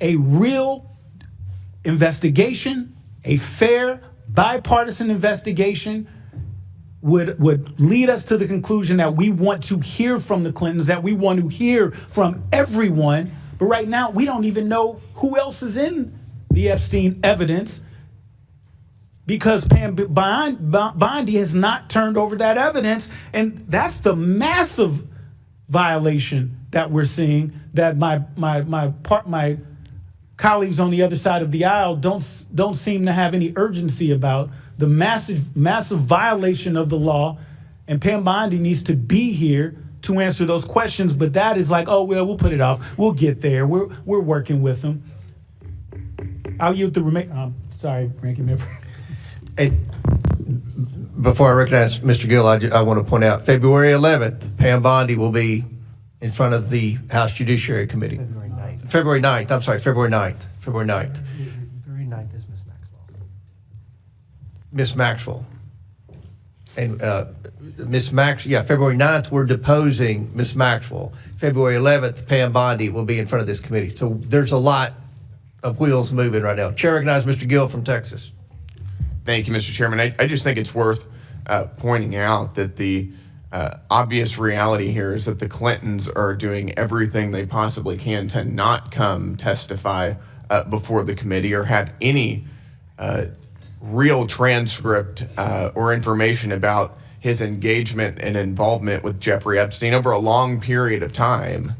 A real investigation, a fair, bipartisan investigation would lead us to the conclusion that we want to hear from the Clintons, that we want to hear from everyone. But right now, we don't even know who else is in the Epstein evidence because Pam Bondi has not turned over that evidence. And that's the massive violation that we're seeing, that my colleagues on the other side of the aisle don't seem to have any urgency about. The massive violation of the law, and Pam Bondi needs to be here to answer those questions. But that is like, oh well, we'll put it off. We'll get there. We're working with them. I'll yield the sorry, Ranking Member. Hey, before I recognize Mr. Gill, I want to point out February 11th, Pam Bondi will be in front of the House Judiciary Committee. February 9th. I'm sorry, February 9th. February 9th. February 9th is Miss Maxwell. Miss Maxwell. And February 9th, we're deposing Miss Maxwell. February 11th, Pam Bondi will be in front of this committee. So there's a lot of wheels moving right now. Chair recognizes Mr. Gill from Texas. Thank you, Mr. Chairman. I just think it's worth pointing out that the obvious reality here is that the Clintons are doing everything they possibly can to not come testify before the committee or have any real transcript or information about his engagement and involvement with Jeffrey Epstein over a long period of time.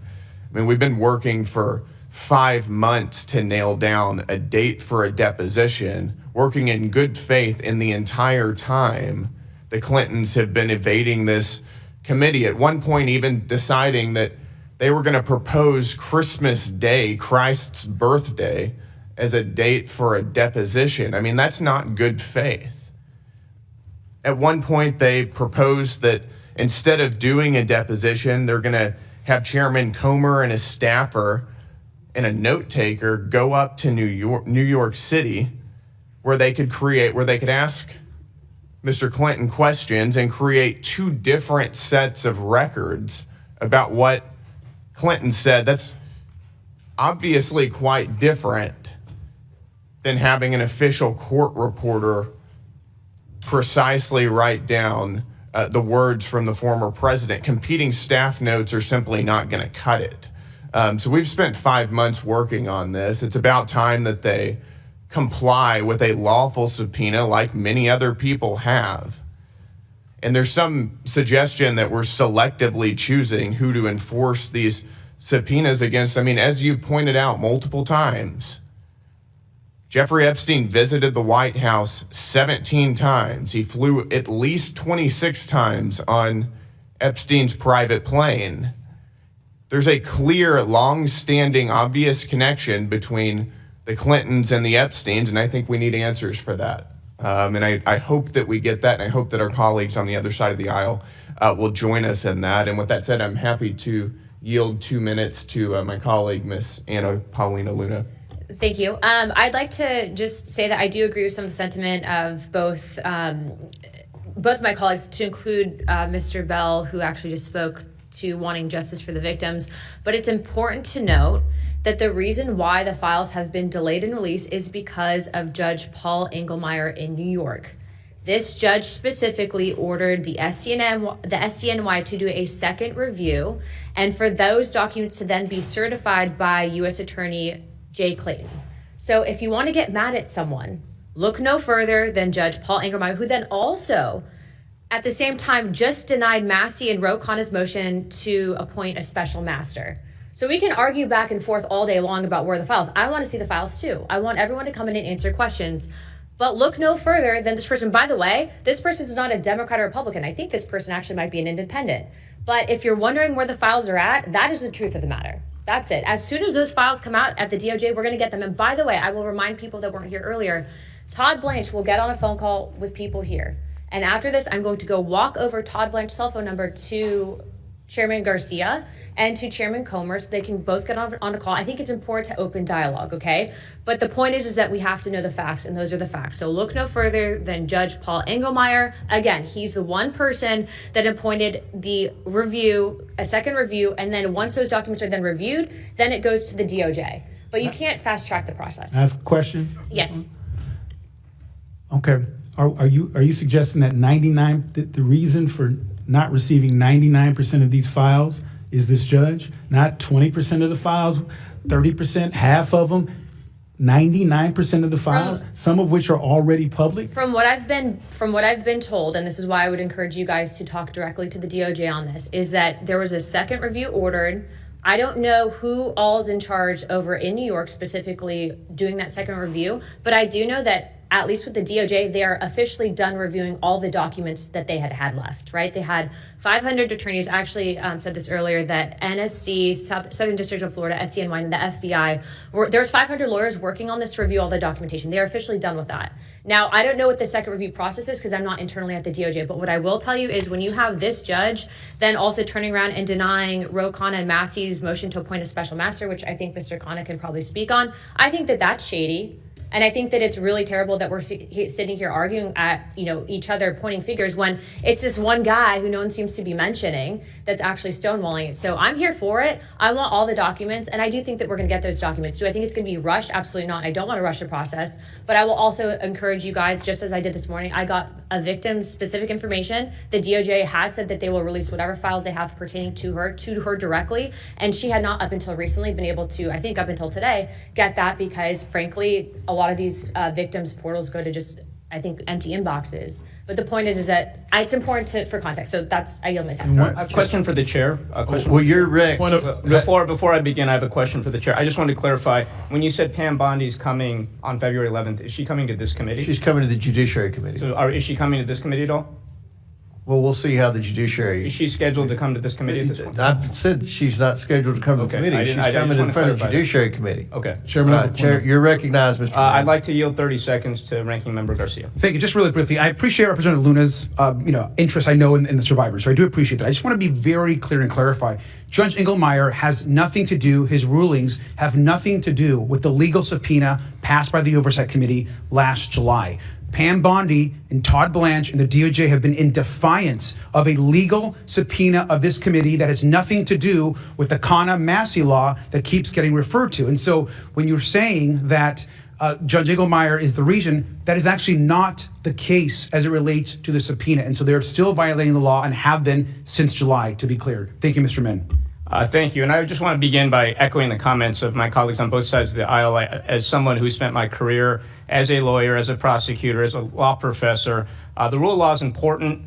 I mean, we've been working for 5 months to nail down a date for a deposition, working in good faith in the entire time. The Clintons have been evading this committee, at one point even deciding that they were going to propose Christmas Day, Christ's birthday, as a date for a deposition. I mean, that's not good faith. At one point, they proposed that instead of doing a deposition, they're going to have Chairman Comer and his staffer and a note taker go up to New York City, where they could ask Mr. Clinton questions and create 2 different sets of records about what Clinton said. That's obviously quite different than having an official court reporter precisely write down the words from the former president. Competing staff notes are simply not going to cut it. So we've spent 5 months working on this. It's about time that they comply with a lawful subpoena like many other people have. And there's some suggestion that we're selectively choosing who to enforce these subpoenas against. I mean, as you pointed out multiple times, Jeffrey Epstein visited the White House 17 times. He flew at least 26 times on Epstein's private plane. There's a clear, long-standing, obvious connection between the Clintons and the Epsteins, and I think we need answers for that. And I hope that we get that, and I hope that our colleagues on the other side of the aisle will join us in that. And with that said, I'm happy to yield 2 minutes to my colleague, Miss Anna Paulina Luna. Thank you. I'd like to just say that I do agree with some of the sentiment of both my colleagues, to include Mr. Bell, who actually just spoke to wanting justice for the victims. But it's important to note that the reason why the files have been delayed in release is because of Judge Paul Engelmeyer in New York. This judge specifically ordered the SDNY to do a second review, and for those documents to then be certified by U.S. Attorney Jay Clayton. So if you want to get mad at someone, look no further than Judge Paul Engelmeyer, who then also, at the same time, just denied Massey and Ro Khanna's motion to appoint a special master. So we can argue back and forth all day long about where the files. I want to see the files too. I want everyone to come in and answer questions. But look no further than this person. By the way, this person is not a Democrat or Republican. I think this person actually might be an independent. But if you're wondering where the files are at, that is the truth of the matter. That's it. As soon as those files come out at the DOJ, we're going to get them. And by the way, I will remind people that weren't here earlier, Todd Blanche will get on a phone call with people here. And after this, I'm going to go walk over Todd Blanche's cell phone number to Chairman Garcia and to Chairman Comer so they can both get on a call. I think it's important to open dialogue, okay? But the point is that we have to know the facts, and those are the facts. So look no further than Judge Paul Engelmeyer. Again, he's the one person that appointed the review, a second review, and then once those documents are then reviewed, then it goes to the DOJ. but you can't fast track the process. Ask a question? Yes. Okay. Are you suggesting that the reason for not receiving 99% of these files is this judge? Not 20% of the files, 30%, half of them, 99% of the files, some of which are already public? From what I've been told, and this is why I would encourage you guys to talk directly to the DOJ on this, is that there was a second review ordered. I don't know who all's in charge over in New York specifically doing that second review, but I do know that at least with the DOJ, they are officially done reviewing all the documents that they had left, right? They had 500 attorneys. I actually said this earlier, that NSD, Southern District of Florida, SDNY, and the FBI, there's 500 lawyers working on this to review all the documentation. They're officially done with that. Now, I don't know what the second review process is because I'm not internally at the DOJ, but what I will tell you is when you have this judge then also turning around and denying Ro Khanna and Massey's motion to appoint a special master, which I think Mr. Khanna can probably speak on, I think that that's shady. And I think that it's really terrible that we're sitting here arguing at each other, pointing fingers, when it's this one guy who no one seems to be mentioning that's actually stonewalling it. So I'm here for it. I want all the documents, and I do think that we're going to get those documents. Do I think it's going to be rushed? Absolutely not. I don't want to rush the process, but I will also encourage you guys, just as I did this morning, I got a victim's specific information. The DOJ has said that they will release whatever files they have pertaining to her directly, and she had not up until recently been able to, I think up until today, get that because, frankly, a lot of these victims' portals go to just, I think, empty inboxes. But the point is that it's important for context. So I yield my time. I have a question for the chair. Well, you're Rick. Before I begin, I have a question for the chair. I just wanted to clarify, when you said Pam Bondi's coming on February 11th, is she coming to this committee? She's coming to the Judiciary Committee. So is she coming to this committee at all? Well, we'll see how the Judiciary... Is she scheduled to come to this committee at this point? I've said she's not scheduled to come to the committee. She's coming in front of the Judiciary Committee. Okay. Chairman, Chair, you're recognized, Mr. I'd like to yield 30 seconds to Ranking Member Garcia. Thank you. Just really briefly, I appreciate Representative Luna's interest, I know, in the survivors. So I do appreciate that. I just want to be very clear and clarify. Judge Engelmeyer has nothing to do, his rulings have nothing to do with the legal subpoena passed by the Oversight Committee last July. Pam Bondi and Todd Blanche and the DOJ have been in defiance of a legal subpoena of this committee that has nothing to do with the Khanna-Massey law that keeps getting referred to. And so when you're saying that Judge Engelmeyer is the reason, that is actually not the case as it relates to the subpoena. And so they're still violating the law and have been since July, to be clear. Thank you, Mr. Min. Thank you. And I just want to begin by echoing the comments of my colleagues on both sides of the aisle. As someone who spent my career as a lawyer, as a prosecutor, as a law professor, the rule of law is important.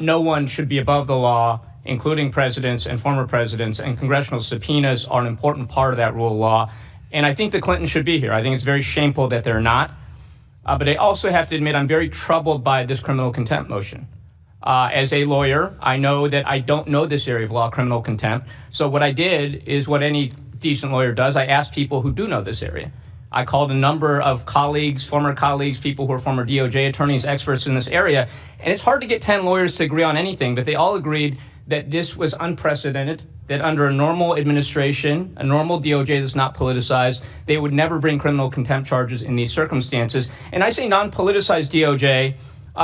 No one should be above the law, including presidents and former presidents, and congressional subpoenas are an important part of that rule of law. And I think the Clintons should be here. I think it's very shameful that they're not. But I also have to admit I'm very troubled by this criminal contempt motion. As a lawyer, I know that I don't know this area of law, criminal contempt. So what I did is what any decent lawyer does. I asked people who do know this area. I called a number of colleagues, former colleagues, people who are former DOJ attorneys, experts in this area. And it's hard to get 10 lawyers to agree on anything, but they all agreed that this was unprecedented, that under a normal administration, a normal DOJ that's not politicized, they would never bring criminal contempt charges in these circumstances. And I say non-politicized DOJ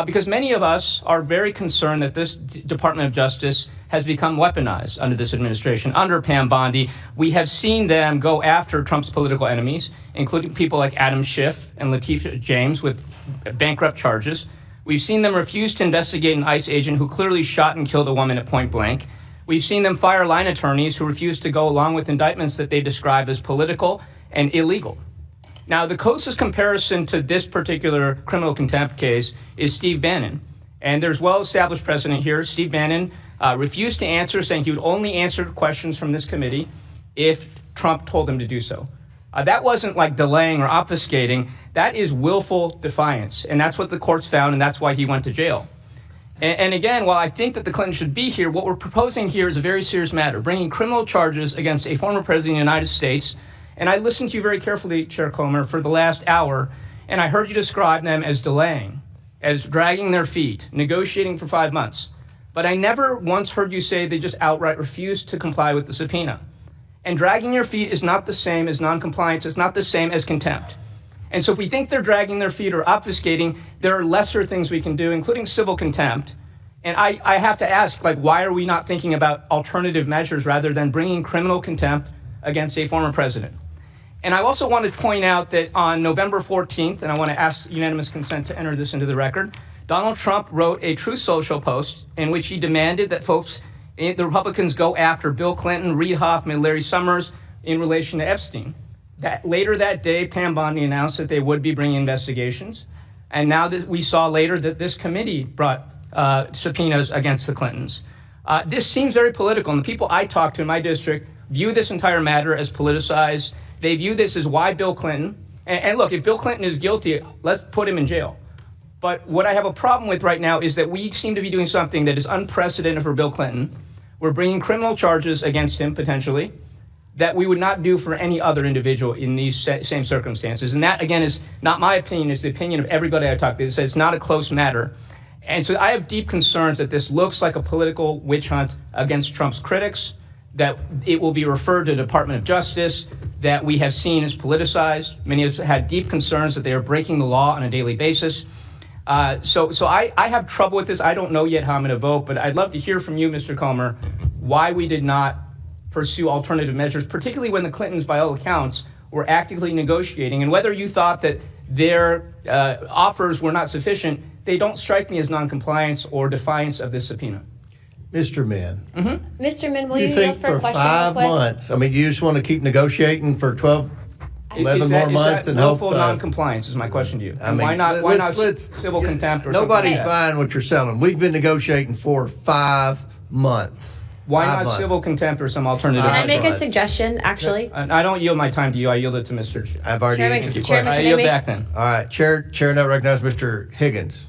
because many of us are very concerned that this Department of Justice has become weaponized under this administration. Under Pam Bondi, we have seen them go after Trump's political enemies, including people like Adam Schiff and Latifah James with bankrupt charges. We've seen them refuse to investigate an ICE agent who clearly shot and killed a woman at point blank. We've seen them fire line attorneys who refuse to go along with indictments that they describe as political and illegal. Now, the closest comparison to this particular criminal contempt case is Steve Bannon. And there's well-established precedent here. Steve Bannon refused to answer, saying he would only answer questions from this committee if Trump told him to do so. That wasn't like delaying or obfuscating. That is willful defiance. And that's what the courts found, and that's why he went to jail. And again, while I think that the Clintons should be here, what we're proposing here is a very serious matter, bringing criminal charges against a former president of the United States. And I listened to you very carefully, Chair Comer, for the last hour, and I heard you describe them as delaying, as dragging their feet, negotiating for 5 months. But I never once heard you say they just outright refused to comply with the subpoena. And dragging your feet is not the same as noncompliance. It's not the same as contempt. And so if we think they're dragging their feet or obfuscating, there are lesser things we can do, including civil contempt. And I have to ask, why are we not thinking about alternative measures rather than bringing criminal contempt against a former president? And I also want to point out that on November 14th, and I want to ask unanimous consent to enter this into the record, Donald Trump wrote a Truth Social post in which he demanded that the Republicans go after Bill Clinton, Reid Hoffman, Larry Summers in relation to Epstein. Later that day, Pam Bondi announced that they would be bringing investigations. And now that we saw later that this committee brought subpoenas against the Clintons. This seems very political, and the people I talk to in my district view this entire matter as politicized. They view this as why Bill Clinton, and look, if Bill Clinton is guilty, let's put him in jail. But what I have a problem with right now is that we seem to be doing something that is unprecedented for Bill Clinton. We're bringing criminal charges against him, potentially, that we would not do for any other individual in these same circumstances. And that, again, is not my opinion, it's the opinion of everybody I talk to. It says it's not a close matter. And so I have deep concerns that this looks like a political witch hunt against Trump's critics, that it will be referred to the Department of Justice, that we have seen as politicized. Many of us had deep concerns that they are breaking the law on a daily basis. So I have trouble with this. I don't know yet how I'm going to vote, but I'd love to hear from you, Mr. Comer, why we did not pursue alternative measures, particularly when the Clintons, by all accounts, were actively negotiating, and whether you thought that their offers were not sufficient. They don't strike me as noncompliance or defiance of this subpoena. Mr. Min. Mr. Min, will You you think yield for for a question 5 real quick? months, I mean, you just want to keep negotiating for 12, 11 more months and hope... willful noncompliance is my question to you. I And mean, why not let's- civil contempt or Nobody's something like that? buying what you're selling. We've been negotiating for 5 months. Why 5 not months. civil contempt or some alternative? Can I Five make a months. suggestion, actually? And I don't yield my time to you. I yield it to Mr. I've already Chairman, answered your Chairman, question. I can I yield make- back then. All right, Chair now recognizes Mr. Higgins.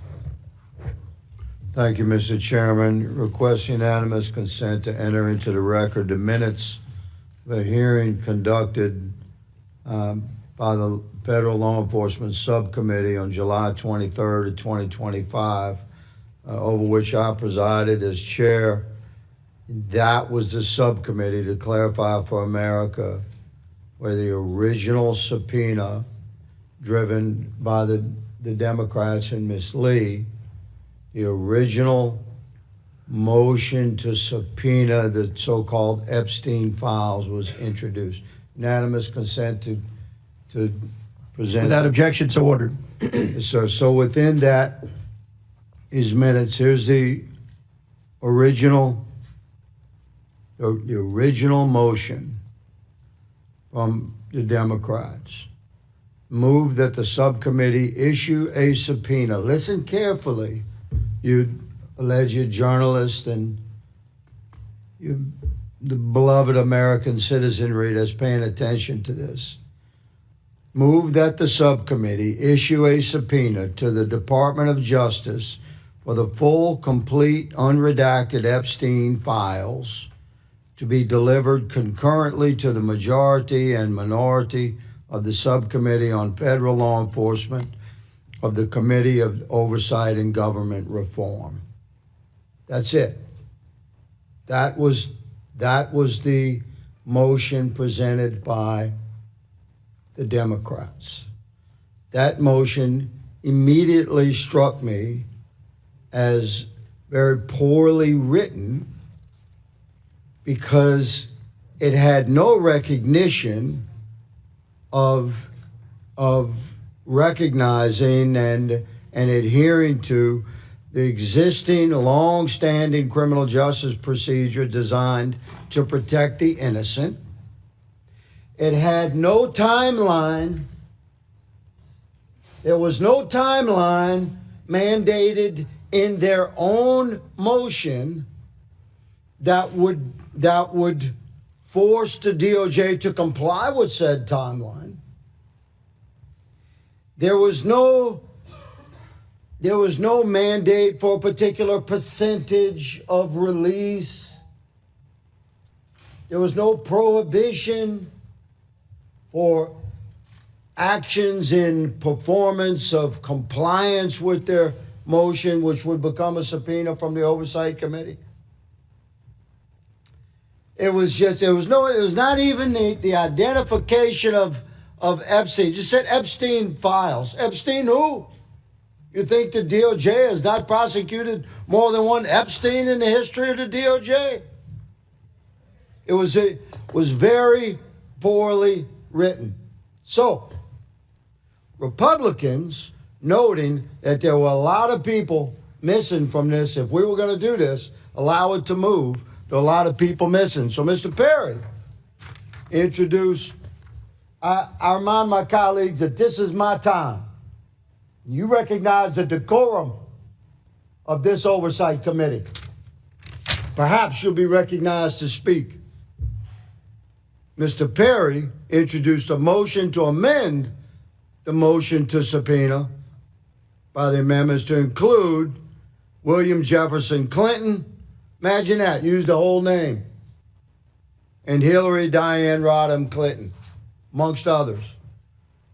Thank you, Mr. Chairman. Request unanimous consent to enter into the record the minutes of a hearing conducted by the Federal Law Enforcement Subcommittee on July 23rd of 2025, over which I presided as chair. That was the subcommittee, to clarify for America, where the original subpoena driven by the Democrats and Ms. Lee, the original motion to subpoena the so-called Epstein files was introduced. Unanimous consent to present. Without objection, so ordered. Yes, sir. So within that is minutes. Here's the original motion from the Democrats. Move that the subcommittee issue a subpoena. Listen carefully, you alleged journalist and you, the beloved American citizenry that's paying attention to this. Move that the subcommittee issue a subpoena to the Department of Justice for the full, complete, unredacted Epstein files to be delivered concurrently to the majority and minority of the Subcommittee on Federal Law Enforcement of the Committee of Oversight and Government Reform. That's it. That was the motion presented by the Democrats. That motion immediately struck me as very poorly written because it had no recognition of recognizing and adhering to the existing long-standing criminal justice procedure designed to protect the innocent. It had no timeline. There was no timeline mandated in their own motion that would force the DOJ to comply with said timeline. There was no mandate for a particular percentage of release. There was no prohibition for actions in performance of compliance with their motion, which would become a subpoena from the Oversight Committee. It was not even the identification of Epstein. It just said Epstein files. Epstein who? You think the DOJ has not prosecuted more than one Epstein in the history of the DOJ? It was very poorly written. So, Republicans, noting that there were a lot of people missing from this, if we were going to do this, allow it to move, there are a lot of people missing. So, Mr. Perry introduced, I remind my colleagues that this is my time. You recognize the decorum of this oversight committee. Perhaps you'll be recognized to speak. Mr. Perry introduced a motion to amend the motion to subpoena by the amendments to include William Jefferson Clinton, imagine that, use the whole name, and Hillary Diane Rodham Clinton, amongst others.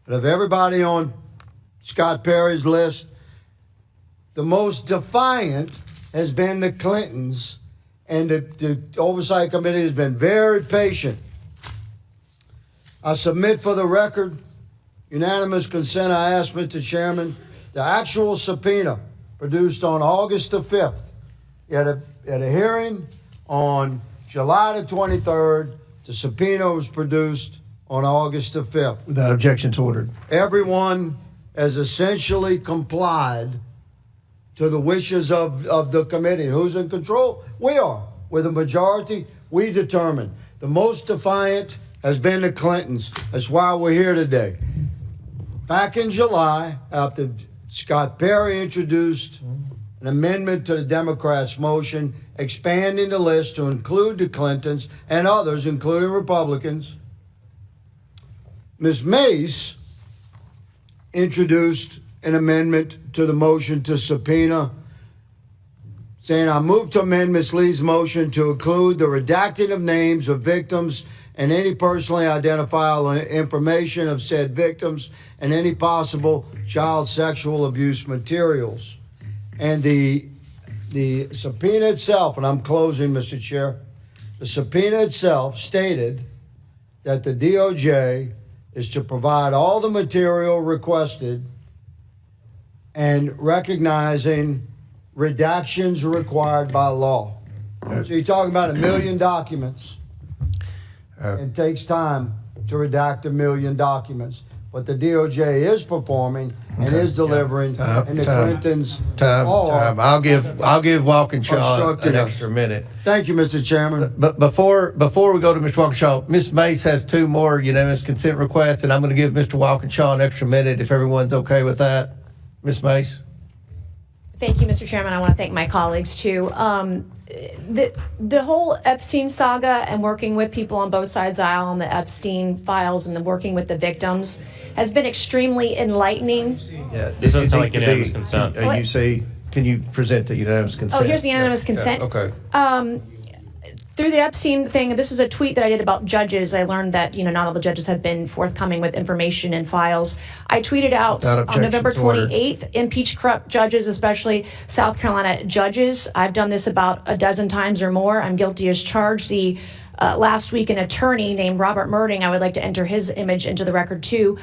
But of everybody on Scott Perry's list, the most defiant has been the Clintons, and the Oversight Committee has been very patient. I submit for the record, unanimous consent, I ask Mr. Chairman, the actual subpoena produced on August the 5th. At a hearing on July the 23rd, the subpoena was produced on August the 5th. Without objections ordered. Everyone has essentially complied to the wishes of the committee. Who's in control? We are. With a majority, we determine. The most defiant has been the Clintons. That's why we're here today. Back in July, after Scott Perry introduced an amendment to the Democrats' motion expanding the list to include the Clintons and others, including Republicans, Ms. Mace introduced an amendment to the motion to subpoena, saying, I move to amend Ms. Lee's motion to include the redacting of names of victims and any personally identifiable information of said victims and any possible child sexual abuse materials. And the subpoena itself, and I'm closing, Mr. Chair, the subpoena itself stated that the DOJ is to provide all the material requested and recognizing redactions required by law. So you're talking about 1 million documents. It takes time to redact 1 million documents. But the DOJ is performing and is delivering, and the Clintons are. I'll give Walkinshaw an extra minute. Thank you, Mr. Chairman. But before we go to Mr. Walkinshaw, Ms. Mace has 2 more unanimous consent requests, and I'm going to give Mr. Walkinshaw an extra minute if everyone's okay with that. Ms. Mace? Thank you, Mr. Chairman. I want to thank my colleagues, too. The whole Epstein saga and working with people on both sides of the aisle on the Epstein files and working with the victims has been extremely enlightening. Yeah, this doesn't sound like unanimous consent. Can you present the unanimous consent? Oh, here's the unanimous consent. Yeah, okay. Through the Epstein thing, this is a tweet that I did about judges. I learned that, not all the judges have been forthcoming with information and files. I tweeted out on November 28th, impeach corrupt judges, especially South Carolina judges. I've done this about a dozen times or more. I'm guilty as charged. Last week, an attorney named Robert Murding, I would like to enter his image into the record, too.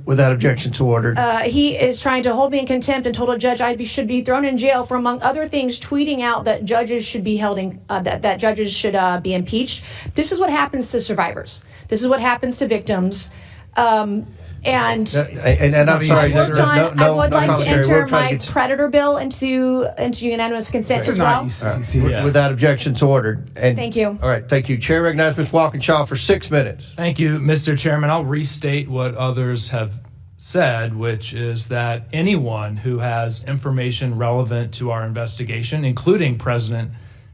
Without objection to ordered. He is trying to hold me in contempt and told a judge I should be thrown in jail for, among other things, tweeting out that judges should be held in, that judges should be impeached. This is what happens to survivors. This is what happens to victims. And I'm sorry, I would like to enter my predator bill into unanimous consent as well. Without objection to ordered. And thank you. All right, thank you. Chair recognizes Mr. Walkinshaw for 6 minutes. Thank you, Mr. Chairman. I'll restate what others have said, which is that anyone who has information relevant to our investigation, including President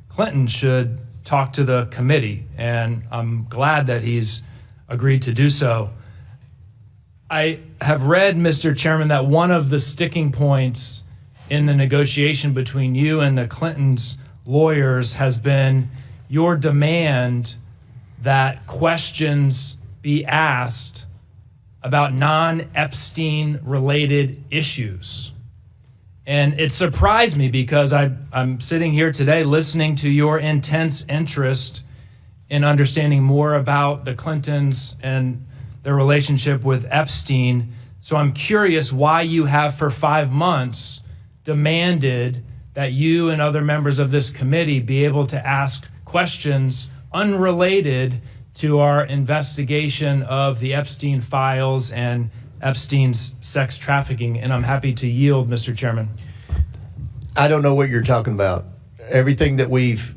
Clinton, should talk to the committee. And I'm glad that he's agreed to do so. I have read, Mr. Chairman, that one of the sticking points in the negotiation between you and the Clintons' lawyers has been your demand that questions be asked about non-Epstein related issues. And it surprised me because I'm sitting here today listening to your intense interest in understanding more about the Clintons and their relationship with Epstein. So I'm curious why you have for 5 months demanded that you and other members of this committee be able to ask questions unrelated to our investigation of the Epstein files and Epstein's sex trafficking, and I'm happy to yield, Mr. Chairman. I don't know what you're talking about. Everything that we've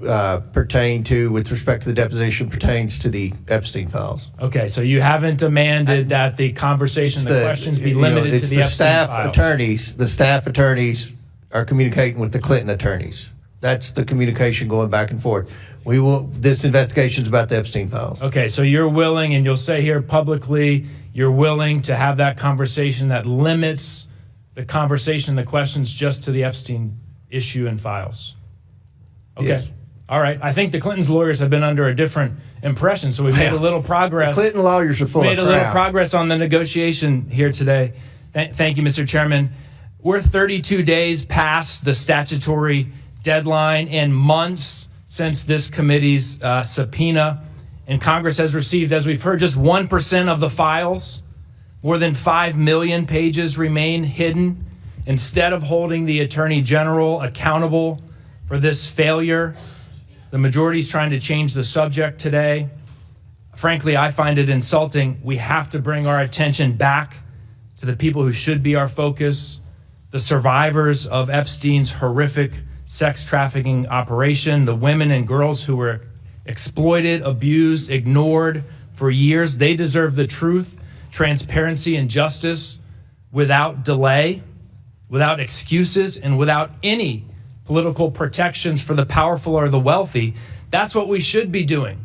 pertained to with respect to the deposition pertains to the Epstein files. Okay, so you haven't demanded that the conversation, the questions be limited to the Epstein files. The staff attorneys are communicating with the Clinton attorneys. That's the communication going back and forth. This investigation is about the Epstein files. Okay, so you're willing, and you'll say here publicly, you're willing to have that conversation that limits the conversation, the questions just to the Epstein issue and files. Okay. Yes. All right. I think the Clintons' lawyers have been under a different impression, so we've made a little progress. The Clinton lawyers are full of crap. Made a little progress on the negotiation here today. Thank you, Mr. Chairman. We're 32 days past the statutory deadline and months since this committee's subpoena, and Congress has received, as we've heard, just 1% of the files. More than 5 million pages remain hidden. Instead of holding the Attorney General accountable for this failure, the majority is trying to change the subject today. Frankly, I find it insulting. We have to bring our attention back to the people who should be our focus, the survivors of Epstein's horrific sex trafficking operation, the women and girls who were exploited, abused, ignored for years. They deserve the truth, transparency, and justice without delay, without excuses, and without any political protections for the powerful or the wealthy. That's what we should be doing.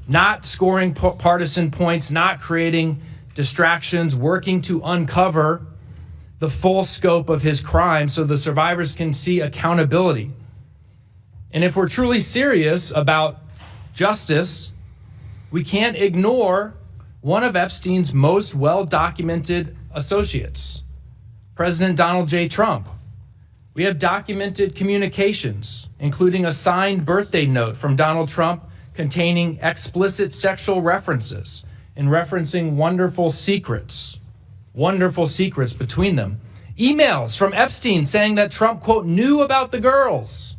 Not scoring partisan points, not creating distractions, working to uncover the full scope of his crime so the survivors can see accountability. And if we're truly serious about justice, we can't ignore one of Epstein's most well-documented associates, President Donald J. Trump. We have documented communications, including a signed birthday note from Donald Trump containing explicit sexual references and referencing wonderful secrets between them. Emails from Epstein saying that Trump, quote, knew about the girls.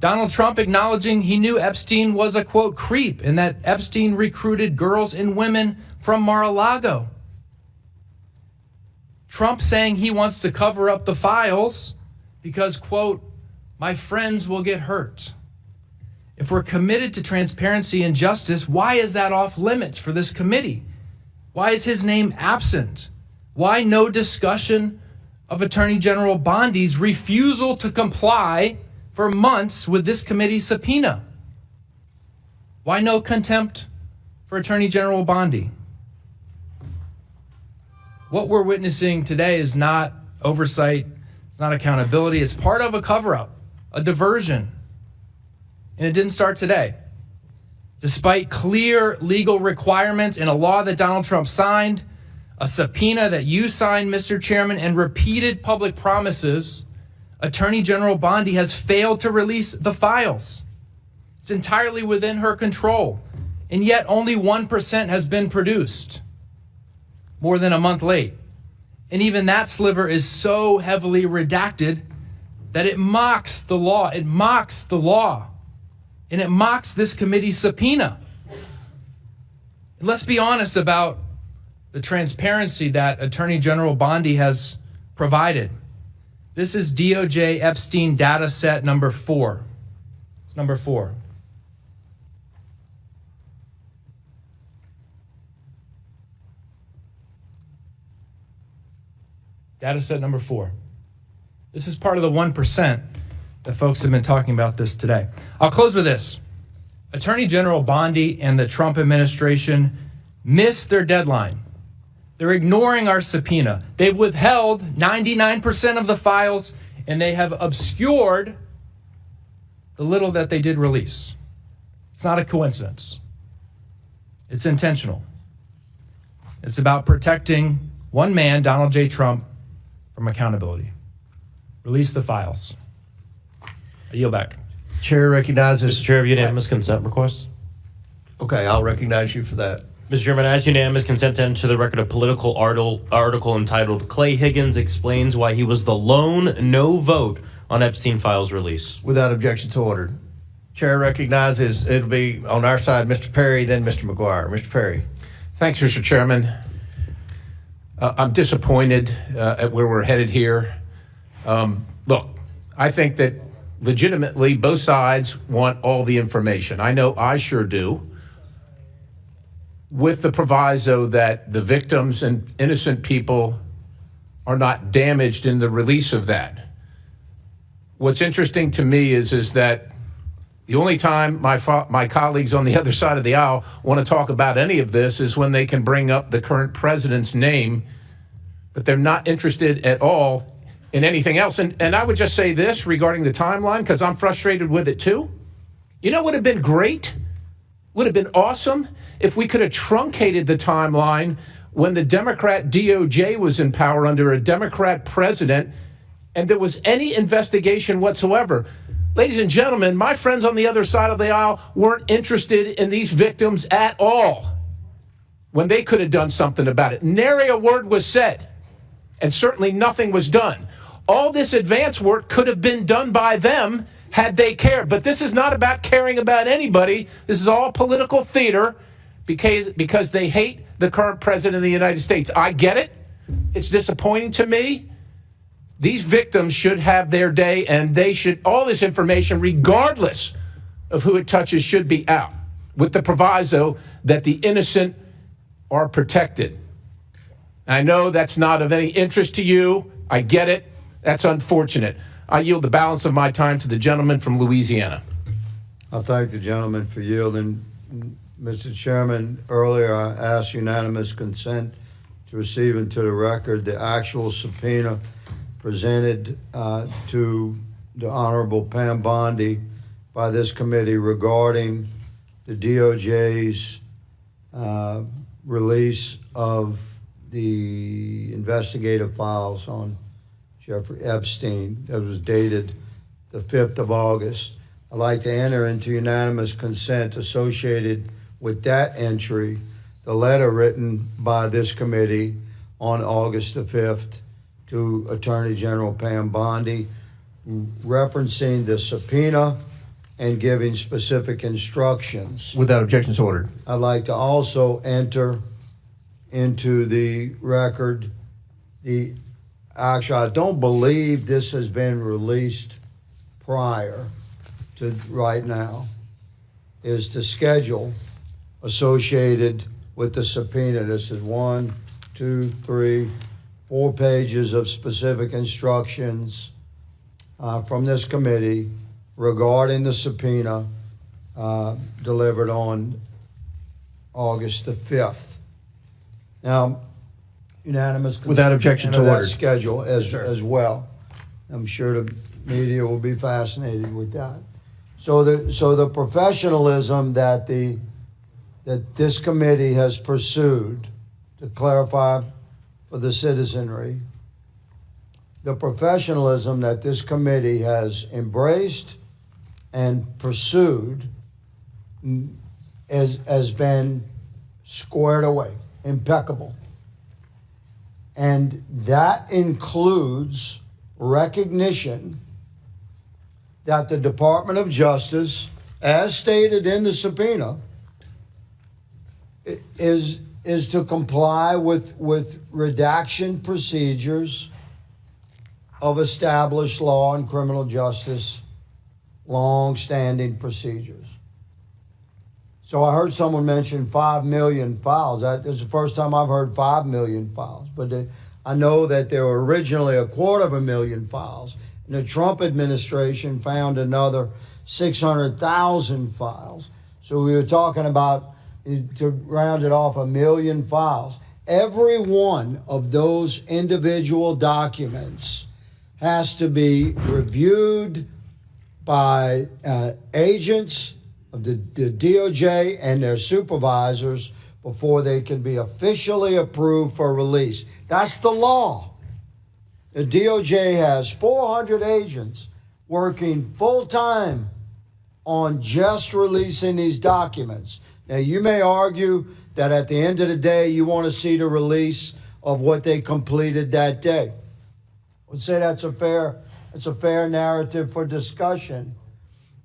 Donald Trump acknowledging he knew Epstein was a, quote, creep and that Epstein recruited girls and women from Mar-a-Lago. Trump saying he wants to cover up the files because, quote, my friends will get hurt. If we're committed to transparency and justice, why is that off limits for this committee? Why is his name absent? Why no discussion of Attorney General Bondi's refusal to comply for months with this committee's subpoena? Why no contempt for Attorney General Bondi? What we're witnessing today is not oversight, it's not accountability, it's part of a cover-up, a diversion. And it didn't start today. Despite clear legal requirements in a law that Donald Trump signed, a subpoena that you signed, Mr. Chairman, and repeated public promises, Attorney General Bondi has failed to release the files. It's entirely within her control, and yet only 1% has been produced, more than a month late. And even that sliver is so heavily redacted that it mocks the law. It mocks the law. And it mocks this committee's subpoena. And let's be honest about the transparency that Attorney General Bondi has provided. This is DOJ Epstein data set number 4. It's number 4. Data set number 4. This is part of the 1% that folks have been talking about this today. I'll close with this. Attorney General Bondi and the Trump administration missed their deadline. They're ignoring our subpoena. They've withheld 99% of the files, and they have obscured the little that they did release. It's not a coincidence. It's intentional. It's about protecting one man, Donald J. Trump, from accountability. Release the files. I yield back. Chair recognizes. Mr. Chair, of unanimous consent request. Okay, I'll recognize you for that. Mr. Chairman, I ask unanimous consent to enter the record a political article entitled Clay Higgins Explains Why He Was the Lone No Vote on Epstein Files Release. Without objection to order. Chair recognizes it'll be on our side, Mr. Perry, then Mr. McGuire. Mr. Perry. Thanks, Mr. Chairman. I'm disappointed at where we're headed here. Look, I think that legitimately both sides want all the information. I know I sure do, with the proviso that the victims and innocent people are not damaged in the release of that. What's interesting to me is that the only time my colleagues on the other side of the aisle want to talk about any of this is when they can bring up the current president's name, but they're not interested at all in anything else. And I would just say this regarding the timeline, because I'm frustrated with it too. You know what would have been great? Would have been awesome if we could have truncated the timeline when the Democrat DOJ was in power under a Democrat president and there was any investigation whatsoever. Ladies and gentlemen, my friends on the other side of the aisle weren't interested in these victims at all when they could have done something about it. Nary a word was said, and certainly nothing was done. All this advance work could have been done by them had they cared. But this is not about caring about anybody. This is all political theater because they hate the current president of the United States. I get it. It's disappointing to me. These victims should have their day, and they should, all this information, regardless of who it touches, should be out, with the proviso that the innocent are protected. I know that's not of any interest to you. I get it. That's unfortunate. I yield the balance of my time to the gentleman from Louisiana. I thank the gentleman for yielding. Mr. Chairman, earlier I asked unanimous consent to receive into the record the actual subpoena presented to the Honorable Pam Bondi by this committee regarding the DOJ's release of the investigative files on Jeffrey Epstein that was dated the 5th of August. I'd like to enter into unanimous consent associated with that entry, the letter written by this committee on August the 5th to Attorney General Pam Bondi, referencing the subpoena and giving specific instructions. Without objections ordered. I'd like to also enter into the record actually, I don't believe this has been released prior to right now, is the schedule associated with the subpoena. This is 1, 2, 3, 4 pages of specific instructions from this committee regarding the subpoena delivered on August the 5th. Now, unanimous consent without objection to order. Schedule as well. I'm sure the media will be fascinated with that. So the professionalism that this committee has pursued, to clarify for the citizenry, the professionalism that this committee has embraced and pursued has been squared away, impeccable. And that includes recognition that the Department of Justice, as stated in the subpoena, is to comply with redaction procedures of established law and criminal justice, long-standing procedures. So I heard someone mention 5 million files. That is the first time I've heard 5 million files. But I know that there were originally 250,000 files. And the Trump administration found another 600,000 files. So we were talking about, to round it off, 1 million files. Every one of those individual documents has to be reviewed by agents of the DOJ and their supervisors before they can be officially approved for release. That's the law. The DOJ has 400 agents working full-time on just releasing these documents. Now, you may argue that at the end of the day, you want to see the release of what they completed that day. I would say that's a fair narrative for discussion.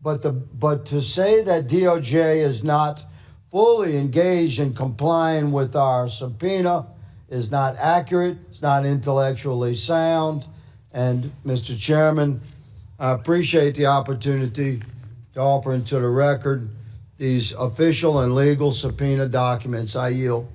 but to say that DOJ is not fully engaged in complying with our subpoena is not accurate. It's not intellectually sound. And Mr. Chairman, I appreciate the opportunity to offer into the record these official and legal subpoena documents. I yield.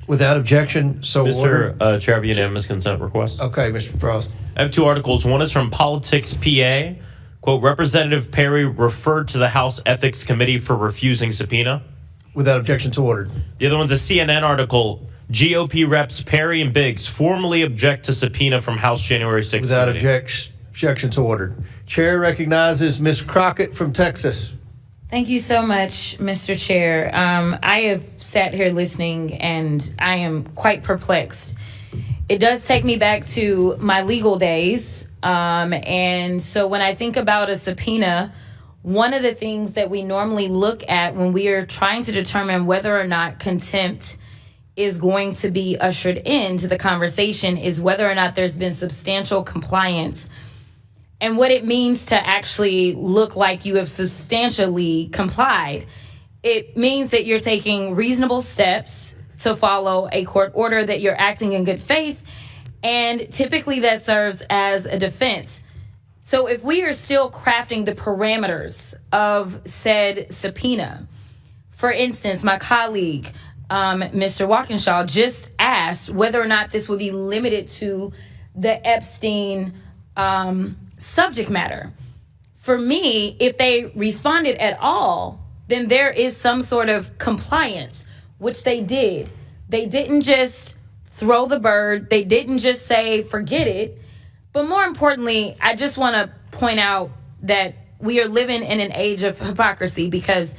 Without objection, so ordered. Mr. Chair, I have a unanimous consent request. Okay, Mr. Frost. I have two articles. One is from Politics PA. Quote, Representative Perry referred to the House Ethics Committee for refusing subpoena. Without objection, to ordered. The other one's a CNN article. GOP reps Perry and Biggs formally object to subpoena from House January 6th. Without committee. objection, to ordered. Chair recognizes Ms. Crockett from Texas. Thank you so much, Mr. Chair. I have sat here listening and I am quite perplexed. It does take me back to my legal days. And so when I think about a subpoena, one of the things that we normally look at when we are trying to determine whether or not contempt is going to be ushered into the conversation is whether or not there's been substantial compliance. And what it means to actually look like you have substantially complied. It means that you're taking reasonable steps to follow a court order, that you're acting in good faith, and typically that serves as a defense. So if we are still crafting the parameters of said subpoena, for instance, my colleague, Mr. Walkinshaw, just asked whether or not this would be limited to the Epstein subject matter. For me, if they responded at all, then there is some sort of compliance, which they did. They didn't just throw the bird. They didn't just say, forget it. But more importantly, I just want to point out that we are living in an age of hypocrisy, because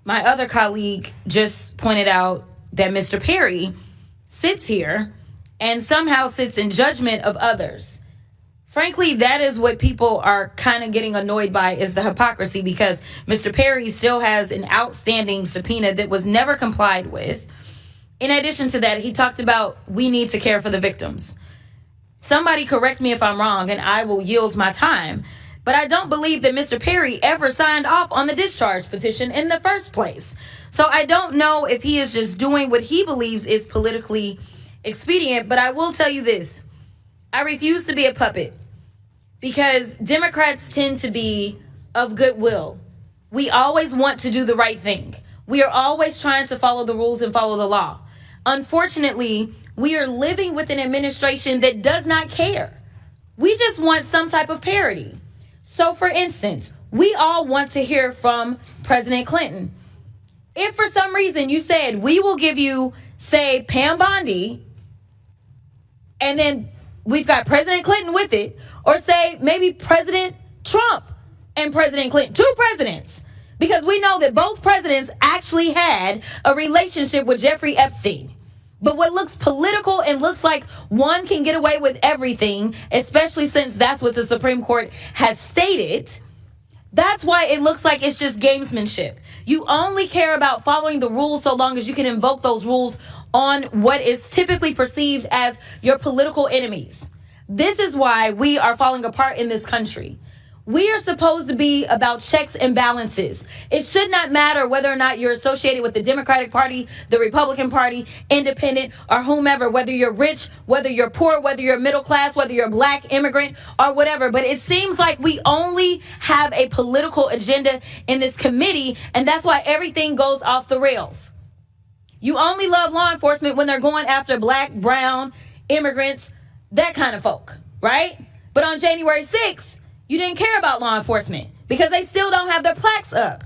my other colleague just pointed out that Mr. Perry sits here and somehow sits in judgment of others. Frankly, that is what people are kind of getting annoyed by, is the hypocrisy, because Mr. Perry still has an outstanding subpoena that was never complied with. In addition to that, he talked about we need to care for the victims. Somebody correct me if I'm wrong, and I will yield my time. But I don't believe that Mr. Perry ever signed off on the discharge petition in the first place. So I don't know if he is just doing what he believes is politically expedient. But I will tell you this. I refuse to be a puppet, because Democrats tend to be of goodwill. We always want to do the right thing. We are always trying to follow the rules and follow the law. Unfortunately, we are living with an administration that does not care. We just want some type of parity. So, for instance, we all want to hear from President Clinton. If for some reason you said, we will give you, say, Pam Bondi, and then we've got President Clinton with it, or say maybe President Trump and President Clinton, two presidents, because we know that both presidents actually had a relationship with Jeffrey Epstein. But what looks political and looks like one can get away with everything, especially since that's what the Supreme Court has stated, that's why it looks like it's just gamesmanship. You only care about following the rules so long as you can invoke those rules on what is typically perceived as your political enemies. This is why we are falling apart in this country. We are supposed to be about checks and balances. It should not matter whether or not you're associated with the Democratic Party, the Republican Party, independent, or whomever, whether you're rich, whether you're poor, whether you're middle class, whether you're a black immigrant or whatever. But it seems like we only have a political agenda in this committee, and that's why everything goes off the rails. You only love law enforcement when they're going after black, brown, immigrants, that kind of folk, right? But on January 6th, you didn't care about law enforcement because they still don't have their plaques up.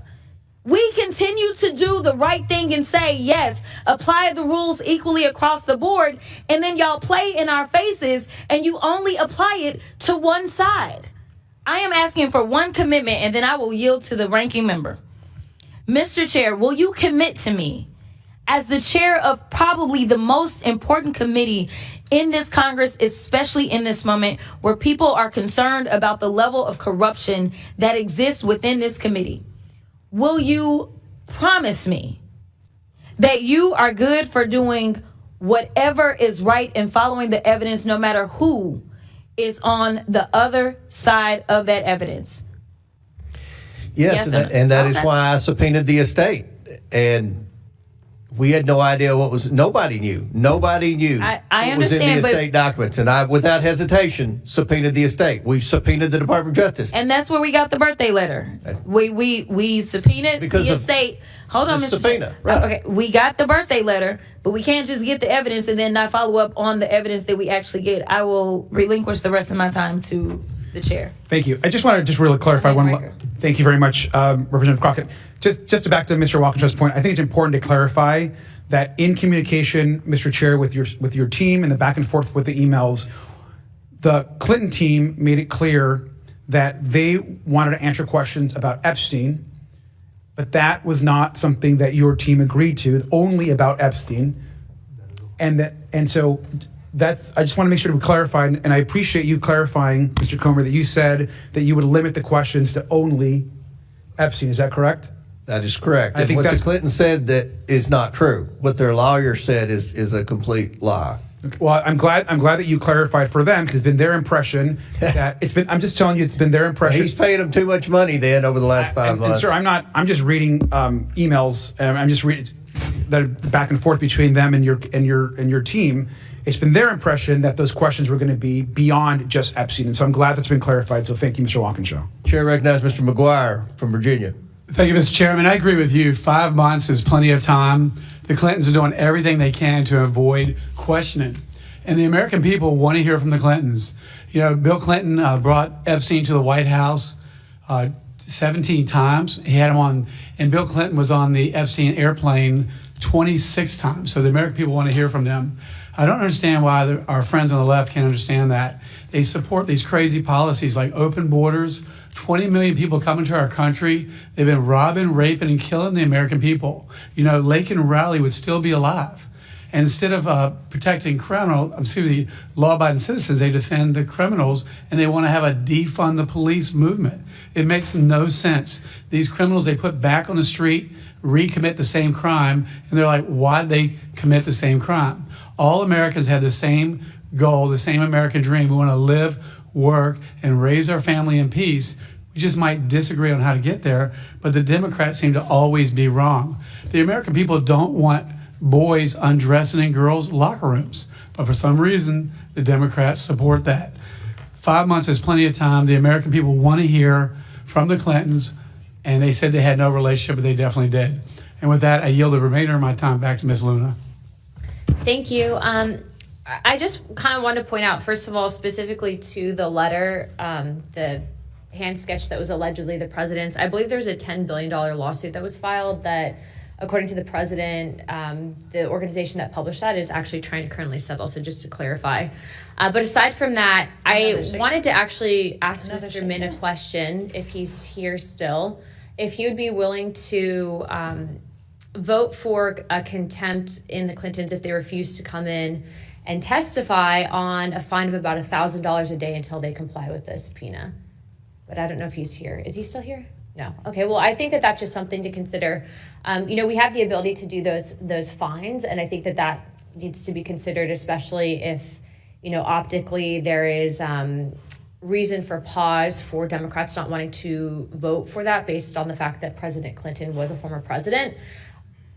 We continue to do the right thing and say, yes, apply the rules equally across the board. And then y'all play in our faces and you only apply it to one side. I am asking for one commitment, and then I will yield to the ranking member. Mr. Chair, will you commit to me, as the chair of probably the most important committee in this Congress, especially in this moment where people are concerned about the level of corruption that exists within this committee, will you promise me that you are good for doing whatever is right and following the evidence, no matter who is on the other side of that evidence? Yes, and that is why I subpoenaed the estate. And we had no idea what was, nobody knew. Nobody knew I what was in the understand, but- estate documents. And I, without hesitation, subpoenaed the estate. We've subpoenaed the Department of Justice. And that's where we got the birthday letter. We subpoenaed Because the of estate. Hold on, the Mr. subpoena, right. Okay, we got the birthday letter, but we can't just get the evidence and then not follow up on the evidence that we actually get. I will relinquish the rest of my time to the chair. Thank you. I just want to just really clarify one. Thank you very much, Representative Crockett. Just to back to Mr. Walkenshaw's point, I think it's important to clarify that in communication, Mr. Chair, with your team and the back and forth with the emails, the Clinton team made it clear that they wanted to answer questions about Epstein, but that was not something that your team agreed to, only about Epstein. And so that's, I just want to make sure we clarify, and I appreciate you clarifying, Mr. Comer, that you said that you would limit the questions to only Epstein. Is that correct? That is correct. I And think what the that's- Clinton said that is not true. What their lawyer said is a complete lie. Well, I'm glad that you clarified for them, because it's been their impression that it's been. I'm just telling you, it's been their impression. He's paid them too much money then over the last 5 months. And sir, I'm just reading emails, and I'm just reading the back and forth between them and your team. It's been their impression that those questions were going to be beyond just Epstein, and so I'm glad that's been clarified. So thank you, Mr. Walkinshaw. Chair recognizes Mr. McGuire from Virginia. Thank you, Mr. Chairman. I agree with you. 5 months is plenty of time. The Clintons are doing everything they can to avoid questioning. And the American people want to hear from the Clintons. You know, Bill Clinton brought Epstein to the White House 17 times. He had him on, and Bill Clinton was on the Epstein airplane 26 times. So the American people want to hear from them. I don't understand why our friends on the left can't understand that. They support these crazy policies like open borders, 20 million people coming to our country. They've been robbing, raping, and killing the American people. You know, Lake and Rowley would still be alive. And instead of protecting law-abiding citizens, they defend the criminals, and they want to have a defund the police movement. It makes no sense. These criminals they put back on the street recommit the same crime, and they're like, why did they commit the same crime? All Americans have the same goal, the same American dream. We want to live, work, and raise our family in peace. We just might disagree on how to get there, but the Democrats seem to always be wrong. The American people don't want boys undressing in girls' locker rooms. But for some reason, the Democrats support that. 5 months is plenty of time. The American people want to hear from the Clintons, and they said they had no relationship, but they definitely did. And with that, I yield the remainder of my time back to Ms. Luna. Thank you. I just kind of want to point out, first of all, specifically to the letter, the hand sketch that was allegedly the president's. I believe there's a $10 billion lawsuit that was filed that, according to the president, the organization that published that is actually trying to currently settle, so just to clarify. But aside from that, I wanted to actually ask Mr. Min a question, if he's here still, if he would be willing to vote for a contempt in the Clintons if they refuse to come in and testify on a fine of about $1,000 a day until they comply with the subpoena. But I don't know if he's here. Is he still here? No. Okay. Well, I think that that's just something to consider. You know, we have the ability to do those fines, and I think that that needs to be considered, especially if, you know, optically there is reason for pause for Democrats not wanting to vote for that based on the fact that President Clinton was a former president.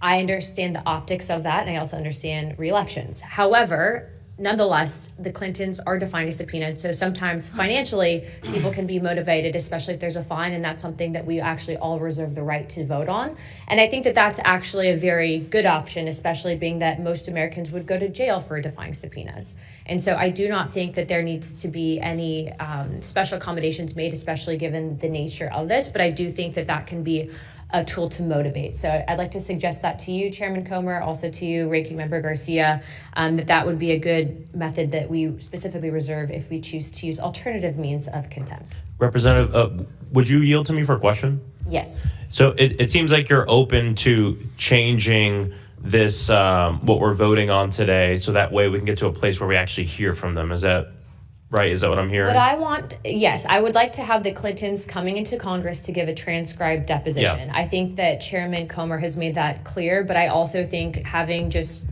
I understand the optics of that, and I also understand re-elections. However, nonetheless, the Clintons are defying a subpoena, so sometimes financially people can be motivated, especially if there's a fine, and that's something that we actually all reserve the right to vote on. And I think that that's actually a very good option, especially being that most Americans would go to jail for defying subpoenas. And so I do not think that there needs to be any special accommodations made, especially given the nature of this, but I do think that that can be a tool to motivate. So I'd like to suggest that to you, Chairman Comer, also to you, Ranking Member Garcia, that would be a good method that we specifically reserve if we choose to use alternative means of contempt. Representative, would you yield to me for a question? Yes. So it seems like you're open to changing this, what we're voting on today, so that way we can get to a place where we actually hear from them. Is that right? Is that what I'm hearing? What I want, yes, I would like to have the Clintons coming into Congress to give a transcribed deposition. Yeah. I think that Chairman Comer has made that clear, but I also think having just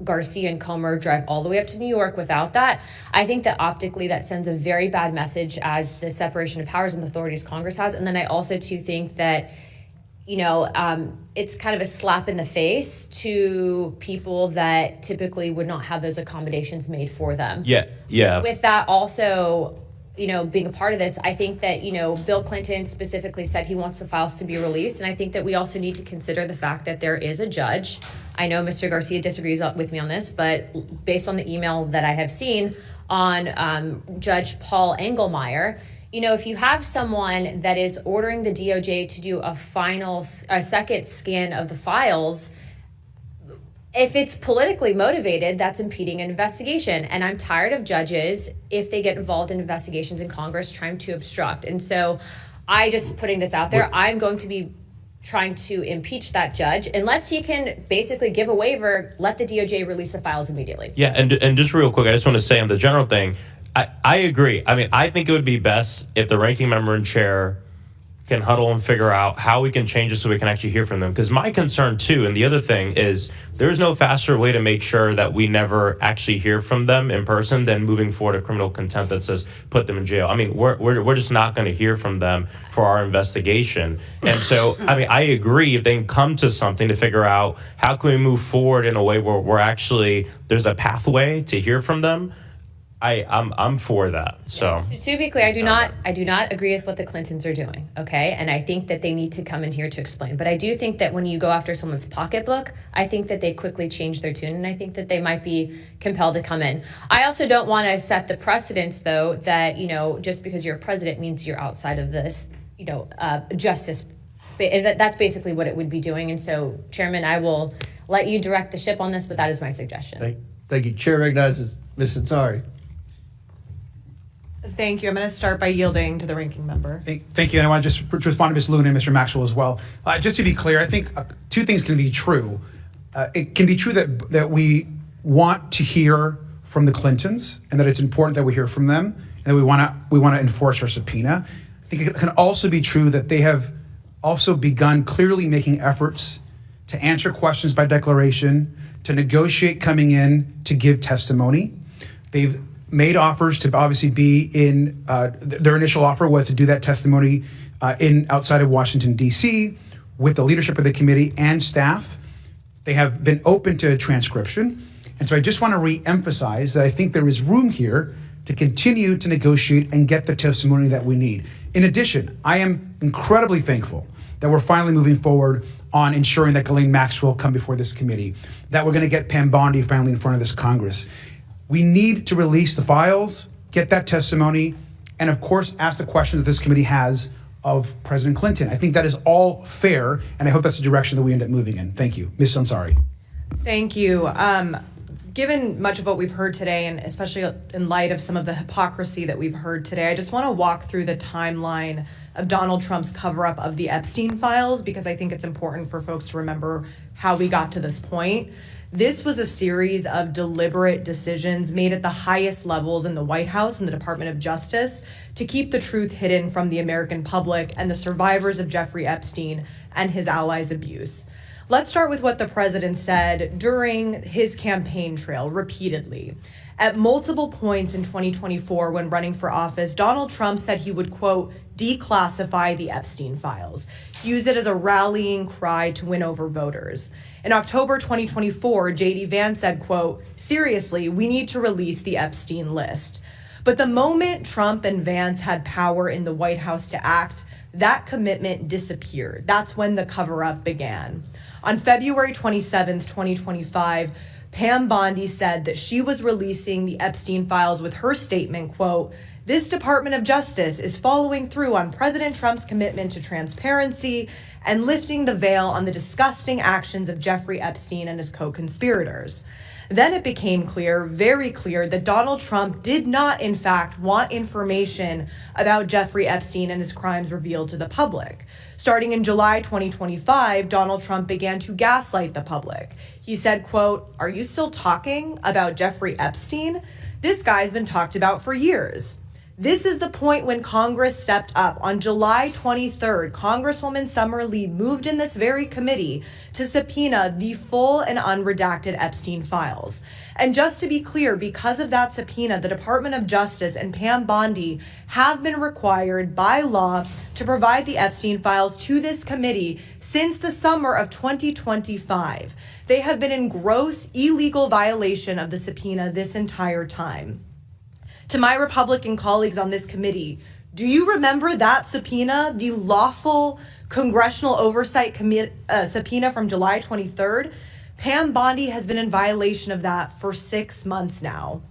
Garcia and Comer drive all the way up to New York without that. I think that optically that sends a very bad message as the separation of powers and authorities Congress has. And then I also too think that, it's kind of a slap in the face to people that typically would not have those accommodations made for them. Yeah. With that also, being a part of this, I think that, Bill Clinton specifically said he wants the files to be released. And I think that we also need to consider the fact that there is a judge. I know Mr. Garcia disagrees with me on this, but based on the email that I have seen on Judge Paul Engelmeyer, if you have someone that is ordering the DOJ to do a second scan of the files, if it's politically motivated, that's impeding an investigation. And I'm tired of judges, if they get involved in investigations in Congress, trying to obstruct. And so I just putting this out there, I'm going to be trying to impeach that judge unless he can basically give a waiver, let the DOJ release the files immediately. Yeah, and just real quick, I just want to say on the general thing, I agree. I mean, I think it would be best if the ranking member and chair can huddle and figure out how we can change it so we can actually hear from them. Because my concern too, and the other thing is, there's no faster way to make sure that we never actually hear from them in person than moving forward a criminal contempt that says put them in jail. I mean, we're just not going to hear from them for our investigation. And so, I mean, I agree if they can come to something to figure out how can we move forward in a way where we're actually, there's a pathway to hear from them. I'm for that. So to be clear, I do not agree with what the Clintons are doing. Okay, and I think that they need to come in here to explain. But I do think that when you go after someone's pocketbook, I think that they quickly change their tune, and I think that they might be compelled to come in. I also don't want to set the precedence, though, that just because you're a president means you're outside of this, justice. And that's basically what it would be doing. And so, Chairman, I will let you direct the ship on this, but that is my suggestion. Thank you. Chair recognizes Ms. Ansari. Thank you. I'm going to start by yielding to the ranking member. Thank you. And I want to just respond to Ms. Luna and Mr. Maxwell as well. Just to be clear, I think two things can be true. It can be true that we want to hear from the Clintons and that it's important that we hear from them and that we want to enforce our subpoena. I think it can also be true that they have also begun clearly making efforts to answer questions by declaration, to negotiate coming in, to give testimony. They've made offers to obviously be in, their initial offer was to do that testimony outside of Washington, D.C. with the leadership of the committee and staff. They have been open to transcription. And so I just want to re-emphasize that I think there is room here to continue to negotiate and get the testimony that we need. In addition, I am incredibly thankful that we're finally moving forward on ensuring that Ghislaine Maxwell come before this committee, that we're going to get Pam Bondi finally in front of this Congress. We need to release the files, get that testimony, and of course, ask the questions that this committee has of President Clinton. I think that is all fair, and I hope that's the direction that we end up moving in. Thank you. Ms. Ansari. Thank you. Given much of what we've heard today, and especially in light of some of the hypocrisy that we've heard today, I just want to walk through the timeline of Donald Trump's cover-up of the Epstein files, because I think it's important for folks to remember how we got to this point. This was a series of deliberate decisions made at the highest levels in the White House and the Department of Justice to keep the truth hidden from the American public and the survivors of Jeffrey Epstein and his allies' abuse. Let's start with what the president said during his campaign trail repeatedly. At multiple points in 2024 when running for office, Donald Trump said he would, quote, declassify the Epstein files, use it as a rallying cry to win over voters. In October 2024, J.D. Vance said, quote, seriously, we need to release the Epstein list. But the moment Trump and Vance had power in the White House to act, that commitment disappeared. That's when the cover-up began. On February 27th, 2025, Pam Bondi said that she was releasing the Epstein files with her statement, quote, this Department of Justice is following through on President Trump's commitment to transparency and lifting the veil on the disgusting actions of Jeffrey Epstein and his co-conspirators. Then it became clear, very clear, that Donald Trump did not, in fact, want information about Jeffrey Epstein and his crimes revealed to the public. Starting in July 2025, Donald Trump began to gaslight the public. He said, quote, are you still talking about Jeffrey Epstein? This guy's been talked about for years. This is the point when Congress stepped up. On July 23rd, Congresswoman Summer Lee moved in this very committee to subpoena the full and unredacted Epstein files. And just to be clear, because of that subpoena, the Department of Justice and Pam Bondi have been required by law to provide the Epstein files to this committee since the summer of 2025. They have been in gross illegal violation of the subpoena this entire time. To my Republican colleagues on this committee, do you remember that subpoena, the lawful congressional oversight subpoena from July 23rd? Pam Bondi has been in violation of that for 6 months now.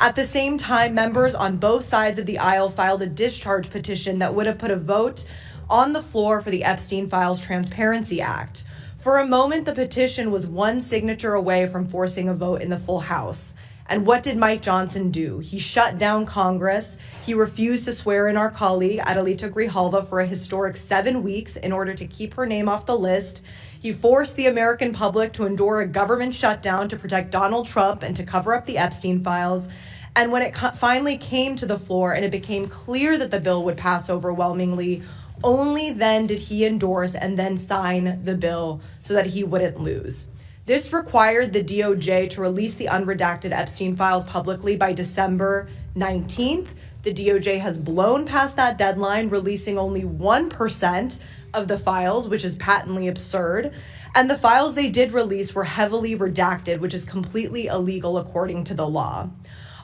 At the same time, members on both sides of the aisle filed a discharge petition that would have put a vote on the floor for the Epstein Files Transparency Act. For a moment, the petition was one signature away from forcing a vote in the full House. And what did Mike Johnson do? He shut down Congress. He refused to swear in our colleague, Adelita Grijalva, for a historic 7 weeks in order to keep her name off the list. He forced the American public to endure a government shutdown to protect Donald Trump and to cover up the Epstein files. And when it finally came to the floor and it became clear that the bill would pass overwhelmingly, only then did he endorse and then sign the bill so that he wouldn't lose. This required the DOJ to release the unredacted Epstein files publicly by December 19th. The DOJ has blown past that deadline, releasing only 1% of the files, which is patently absurd. And the files they did release were heavily redacted, which is completely illegal according to the law.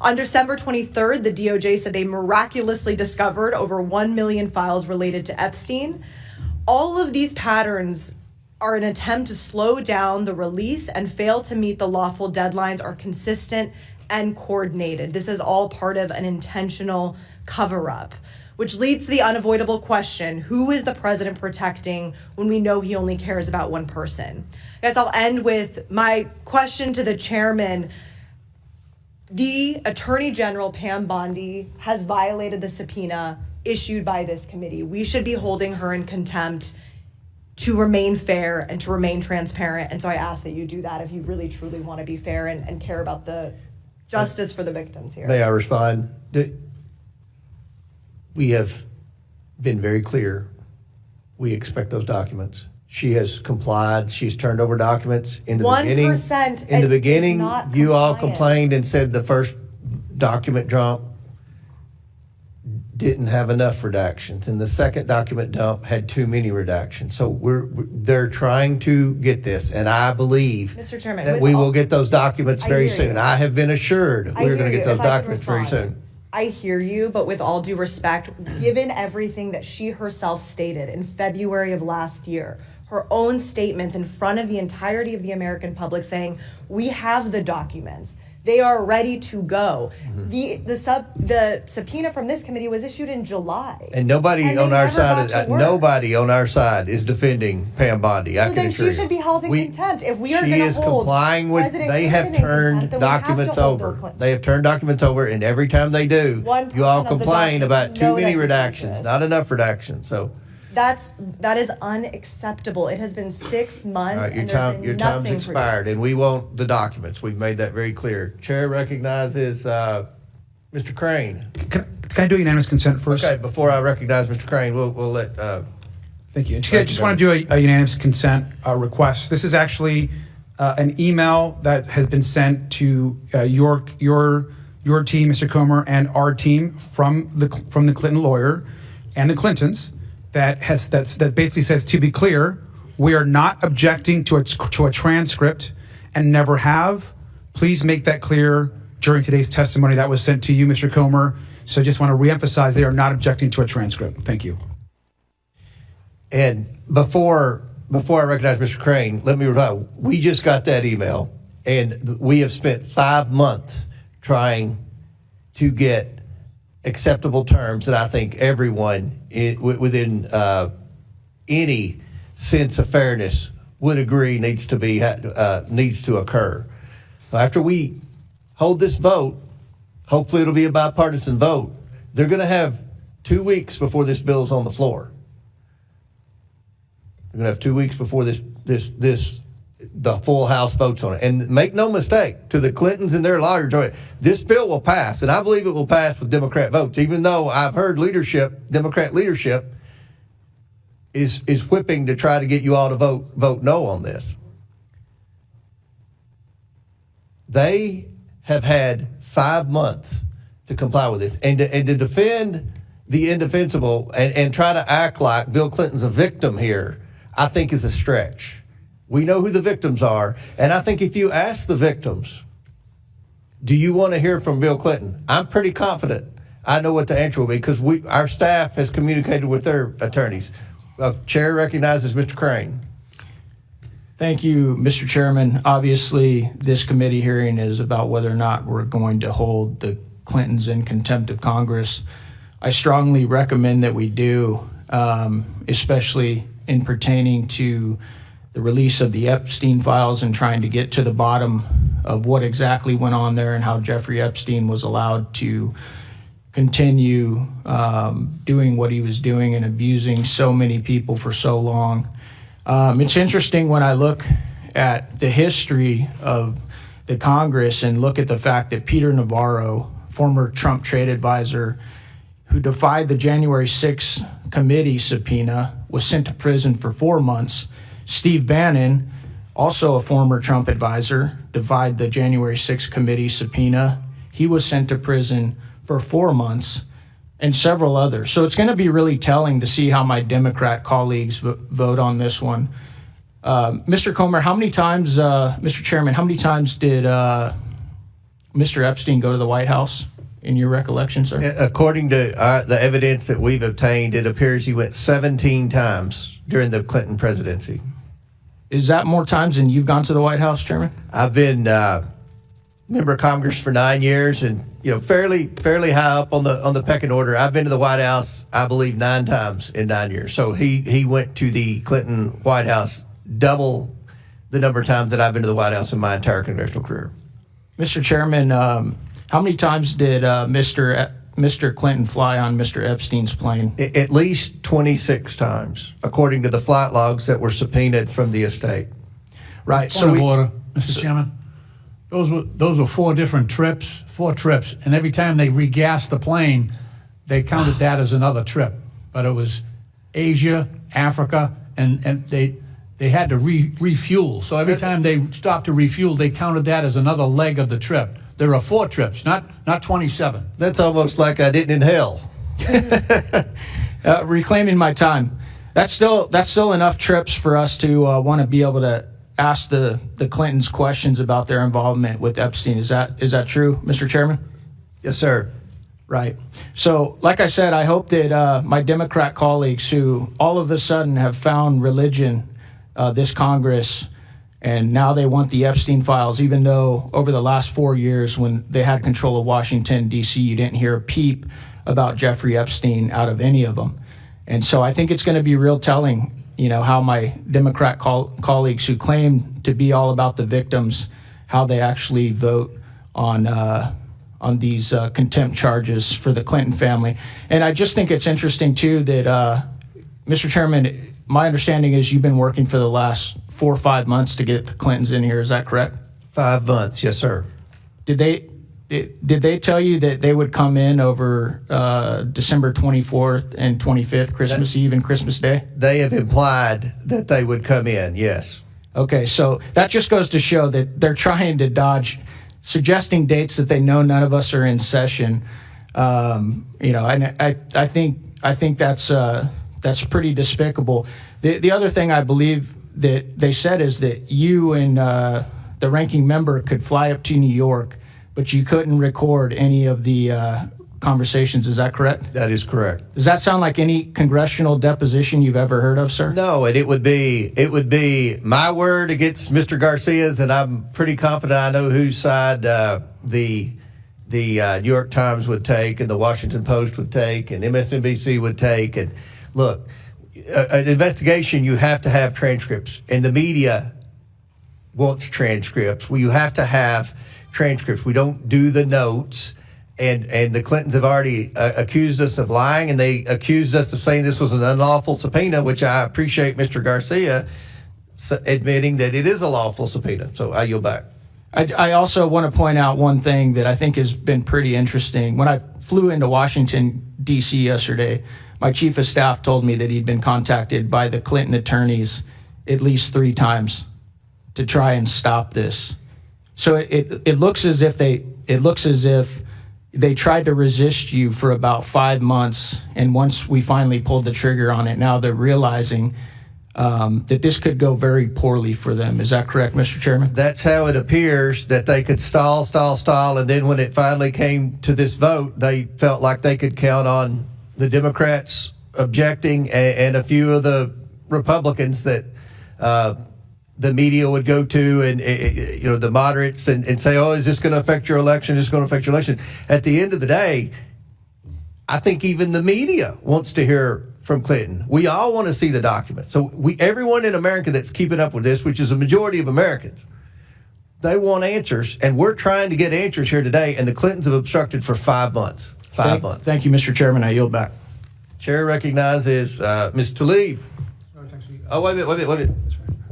On December 23rd, the DOJ said they miraculously discovered over 1 million files related to Epstein. All of these patterns are an attempt to slow down the release and fail to meet the lawful deadlines are consistent and coordinated. This is all part of an intentional cover-up, which leads to the unavoidable question, who is the president protecting when we know he only cares about one person? I guess I'll end with my question to the chairman. The Attorney General, Pam Bondi, has violated the subpoena issued by this committee. We should be holding her in contempt to remain fair and to remain transparent. And so I ask that you do that if you really truly want to be fair and care about the justice for the victims here. May I respond? We have been very clear. We expect those documents. She has complied. She's turned over documents. In the 1% beginning, you all complained and said the first document dump didn't have enough redactions, and the second document dump had too many redactions. So they're trying to get this, and I believe Mr. Chairman, that we will get those documents very soon. I have been assured we're going to get those documents very soon. I hear you, but with all due respect, given everything that she herself stated in February of last year, her own statements in front of the entirety of the American public saying, we have the documents. They are ready to go. Mm-hmm. The subpoena from this committee was issued in July. And nobody on our side is defending Pam Bondi. I can assure you. She should be held in contempt. If we are going to hold, she is complying with. They have turned documents over. They have turned documents over, and every time they do, you all complain about too many redactions, not enough redactions. So. That is unacceptable. It has been 6 months. All right, your time's expired, and we want the documents. We've made that very clear. Chair recognizes Mr. Crane. Can I do unanimous consent first? Okay, before I recognize Mr. Crane, we'll let. Thank you. I just want to do a unanimous consent request. This is actually an email that has been sent to your team, Mr. Comer, and our team from the Clinton lawyer and the Clintons. That basically says, to be clear, we are not objecting to a transcript and never have. Please make that clear during today's testimony that was sent to you, Mr. Comer. So I just want to reemphasize they are not objecting to a transcript. Thank you. And before I recognize Mr. Crane, let me reply. We just got that email, and we have spent 5 months trying to get acceptable terms that I think everyone within any sense of fairness would agree needs to occur. After we hold this vote, hopefully it'll be a bipartisan vote. They're going to have 2 weeks before this bill's on the floor. They're going to have 2 weeks before this the full House votes on it. And make no mistake, to the Clintons and their lawyers, this bill will pass, and I believe it will pass with Democrat votes, even though I've heard Democrat leadership is whipping to try to get you all to vote no on this. They have had 5 months to comply with this, and to defend the indefensible and try to act like Bill Clinton's a victim here, I think is a stretch. We know who the victims are, and I think if you ask the victims, do you want to hear from Bill Clinton? I'm pretty confident I know what the answer will be, because our staff has communicated with their attorneys. Chair recognizes Mr. Crane. Thank you, Mr. Chairman. Obviously, this committee hearing is about whether or not we're going to hold the Clintons in contempt of Congress. I strongly recommend that we do, especially in pertaining to the release of the Epstein files and trying to get to the bottom of what exactly went on there and how Jeffrey Epstein was allowed to continue doing what he was doing and abusing so many people for so long. It's interesting when I look at the history of the Congress and look at the fact that Peter Navarro, former Trump trade advisor, who defied the January 6th committee subpoena, was sent to prison for 4 months. Steve Bannon, also a former Trump advisor, defied the January 6th committee subpoena. He was sent to prison for 4 months, and several others. So it's going to be really telling to see how my Democrat colleagues vote on this one. Mr. Comer, how many times, Mr. Chairman, how many times did Mr. Epstein go to the White House in your recollection, sir? According to the evidence that we've obtained, it appears he went 17 times during the Clinton presidency. Is that more times than you've gone to the White House, Chairman? I've been member of Congress for 9 years, and fairly high up on the pecking order. I've been to the White House, I believe, 9 times in 9 years. So he went to the Clinton White House double the number of times that I've been to the White House in my entire congressional career. Mr. Chairman, how many times did Mr. Clinton fly on Mr. Epstein's plane? At least 26 times, according to the flight logs that were subpoenaed from the estate. Right. Point of order, Mr. Chairman. Those were 4 different trips, 4 trips, and every time they regassed the plane, they counted that as another trip. But it was Asia, Africa, and they had to refuel. So every time they stopped to refuel, they counted that as another leg of the trip. There are 4 trips, not 27. That's almost like I didn't inhale. Reclaiming my time. That's still enough trips for us to want to be able to ask the Clintons questions about their involvement with Epstein. Is that true, Mr. Chairman? Yes, sir. Right. So, like I said, I hope that my Democrat colleagues who all of a sudden have found religion, this Congress, and now they want the Epstein files, even though over the last 4 years when they had control of Washington, D.C., you didn't hear a peep about Jeffrey Epstein out of any of them. And so I think it's going to be real telling, how my Democrat colleagues who claim to be all about the victims, how they actually vote on these contempt charges for the Clinton family. And I just think it's interesting, too, that, Mr. Chairman, my understanding is you've been working for the last 4 or 5 months to get the Clintons in here. Is that correct? 5 months, yes, sir. Did they tell you that they would come in over December 24th and 25th, Christmas Eve and Christmas Day? They have implied that they would come in, yes. Okay, so that just goes to show that they're trying to dodge suggesting dates that they know none of us are in session. And I think that's pretty despicable. The other thing I believe that they said is that you and the ranking member could fly up to New York, but you couldn't record any of the conversations. Is that correct? That is correct. Does that sound like any congressional deposition you've ever heard of, sir? No, and it would be my word against Mr. Garcia's, and I'm pretty confident I know whose side the New York Times would take, and the Washington Post would take, and MSNBC would take. And look, an investigation, you have to have transcripts, and the media wants transcripts. Well, you have to have transcripts. We don't do the notes. And the Clintons have already accused us of lying, and they accused us of saying this was an unlawful subpoena, which I appreciate Mr. Garcia admitting that it is a lawful subpoena. So I yield back. I also want to point out one thing that I think has been pretty interesting. When I flew into Washington, D.C. yesterday, my chief of staff told me that he'd been contacted by the Clinton attorneys at least 3 times to try and stop this. So it looks as if they tried to resist you for about 5 months, and once we finally pulled the trigger on it, now they're realizing that this could go very poorly for them. Is that correct, Mr. Chairman? That's how it appears, that they could stall, and then when it finally came to this vote, they felt like they could count on the Democrats objecting and a few of the Republicans that the media would go to, and the moderates, and say, oh, is this going to affect your election? Is this going to affect your election? At the end of the day, I think even the media wants to hear from Clinton. We all want to see the documents. So everyone in America that's keeping up with this, which is a majority of Americans, they want answers, and we're trying to get answers here today, and the Clintons have obstructed for 5 months. 5 months. Thank you, Mr. Chairman. I yield back. Chair recognizes Ms. Tlaib. Oh, wait a minute.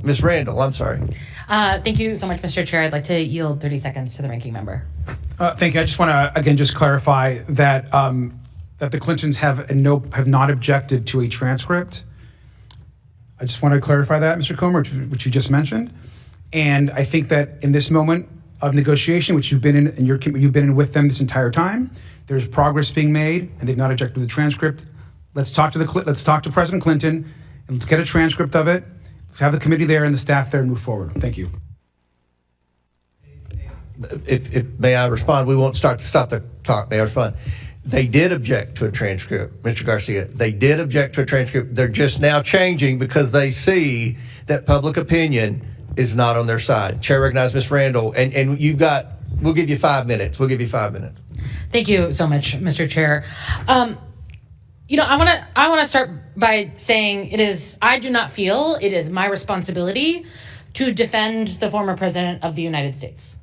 Ms. Randall, I'm sorry. Thank you so much, Mr. Chair. I'd like to yield 30 seconds to the ranking member. Thank you. I just want to, again, just clarify that that the Clintons have not objected to a transcript. I just want to clarify that, Mr. Comer, which you just mentioned. And I think that in this moment of negotiation, which you've been in, and you've been in with them this entire time, there's progress being made, and they've not objected to the transcript. Let's talk to President Clinton, and let's get a transcript of it. Let's have the committee there and the staff there and move forward. Thank you. May I respond? We won't stop the talk. May I respond? They did object to a transcript, Mr. Garcia. They did object to a transcript. They're just now changing because they see that public opinion is not on their side. Chair recognizes Ms. Randall, and we'll give you 5 minutes. We'll give you 5 minutes. Thank you so much, Mr. Chair. I want to start by saying I do not feel it is my responsibility to defend the former president of the United States.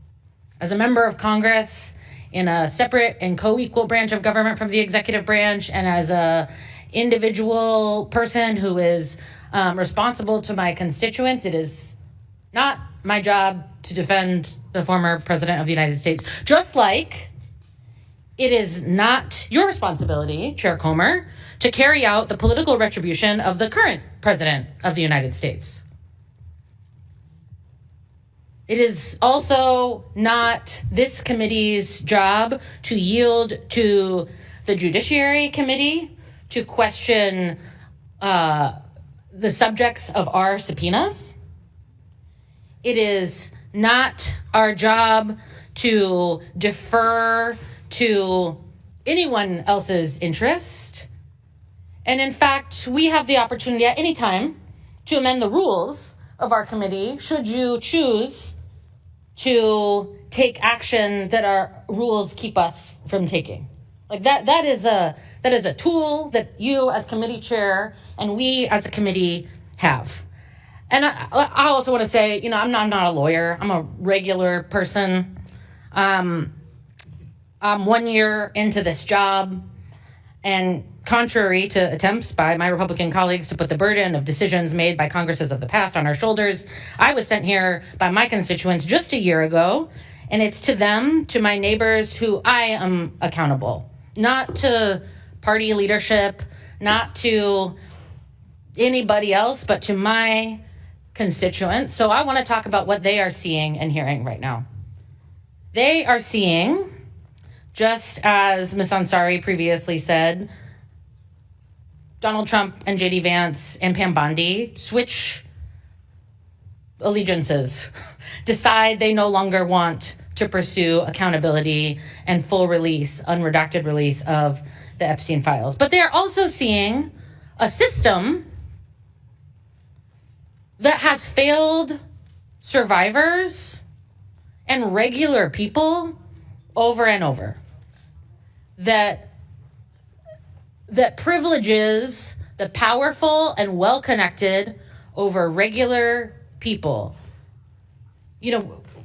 As a member of Congress, in a separate and co-equal branch of government from the executive branch, and as a individual person who is responsible to my constituents, it is not my job to defend the former president of the United States. Just like it is not your responsibility, Chair Comer, to carry out the political retribution of the current president of the United States. It is also not this committee's job to yield to the Judiciary Committee to question the subjects of our subpoenas. It is not our job to defer to anyone else's interest. And in fact, we have the opportunity at any time to amend the rules of our committee should you choose to take action that our rules keep us from taking. Like that is a tool that you as committee chair and we as a committee have. And I also want to say, I'm not a lawyer. I'm a regular person. I'm 1 year into this job, and contrary to attempts by my Republican colleagues to put the burden of decisions made by Congresses of the past on our shoulders, I was sent here by my constituents just a year ago, and it's to them, to my neighbors, who I am accountable. Not to party leadership, not to anybody else, but to my constituents. So I want to talk about what they are seeing and hearing right now. They are seeing, just as Ms. Ansari previously said, Donald Trump and J.D. Vance and Pam Bondi switch allegiances, decide they no longer want to pursue accountability and full release, unredacted release of the Epstein files. But they're also seeing a system that has failed survivors and regular people over and over. That privileges the powerful and well-connected over regular people.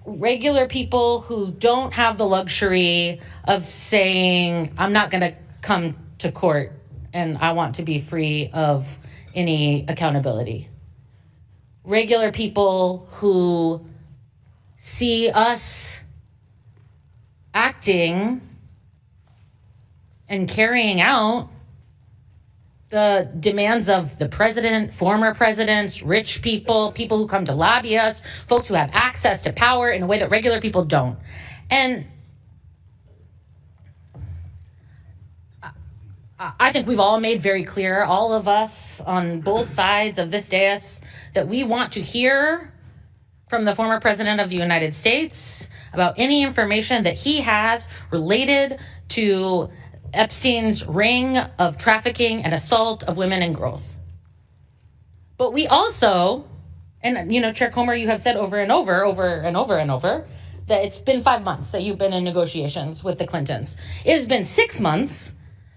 Regular people who don't have the luxury of saying, I'm not going to come to court and I want to be free of any accountability. regular people who see us acting and carrying out the demands of the president, former presidents, rich people, people who come to lobby us, folks who have access to power in a way that regular people don't. And I think we've all made very clear, all of us on both sides of this dais, that we want to hear from the former president of the United States about any information that he has related to Epstein's ring of trafficking and assault of women and girls. But we also, and Chair Comer, you have said over and over, that it's been 5 months that you've been in negotiations with the Clintons. It has been 6 months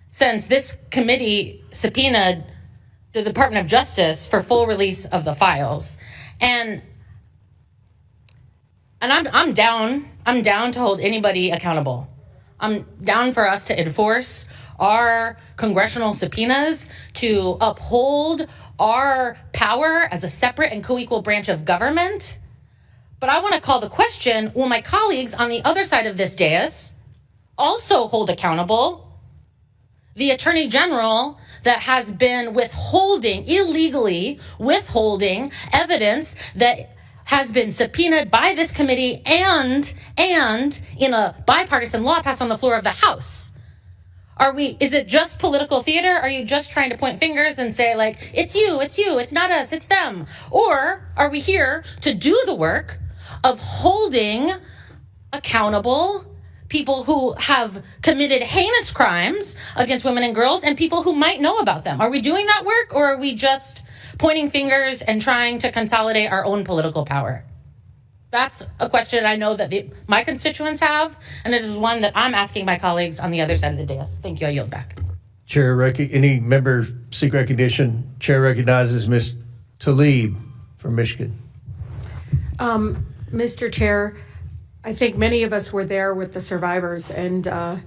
since this committee subpoenaed the Department of Justice for full release of the files. And I'm down to hold anybody accountable. I'm down for us to enforce our congressional subpoenas, to uphold our power as a separate and co-equal branch of government. But I want to call the question, will my colleagues on the other side of this dais also hold accountable the Attorney General that has been illegally withholding evidence that has been subpoenaed by this committee and in a bipartisan law passed on the floor of the House? Is it just political theater? Are you just trying to point fingers and say, like, it's you, it's not us, it's them? Or are we here to do the work of holding accountable people who have committed heinous crimes against women and girls and people who might know about them? Are we doing that work, or are we just pointing fingers and trying to consolidate our own political power? That's a question I know that my constituents have, and it is one that I'm asking my colleagues on the other side of the dais. Thank you. I yield back. Chair, any member seek recognition? Chair recognizes Ms. Tlaib from Michigan. Mr. Chair, I think many of us were there with the survivors, and I'd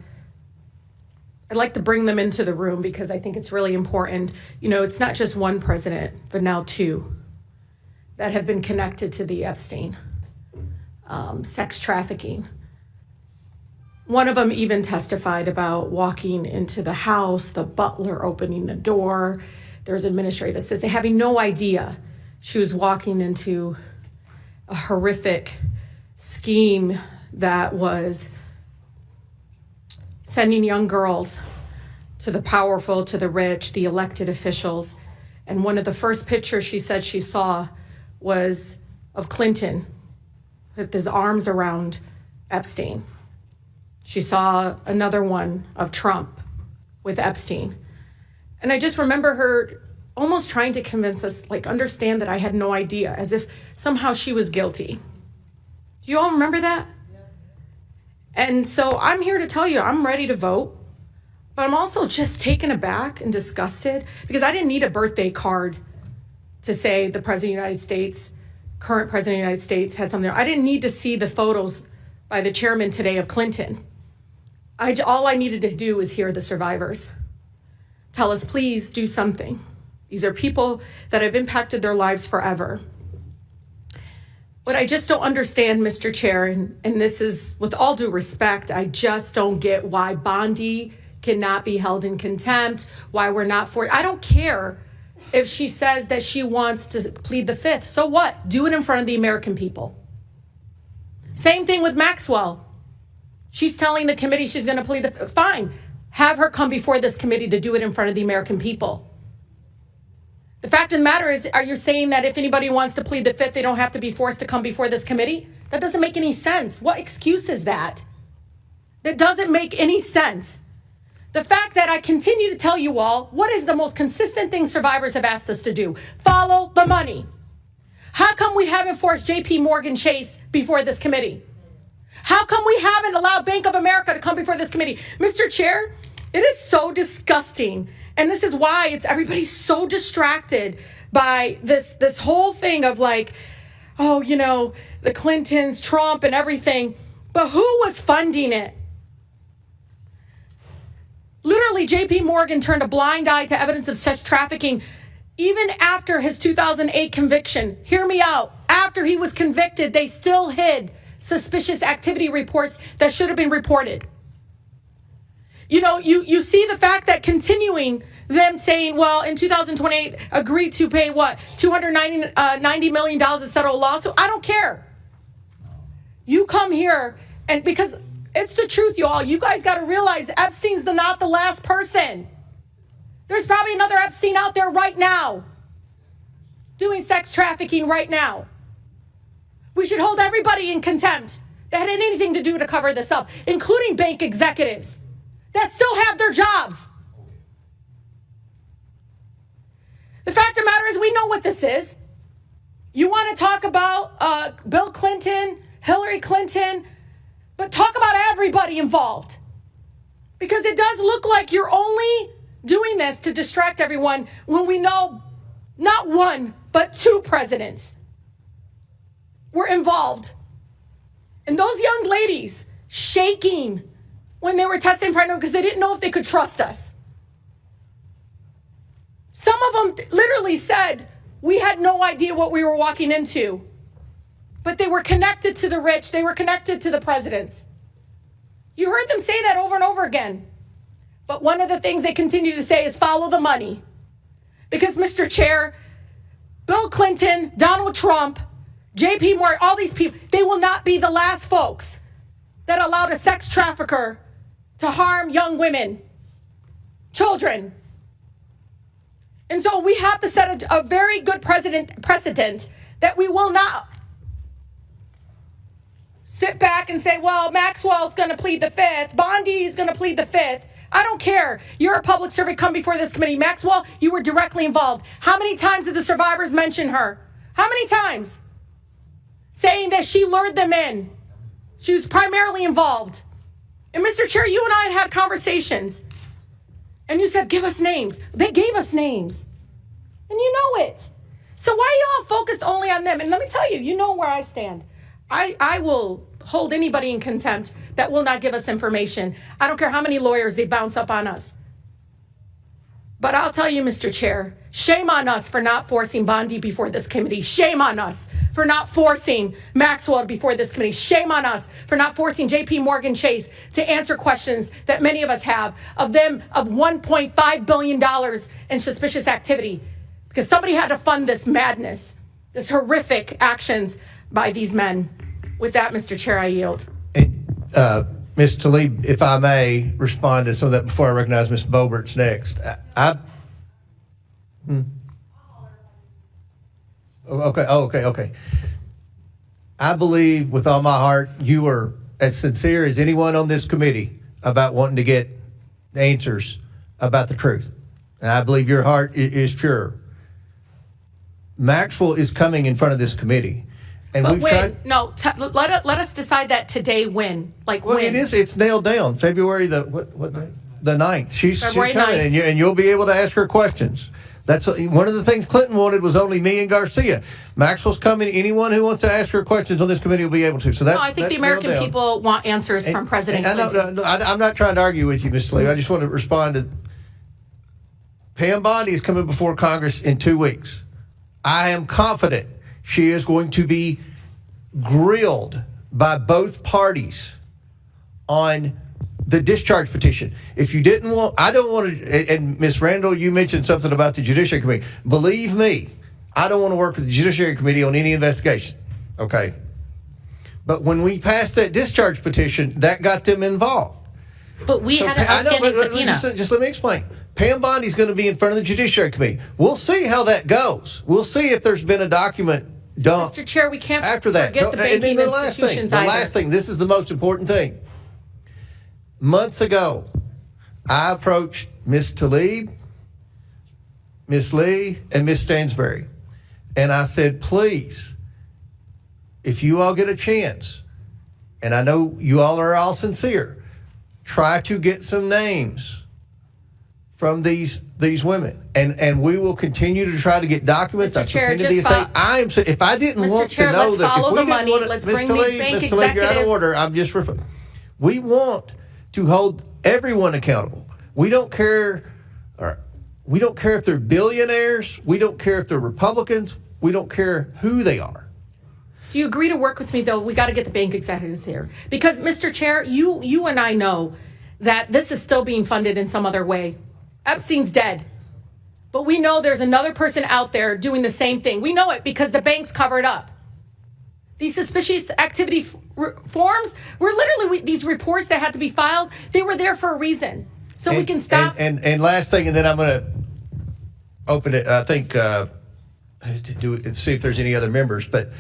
like to bring them into the room because I think it's really important. It's not just one president, but now two that have been connected to the Epstein sex trafficking. One of them even testified about walking into the house, the butler opening the door. There's administrative assistant having no idea she was walking into a horrific scheme that was sending young girls to the powerful, to the rich, the elected officials. And one of the first pictures she said she saw was of Clinton with his arms around Epstein. She saw another one of Trump with Epstein. And I just remember her almost trying to convince us, understand that I had no idea, as if somehow she was guilty. Do you all remember that? Yeah. And so I'm here to tell you, I'm ready to vote, but I'm also just taken aback and disgusted because I didn't need a birthday card to say the President of the United States, current President of the United States, had something. I didn't need to see the photos by the chairman today of Clinton. All I needed to do was hear the survivors tell us, please do something. These are people that have impacted their lives forever. What I just don't understand, Mr. Chair, and this is with all due respect, I just don't get why Bondi cannot be held in contempt, why we're not for it. I don't care if she says that she wants to plead the fifth. So what? Do it in front of the American people. Same thing with Maxwell. She's telling the committee she's going to plead the fifth. Fine. Have her come before this committee to do it in front of the American people. The fact of the matter is, are you saying that if anybody wants to plead the fifth, they don't have to be forced to come before this committee? That doesn't make any sense. What excuse is that? That doesn't make any sense. The fact that I continue to tell you all, what is the most consistent thing survivors have asked us to do? Follow the money. How come we haven't forced JP Morgan Chase before this committee? How come we haven't allowed Bank of America to come before this committee? Mr. Chair, it is so disgusting. And this is why everybody's so distracted by this whole thing of the Clintons, Trump, and everything. But who was funding it? Literally, JP Morgan turned a blind eye to evidence of sex trafficking even after his 2008 conviction, hear me out, after he was convicted, they still hid suspicious activity reports that should have been reported. You know, you see the fact that continuing them saying, well, in 2028, agreed to pay what, $290 million to settle a lawsuit. I don't care. You come here, and because it's the truth, y'all. You guys got to realize Epstein's not the last person. There's probably another Epstein out there right now doing sex trafficking right now. We should hold everybody in contempt that had anything to do to cover this up, including bank executives that still have their jobs. The fact of the matter is, we know what this is. You want to talk about Bill Clinton, Hillary Clinton, but talk about everybody involved. Because it does look like you're only doing this to distract everyone when we know not one, but two presidents were involved. And those young ladies shaking when they were testing for because they didn't know if they could trust us. Some of them literally said, we had no idea what we were walking into. But they were connected to the rich. They were connected to the presidents. You heard them say that over and over again. But one of the things they continue to say is follow the money. Because, Mr. Chair, Bill Clinton, Donald Trump, J.P. Morgan, all these people, they will not be the last folks that allowed a sex trafficker to harm young women, children. And so we have to set a very good precedent that we will not sit back and say, well, Maxwell's going to plead the fifth. Bondi is going to plead the fifth. I don't care. You're a public servant. Come before this committee. Maxwell, you were directly involved. How many times did the survivors mention her? How many times? Saying that she lured them in. She was primarily involved. And Mr. Chair, you and I had conversations. And you said, give us names. They gave us names. And you know it. So why are y'all focused only on them? And let me tell you, you know where I stand. I will hold anybody in contempt that will not give us information. I don't care how many lawyers they bounce up on us. But I'll tell you, Mr. Chair, shame on us for not forcing Bondi before this committee. Shame on us for not forcing Maxwell before this committee. Shame on us for not forcing J.P. Morgan Chase to answer questions that many of us have of $1.5 billion in suspicious activity. Because somebody had to fund this madness, this horrific actions by these men. With that, Mr. Chair, I yield. Ms. Tlaib, if I may respond to some of that before I recognize Ms. Boebert's next. Okay. I believe with all my heart you are as sincere as anyone on this committee about wanting to get answers about the truth. And I believe your heart is pure. Maxwell is coming in front of this committee. And but we've when? tried. No, let us decide that today. When? Like well, when? It's nailed down. February the day? The 9th. She's coming, 9th. And you'll be able to ask her questions. That's one of the things Clinton wanted was only me and Garcia. Maxwell's coming. Anyone who wants to ask her questions on this committee will be able to. So that's. No, I think the American people want answers from President Clinton. I'm not trying to argue with you, Ms. Tlaib. I just want to respond to. Pam Bondi is coming before Congress in 2 weeks. I am confident she is going to be grilled by both parties on the discharge petition. If you didn't want, I don't want to, and Ms. Randall, you mentioned something about the Judiciary Committee. Believe me, I don't want to work with the Judiciary Committee on any investigation, okay? But when we passed that discharge petition, that got them involved. But we had an outstanding subpoena. Just let me explain. Pam Bondi's going to be in front of the Judiciary Committee. We'll see how that goes. We'll see if there's been a document dumped. Mr. Chair, we can't after that. forget the banking institutions The either. last thing, this is the most important thing. Months ago, I approached Ms. Tlaib, Ms. Lee, and Ms. Stansbury, and I said, please, if you all get a chance, and I know you all are all sincere, try to get some names from these women, and we will continue to try to get documents. Mr. Chair, if I didn't want to know that, if we didn't want to, let's bring these bank Ms. Tlaib, you're out of executives. order. I'm just referring. We want to hold everyone accountable. We don't care. Or We don't care if they're billionaires. We don't care if they're Republicans. We don't care who they are. Do you agree to work with me, though? We got to get the bank executives here. Because, Mr. Chair, you and I know that this is still being funded in some other way. Epstein's dead. But we know there's another person out there doing the same thing. We know it because the banks cover it up. These suspicious activity forms were literally these reports that had to be filed. They were there for a reason. So we can stop. And last thing, and then I'm going to open it, I think, see if there's any other members. But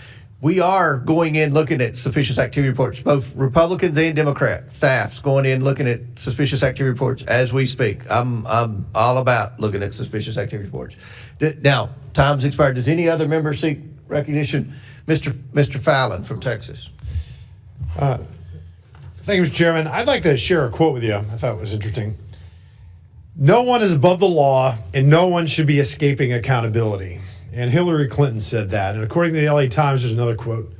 we are going in looking at suspicious activity reports. Both Republicans and Democrat staffs going in looking at suspicious activity reports as we speak. I'm all about looking at suspicious activity reports. Now, time's expired. Does any other member seek recognition? Mr. Fallon from Texas. Thank you, Mr. Chairman. I'd like to share a quote with you. I thought it was interesting. No one is above the law, and no one should be escaping accountability. And Hillary Clinton said that. And according to the LA Times, there's another quote.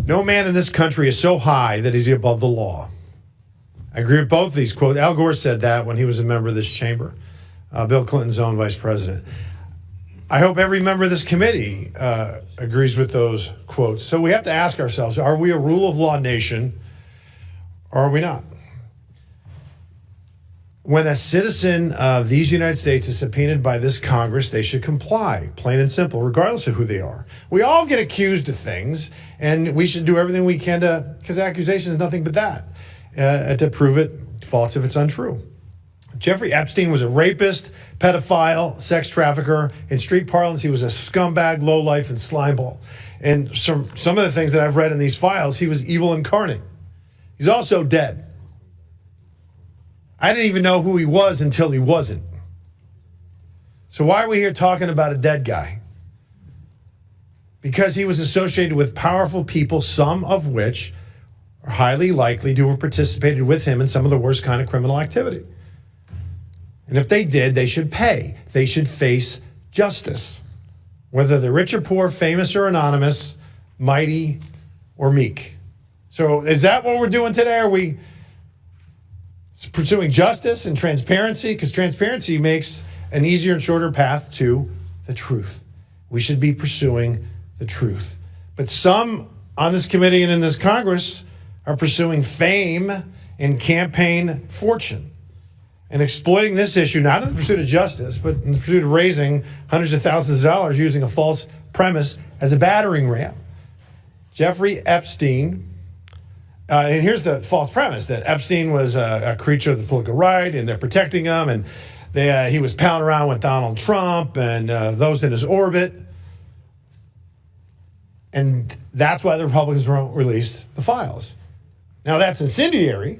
No man in this country is so high that he's above the law. I agree with both of these quotes. Al Gore said that when he was a member of this chamber, Bill Clinton's own vice president. I hope every member of this committee agrees with those quotes. So we have to ask ourselves, are we a rule of law nation or are we not? When a citizen of these United States is subpoenaed by this Congress, they should comply, plain and simple, regardless of who they are. We all get accused of things, and we should do everything we can to, because accusation is nothing but that, to prove it false if it's untrue. Jeffrey Epstein was a rapist, pedophile, sex trafficker. In street parlance, he was a scumbag, lowlife, and slimeball. And some of the things that I've read in these files, he was evil incarnate. He's also dead. I didn't even know who he was until he wasn't. So why are we here talking about a dead guy? Because he was associated with powerful people, some of which are highly likely to have participated with him in some of the worst kind of criminal activity. And if they did, they should pay. They should face justice. Whether they're rich or poor, famous or anonymous, mighty or meek. So is that what we're doing today? Are we pursuing justice and transparency? Because transparency makes an easier and shorter path to the truth. We should be pursuing the truth. But some on this committee and in this Congress are pursuing fame and campaign fortune and exploiting this issue, not in the pursuit of justice, but in the pursuit of raising hundreds of thousands of dollars using a false premise as a battering ram. Jeffrey Epstein, and here's the false premise, that Epstein was a creature of the political right, and they're protecting him, and he was pounding around with Donald Trump and those in his orbit. And that's why the Republicans won't release the files. Now, that's incendiary,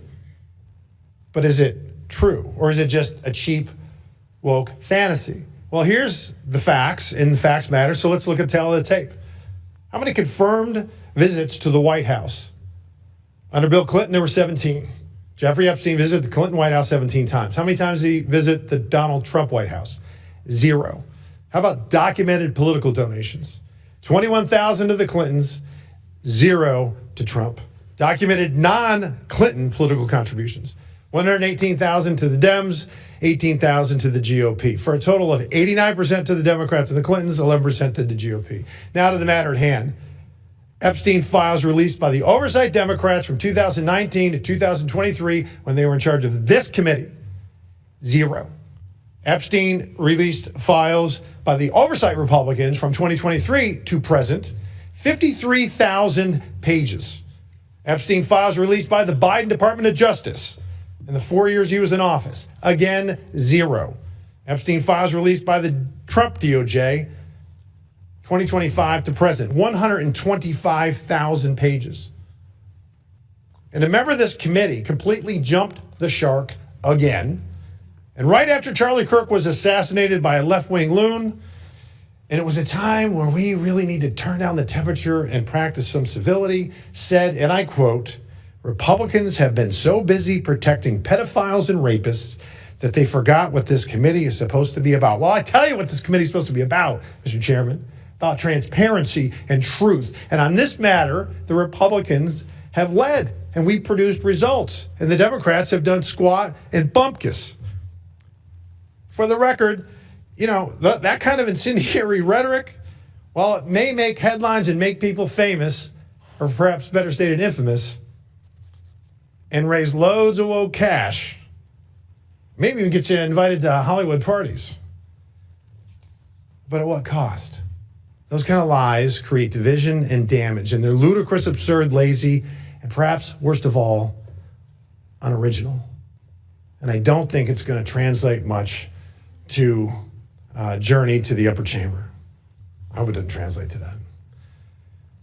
but is it true? Or is it just a cheap, woke fantasy? Well, here's the facts, and the facts matter, so let's look at tail of the tape. How many confirmed visits to the White House? Under Bill Clinton, there were 17. Jeffrey Epstein visited the Clinton White House 17 times. How many times did he visit the Donald Trump White House? 0. How about documented political donations? 21,000 to the Clintons, 0 to Trump. Documented non-Clinton political contributions. 118,000 to the Dems, 18,000 to the GOP, for a total of 89% to the Democrats and the Clintons, 11% to the GOP. Now to the matter at hand. Epstein files released by the oversight Democrats from 2019 to 2023 when they were in charge of this committee, 0. Epstein released files by the oversight Republicans from 2023 to present, 53,000 pages. Epstein files released by the Biden Department of Justice in the 4 years he was in office, again, 0. Epstein files released by the Trump DOJ, 2025 to present, 125,000 pages. And a member of this committee completely jumped the shark again. And right after Charlie Kirk was assassinated by a left-wing loon, and it was a time where we really need to turn down the temperature and practice some civility, said, and I quote, Republicans have been so busy protecting pedophiles and rapists that they forgot what this committee is supposed to be about. Well, I tell you what this committee is supposed to be about, Mr. Chairman, about transparency and truth. And on this matter, the Republicans have led, and we produced results. And the Democrats have done squat and bumpkiss. for the record, that kind of incendiary rhetoric, while it may make headlines and make people famous, or perhaps better stated, infamous, and raise loads of woke cash, maybe even get you invited to Hollywood parties. But at what cost? Those kind of lies create division and damage, and they're ludicrous, absurd, lazy, and perhaps, worst of all, unoriginal. And I don't think it's going to translate much to Journey to the Upper Chamber. I hope it doesn't translate to that.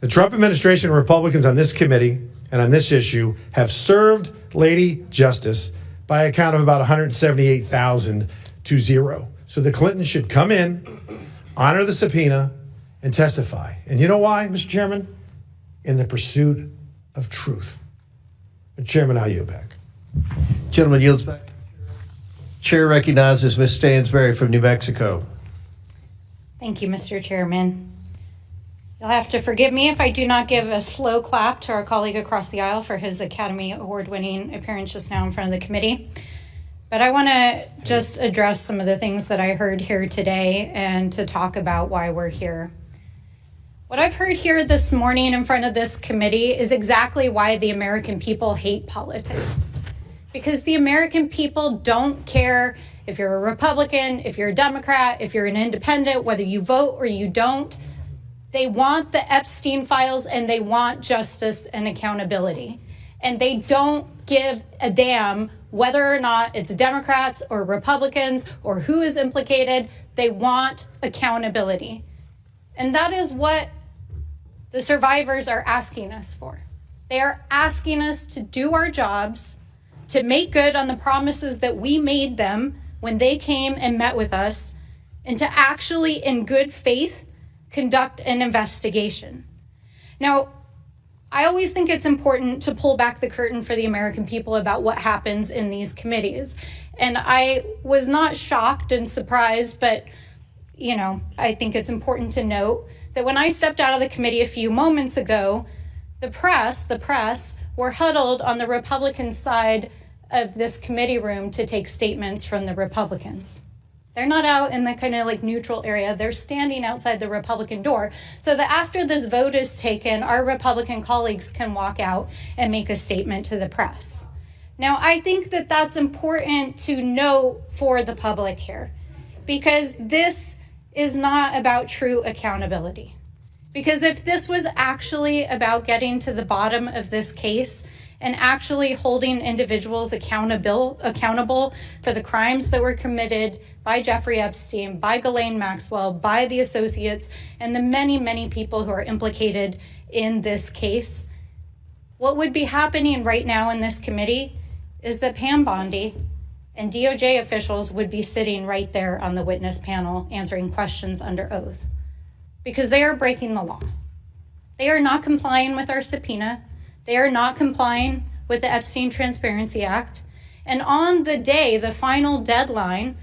The Trump administration and Republicans on this committee and on this issue have served Lady Justice by a count of about 178,000 to 0. So the Clintons should come in, honor the subpoena, and testify. And you know why, Mr. Chairman? In the pursuit of truth. Mr. Chairman, I yield back. Gentleman yields back. Chair recognizes Ms. Stansberry from New Mexico. Thank you, Mr. Chairman. You'll have to forgive me if I do not give a slow clap to our colleague across the aisle for his Academy Award-winning appearance just now in front of the committee. But I want to just address some of the things that I heard here today and to talk about why we're here. What I've heard here this morning in front of this committee is exactly why the American people hate politics. Because the American people don't care if you're a Republican, if you're a Democrat, if you're an independent, whether you vote or you don't. They want the Epstein files and they want justice and accountability. And they don't give a damn whether or not it's Democrats or Republicans or who is implicated. They want accountability. And that is what the survivors are asking us for. They are asking us to do our jobs, to make good on the promises that we made them when they came and met with us, and to actually, in good faith, conduct an investigation. Now, I always think it's important to pull back the curtain for the American people about what happens in these committees. And I was not shocked and surprised, but, I think it's important to note that when I stepped out of the committee a few moments ago, the press were huddled on the Republican side of this committee room to take statements from the Republicans. They're not out in the kind of like neutral area. They're standing outside the Republican door so that after this vote is taken, our Republican colleagues can walk out and make a statement to the press. Now, I think that that's important to note for the public here, because this is not about true accountability. Because if this was actually about getting to the bottom of this case and actually holding individuals accountable for the crimes that were committed by Jeffrey Epstein, by Ghislaine Maxwell, by the associates, and the many, many people who are implicated in this case, what would be happening right now in this committee is that Pam Bondi and DOJ officials would be sitting right there on the witness panel answering questions under oath, because they are breaking the law. They are not complying with our subpoena. They are not complying with the Epstein Transparency Act. And on the day, the final deadline,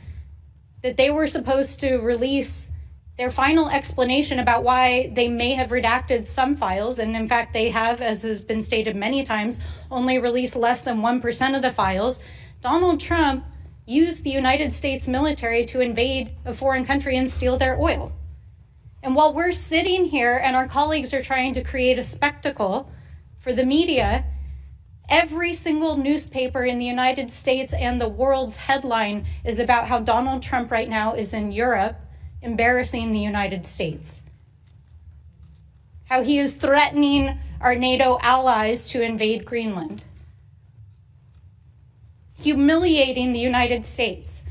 that they were supposed to release their final explanation about why they may have redacted some files, and in fact they have, as has been stated many times, only released less than 1% of the files, Donald Trump used the United States military to invade a foreign country and steal their oil. And while we're sitting here and our colleagues are trying to create a spectacle for the media, every single newspaper in the United States and the world's headline is about how Donald Trump right now is in Europe embarrassing the United States. How he is threatening our NATO allies to invade Greenland. Humiliating the United States.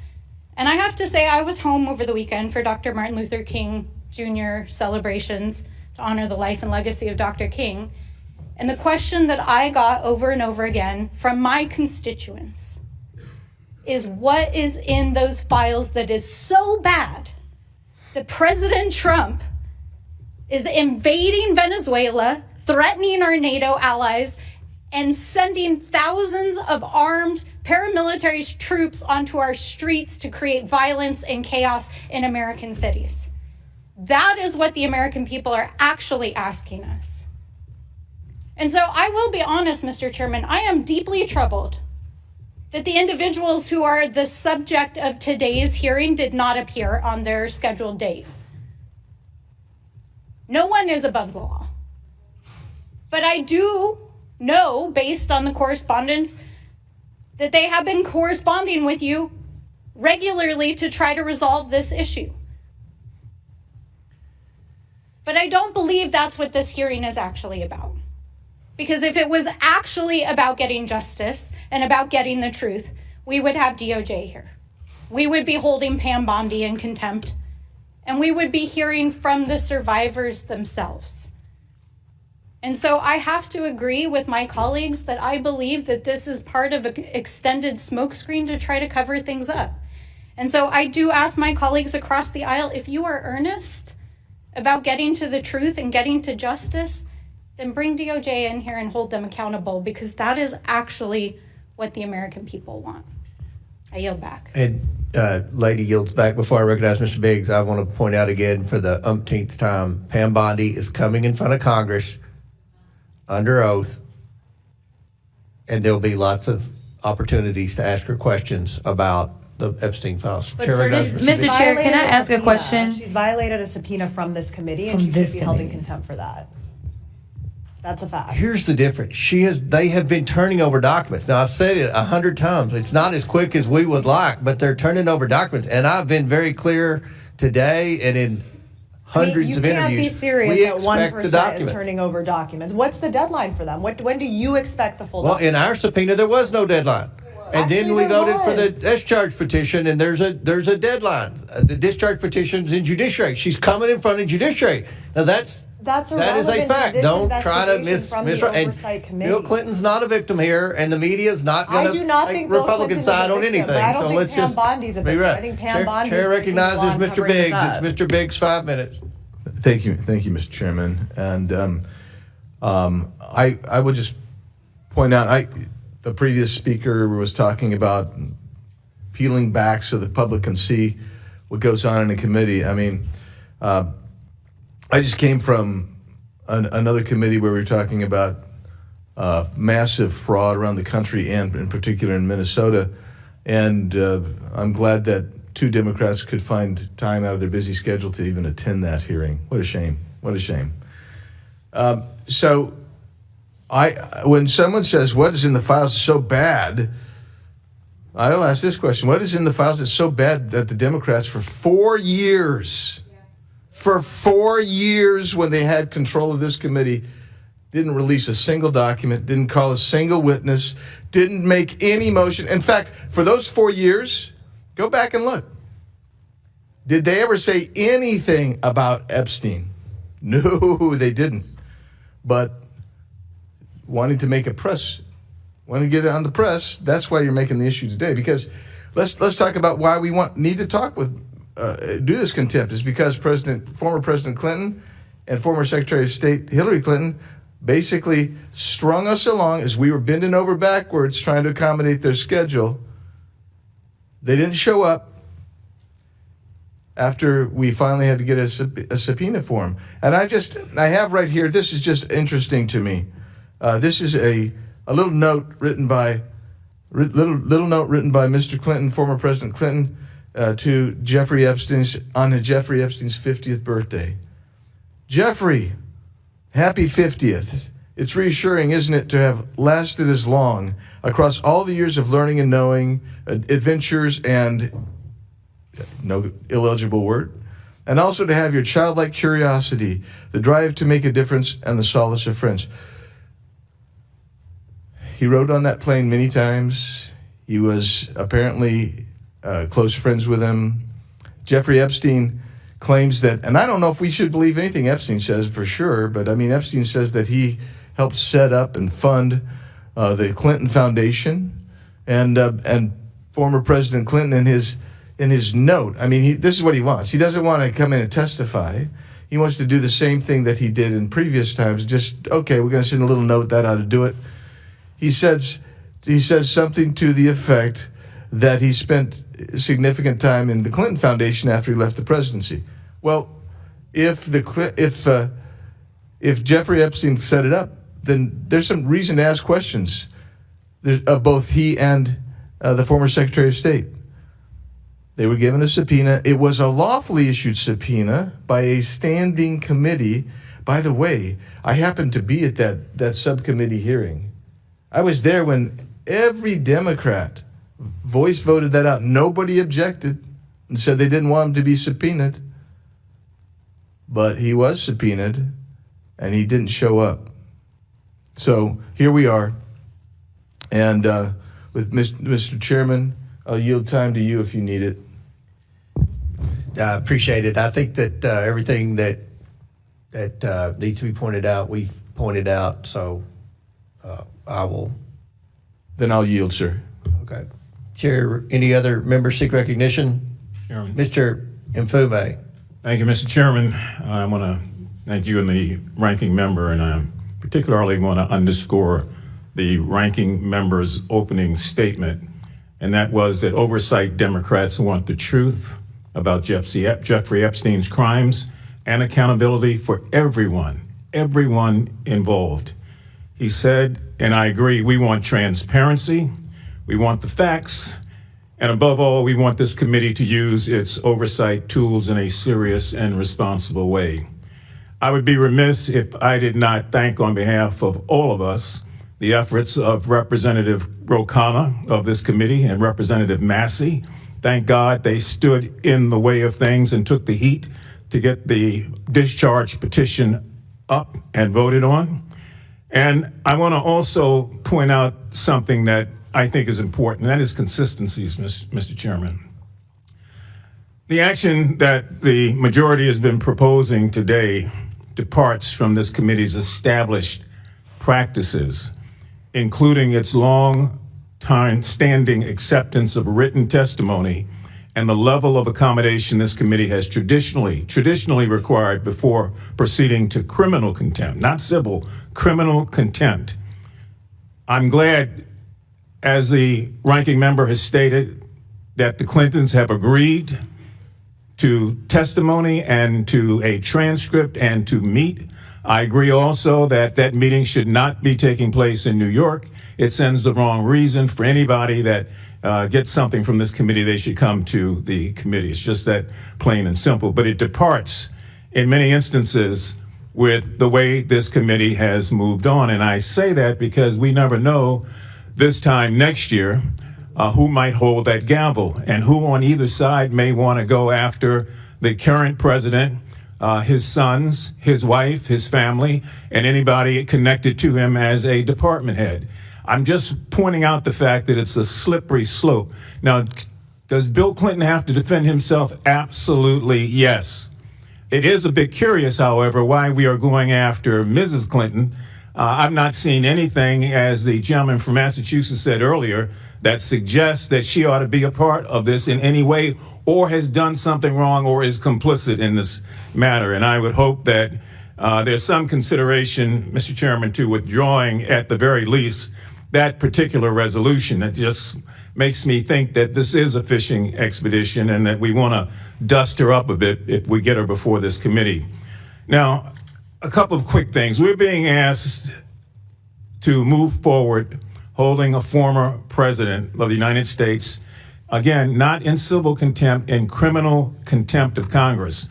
And I have to say, I was home over the weekend for Dr. Martin Luther King Jr. celebrations to honor the life and legacy of Dr. King. And the question that I got over and over again from my constituents is, what is in those files that is so bad that President Trump is invading Venezuela, threatening our NATO allies, and sending thousands of armed paramilitary troops onto our streets to create violence and chaos in American cities? That is what the American people are actually asking us. And so I will be honest, Mr. Chairman, I am deeply troubled that the individuals who are the subject of today's hearing did not appear on their scheduled date. No one is above the law. But I do know, based on the correspondence, that they have been corresponding with you regularly to try to resolve this issue. But I don't believe that's what this hearing is actually about. Because if it was actually about getting justice and about getting the truth, we would have DOJ here. We would be holding Pam Bondi in contempt, and we would be hearing from the survivors themselves. And so I have to agree with my colleagues that I believe that this is part of an extended smokescreen to try to cover things up. And so I do ask my colleagues across the aisle, if you are earnest about getting to the truth and getting to justice, then bring DOJ in here and hold them accountable, because that is actually what the American people want. I yield back. And lady yields back. Before I recognize Mr. Biggs, I want to point out again for the umpteenth time, Pam Bondi is coming in front of Congress under oath, and there'll be lots of opportunities to ask her questions about the Epstein files. But sir, Mr. Chair, can I ask a question? She's violated a subpoena from this committee, and she should be held in contempt for that. That's a fact. Here's the difference. They have been turning over documents. Now, I've said it 100 times. It's not as quick as we would like, but they're turning over documents. And I've been very clear today and in hundreds of interviews. You can't be serious that one person is turning over documents. What's the deadline for them? When do you expect the full document? Well, in our subpoena, there was no deadline. And then we voted for the discharge petition, and there's a deadline. The discharge petition's in judiciary. She's coming in front of judiciary. Now that is a fact. Don't try to misrepresent. And Bill Clinton's not a victim here, and the media is not going to take Republican side on anything. So let's just be right. I think Pam Bondi. Chair recognizes Mr. Biggs. It's Mr. Biggs, 5 minutes. Thank you, Mr. Chairman. And I would just point out, the previous speaker was talking about peeling back so the public can see what goes on in a committee. I mean, I just came from another committee where we were talking about massive fraud around the country, and in particular in Minnesota. And I'm glad that 2 Democrats could find time out of their busy schedule to even attend that hearing. What a shame. What a shame. So when someone says, what is in the files is so bad, I'll ask this question. What is in the files that's so bad that the Democrats for 4 years, when they had control of this committee, didn't release a single document, didn't call a single witness, didn't make any motion? In fact, for those 4 years, go back and look. Did they ever say anything about Epstein? No, they didn't. But wanting to make a press, wanting to get it on the press, that's why you're making the issue today. Because let's talk about why we need to talk with, do this contempt, is because former President Clinton and former Secretary of State Hillary Clinton basically strung us along as we were bending over backwards trying to accommodate their schedule. They didn't show up after we finally had to get a subpoena for them. And I have right here, this is just interesting to me. This is a little note written by Mr. Clinton, former President Clinton, to Jeffrey Epstein's 50th birthday. Jeffrey, happy 50th. It's reassuring, isn't it, to have lasted as long across all the years of learning and knowing, adventures and no illegible word, and also to have your childlike curiosity, the drive to make a difference, and the solace of friends. He rode on that plane many times. He was apparently close friends with him. Jeffrey Epstein claims that, and I don't know if we should believe anything Epstein says for sure, but I mean, Epstein says that he helped set up and fund the Clinton Foundation, and former President Clinton in his note, I mean, this is what he wants. He doesn't want to come in and testify. He wants to do the same thing that he did in previous times. Just, okay, we're going to send a little note, that ought to do it. He says something to the effect that he spent significant time in the Clinton Foundation after he left the presidency. Well, if Jeffrey Epstein set it up, then there's some reason to ask questions of both he and the former Secretary of State. They were given a subpoena. It was a lawfully issued subpoena by a standing committee. By the way, I happened to be at that subcommittee hearing. I was there when every Democrat voice voted that out. Nobody objected and said they didn't want him to be subpoenaed. But he was subpoenaed, and he didn't show up. So here we are. And with Mr. Chairman, I'll yield time to you if you need it. I appreciate it. I think that everything that needs to be pointed out, we've pointed out. So I will. Then I'll yield, sir. Okay. Chair, any other members seek recognition? Chairman. Mr. Mfume. Thank you, Mr. Chairman. I want to thank you and the ranking member, and I particularly want to underscore the ranking member's opening statement, and that was that oversight Democrats want the truth about Jeffrey Epstein's crimes and accountability for everyone involved. He said, and I agree, we want transparency, we want the facts, and above all, we want this committee to use its oversight tools in a serious and responsible way. I would be remiss if I did not thank on behalf of all of us the efforts of Representative Rokana of this committee and Representative Massey. Thank God they stood in the way of things and took the heat to get the discharge petition up and voted on. And I want to also point out something that I think is important, and that is consistencies, Mr. Chairman. The action that the majority has been proposing today departs from this committee's established practices, including its long-time standing acceptance of written testimony and the level of accommodation this committee has traditionally required before proceeding to criminal contempt, not civil, criminal contempt. I'm glad, as the ranking member has stated, that the Clintons have agreed to testimony and to a transcript and to meet. I agree also that that meeting should not be taking place in New York. It sends the wrong reason for anybody that gets something from this committee. They should come to the committee. It's just that plain and simple. But it departs in many instances with the way this committee has moved on. And I say that because we never know this time next year who might hold that gavel and who on either side may want to go after the current president, his sons, his wife, his family, and anybody connected to him as a department head. I'm just pointing out the fact that it's a slippery slope. Now, does Bill Clinton have to defend himself? Absolutely, yes. It is a bit curious, however, why we are going after Mrs. Clinton. I've not seen anything, as the gentleman from Massachusetts said earlier, that suggests that she ought to be a part of this in any way or has done something wrong or is complicit in this matter. And I would hope that there's some consideration, Mr. Chairman, to withdrawing at the very least that particular resolution. It just makes me think that this is a fishing expedition and that we want to dust her up a bit if we get her before this committee. Now, a couple of quick things. We're being asked to move forward holding a former president of the United States, again, not in civil contempt, in criminal contempt of Congress.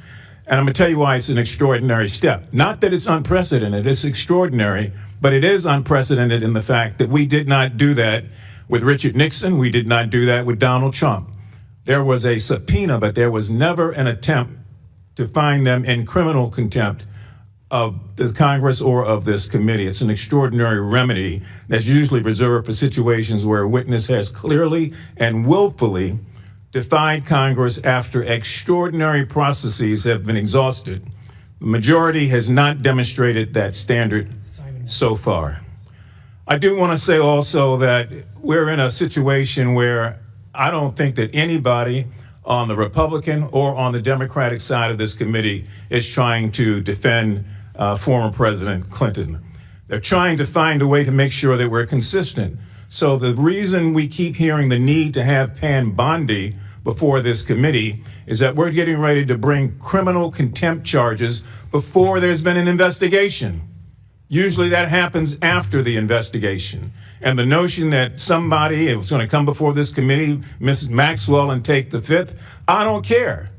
And I'm going to tell you why it's an extraordinary step. Not that it's unprecedented, it's extraordinary, but it is unprecedented in the fact that we did not do that with Richard Nixon. We did not do that with Donald Trump. There was a subpoena, but there was never an attempt to find them in criminal contempt of the Congress or of this committee. It's an extraordinary remedy that's usually reserved for situations where a witness has clearly and willfully defied Congress after extraordinary processes have been exhausted. The majority has not demonstrated that standard so far. I do want to say also that we're in a situation where I don't think that anybody on the Republican or on the Democratic side of this committee is trying to defend former President Clinton. They're trying to find a way to make sure that we're consistent. So the reason we keep hearing the need to have Pam Bondi before this committee is that we're getting ready to bring criminal contempt charges before there's been an investigation. Usually that happens after the investigation. And the notion that somebody is going to come before this committee, Mrs. Maxwell, and take the fifth, I don't care.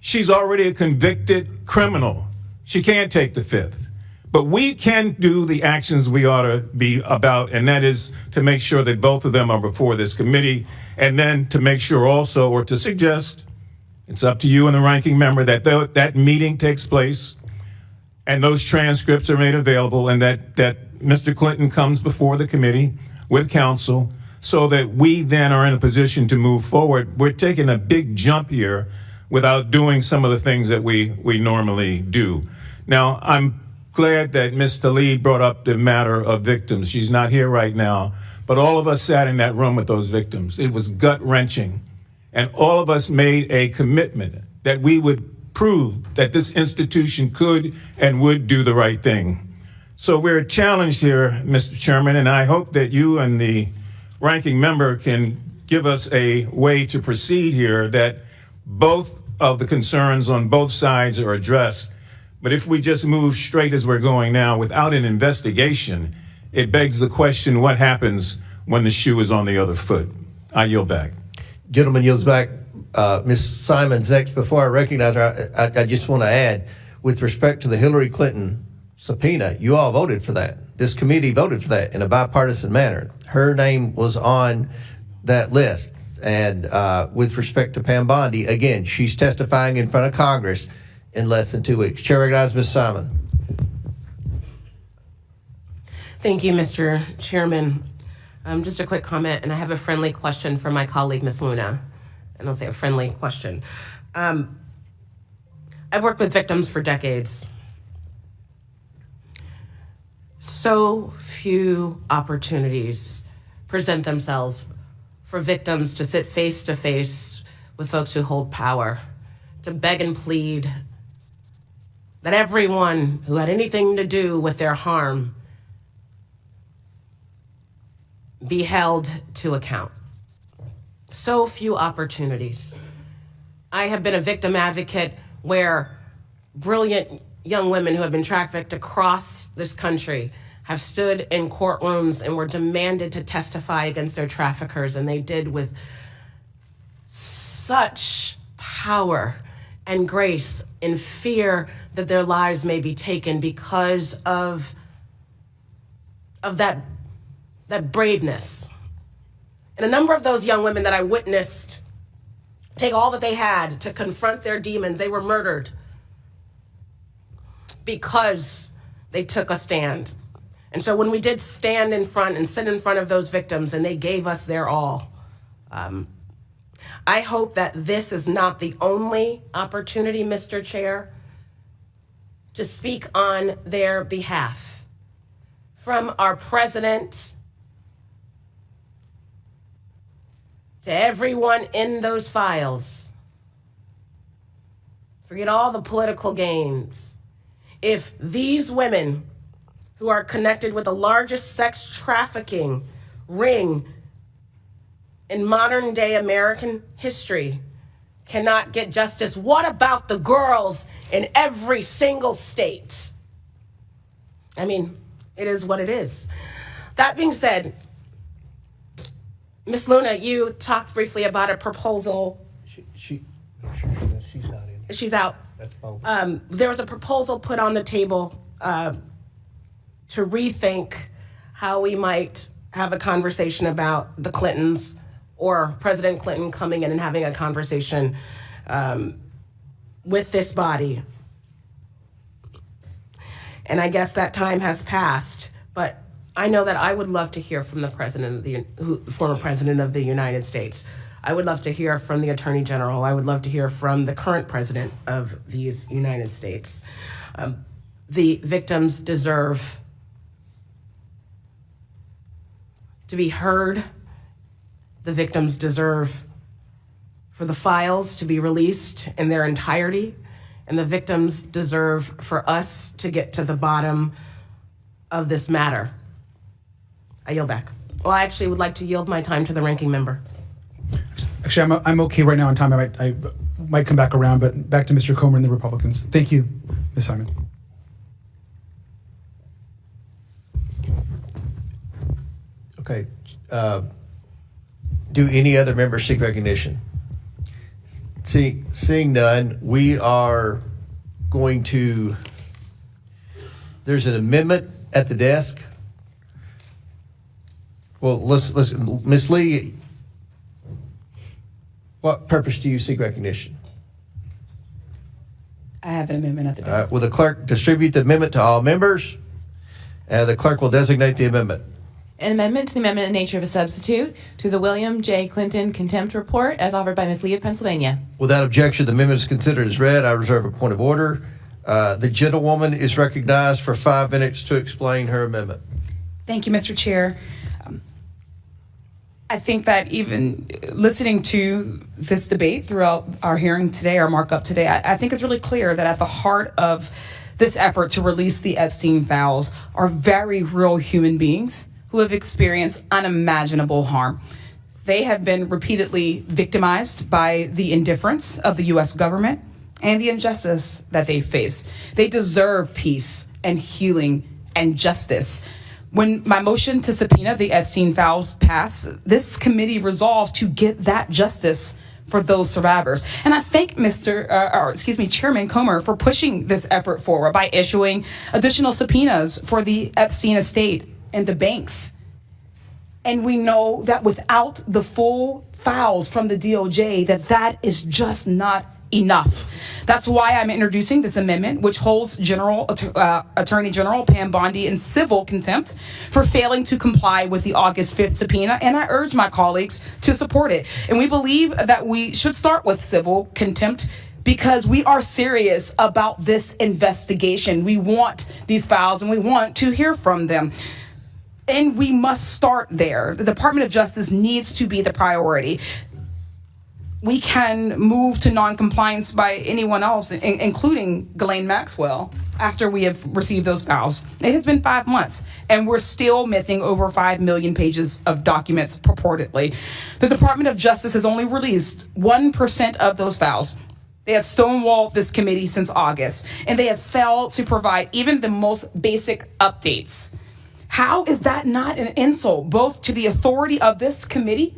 She's already a convicted criminal. She can't take the fifth. But we can do the actions we ought to be about, and that is to make sure that both of them are before this committee, and then to make sure also, or to suggest, it's up to you and the ranking member, that that meeting takes place and those transcripts are made available, and that Mr. Clinton comes before the committee with counsel so that we then are in a position to move forward. We're taking a big jump here without doing some of the things that we normally do. Now, I'm glad that Ms. Tlaib brought up the matter of victims. She's not here right now, but all of us sat in that room with those victims. It was gut-wrenching, and all of us made a commitment that we would prove that this institution could and would do the right thing. So we're challenged here, Mr. Chairman, and I hope that you and the ranking member can give us a way to proceed here, that both of the concerns on both sides are addressed. But if we just move straight as we're going now without an investigation, it begs the question, what happens when the shoe is on the other foot? I yield back. Gentleman yields back. Ms. Simons next. Before I recognize her, I just want to add, with respect to the Hillary Clinton subpoena, you all voted for that. This committee voted for that in a bipartisan manner. Her name was on that list. And with respect to Pam Bondi, again, she's testifying in front of Congress in less than 2 weeks. Chair recognizes Ms. Simon. Thank you, Mr. Chairman. Just a quick comment, and I have a friendly question for my colleague, Ms. Luna. And I'll say a friendly question. I've worked with victims for decades. So few opportunities present themselves for victims to sit face to face with folks who hold power, to beg and plead that everyone who had anything to do with their harm be held to account. So few opportunities. I have been a victim advocate where brilliant young women who have been trafficked across this country have stood in courtrooms and were demanded to testify against their traffickers, and they did with such power and grace in fear that their lives may be taken because of that braveness. And a number of those young women that I witnessed take all that they had to confront their demons, they were murdered because they took a stand. And so when we did stand in front and sit in front of those victims and they gave us their all, I hope that this is not the only opportunity, Mr. Chair, to speak on their behalf. From our president to everyone in those files, forget all the political games. If these women who are connected with the largest sex trafficking ring in modern day American history cannot get justice, what about the girls in every single state? I mean, it is what it is. That being said, Ms. Luna, you talked briefly about a proposal. She's not in. She's out. That's both. There was a proposal put on the table to rethink how we might have a conversation about the Clintons or President Clinton coming in and having a conversation with this body. And I guess that time has passed, but I know that I would love to hear from the former president of the United States. I would love to hear from the Attorney General. I would love to hear from the current president of these United States. The victims deserve to be heard. The victims deserve for the files to be released in their entirety. And the victims deserve for us to get to the bottom of this matter. I yield back. Well, I actually would like to yield my time to the ranking member. Actually, I'm okay right now on time. I might come back around, but back to Mr. Comer and the Republicans. Thank you, Ms. Simon. Okay. Do any other members seek recognition? Seeing none, we are going to, there's an amendment at the desk. Well, let's Ms. Lee, what purpose do you seek recognition? I have an amendment at the desk. Will the clerk distribute the amendment to all members? The clerk will designate the amendment. An amendment to the amendment in nature of a substitute to the William J. Clinton contempt report as offered by Ms. Lee of Pennsylvania. Without objection, the amendment is considered as read. I reserve a point of order. The gentlewoman is recognized for 5 minutes to explain her amendment. Thank you, Mr. Chair. I think that even listening to this debate throughout our hearing today, our markup today, I think it's really clear that at the heart of this effort to release the Epstein files are very real human beings who have experienced unimaginable harm. They have been repeatedly victimized by the indifference of the U.S. government and the injustice that they face. They deserve peace and healing and justice. When my motion to subpoena the Epstein files passed, this committee resolved to get that justice for those survivors. And I thank Chairman Comer for pushing this effort forward by issuing additional subpoenas for the Epstein estate and the banks. And we know that without the full files from the DOJ, that is just not enough. That's why I'm introducing this amendment, which holds Attorney General Pam Bondi in civil contempt for failing to comply with the August 5th subpoena, and I urge my colleagues to support it. And we believe that we should start with civil contempt because we are serious about this investigation. We want these files and we want to hear from them. And we must start there. The Department of Justice needs to be the priority. We can move to non-compliance by anyone else, including Ghislaine Maxwell, after we have received those files. It has been 5 months, and we're still missing over 5 million pages of documents purportedly. The Department of Justice has only released 1% of those files. They have stonewalled this committee since August, and they have failed to provide even the most basic updates. How is that not an insult both to the authority of this committee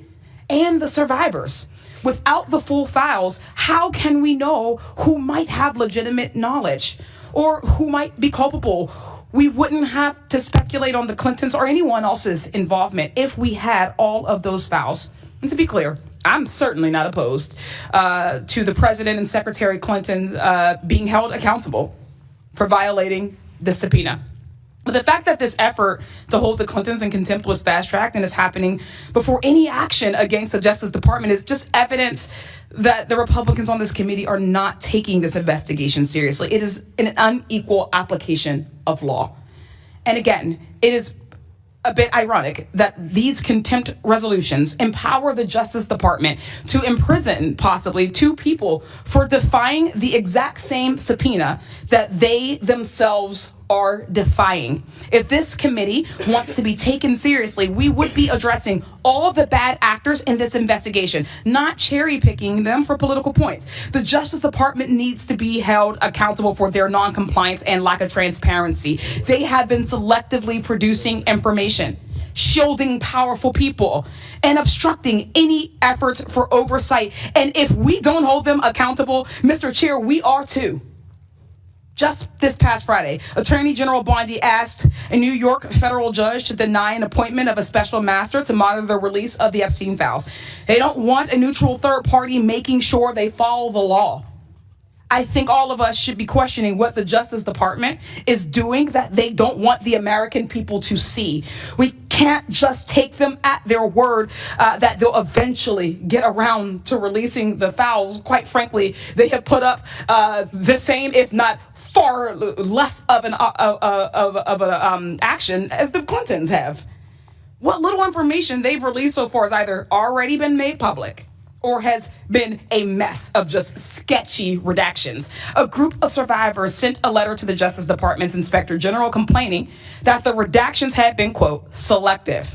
and the survivors? Without the full files, how can we know who might have legitimate knowledge or who might be culpable? We wouldn't have to speculate on the Clintons or anyone else's involvement if we had all of those files. And to be clear, I'm certainly not opposed to the President and Secretary Clinton being held accountable for violating the subpoena. But the fact that this effort to hold the Clintons in contempt was fast-tracked and is happening before any action against the Justice Department is just evidence that the Republicans on this committee are not taking this investigation seriously. It is an unequal application of law. And again, it is a bit ironic that these contempt resolutions empower the Justice Department to imprison possibly 2 people for defying the exact same subpoena that they themselves are defying. If this committee wants to be taken seriously, we would be addressing all the bad actors in this investigation, not cherry picking them for political points. The Justice Department needs to be held accountable for their non-compliance and lack of transparency. They have been selectively producing information, shielding powerful people, and obstructing any efforts for oversight. And if we don't hold them accountable, Mr. Chair, we are too. Just this past Friday, Attorney General Bondi asked a New York federal judge to deny an appointment of a special master to monitor the release of the Epstein files. They don't want a neutral third party making sure they follow the law. I think all of us should be questioning what the Justice Department is doing that they don't want the American people to see. We can't just take them at their word that they'll eventually get around to releasing the files. Quite frankly, they have put up the same, if not far less of an action as the Clintons have. What little information they've released so far has either already been made public or has been a mess of just sketchy redactions. A group of survivors sent a letter to the Justice Department's Inspector General complaining that the redactions had been, quote, selective.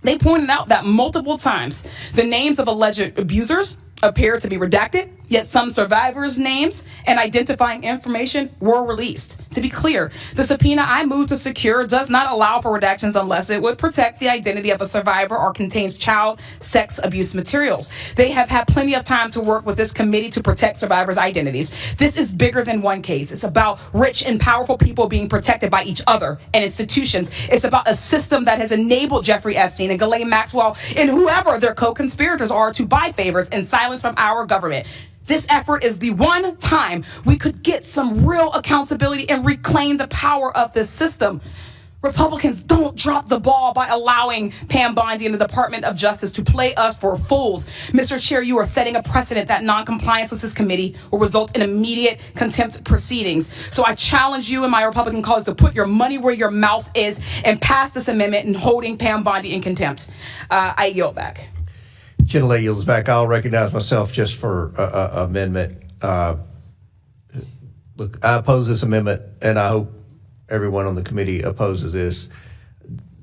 They pointed out that multiple times the names of alleged abusers appeared to be redacted Yet some survivors' names and identifying information were released. To be clear, the subpoena I moved to secure does not allow for redactions unless it would protect the identity of a survivor or contains child sex abuse materials. They have had plenty of time to work with this committee to protect survivors' identities. This is bigger than one case. It's about rich and powerful people being protected by each other and institutions. It's about a system that has enabled Jeffrey Epstein and Ghislaine Maxwell and whoever their co-conspirators are to buy favors and silence from our government. This effort is the one time we could get some real accountability and reclaim the power of this system. Republicans, don't drop the ball by allowing Pam Bondi and the Department of Justice to play us for fools. Mr. Chair, you are setting a precedent that non-compliance with this committee will result in immediate contempt proceedings. So I challenge you and my Republican colleagues to put your money where your mouth is and pass this amendment in holding Pam Bondi in contempt. I yield back. Gentle yields back. I'll recognize myself just for amendment. Look, I oppose this amendment, and I hope everyone on the committee opposes this.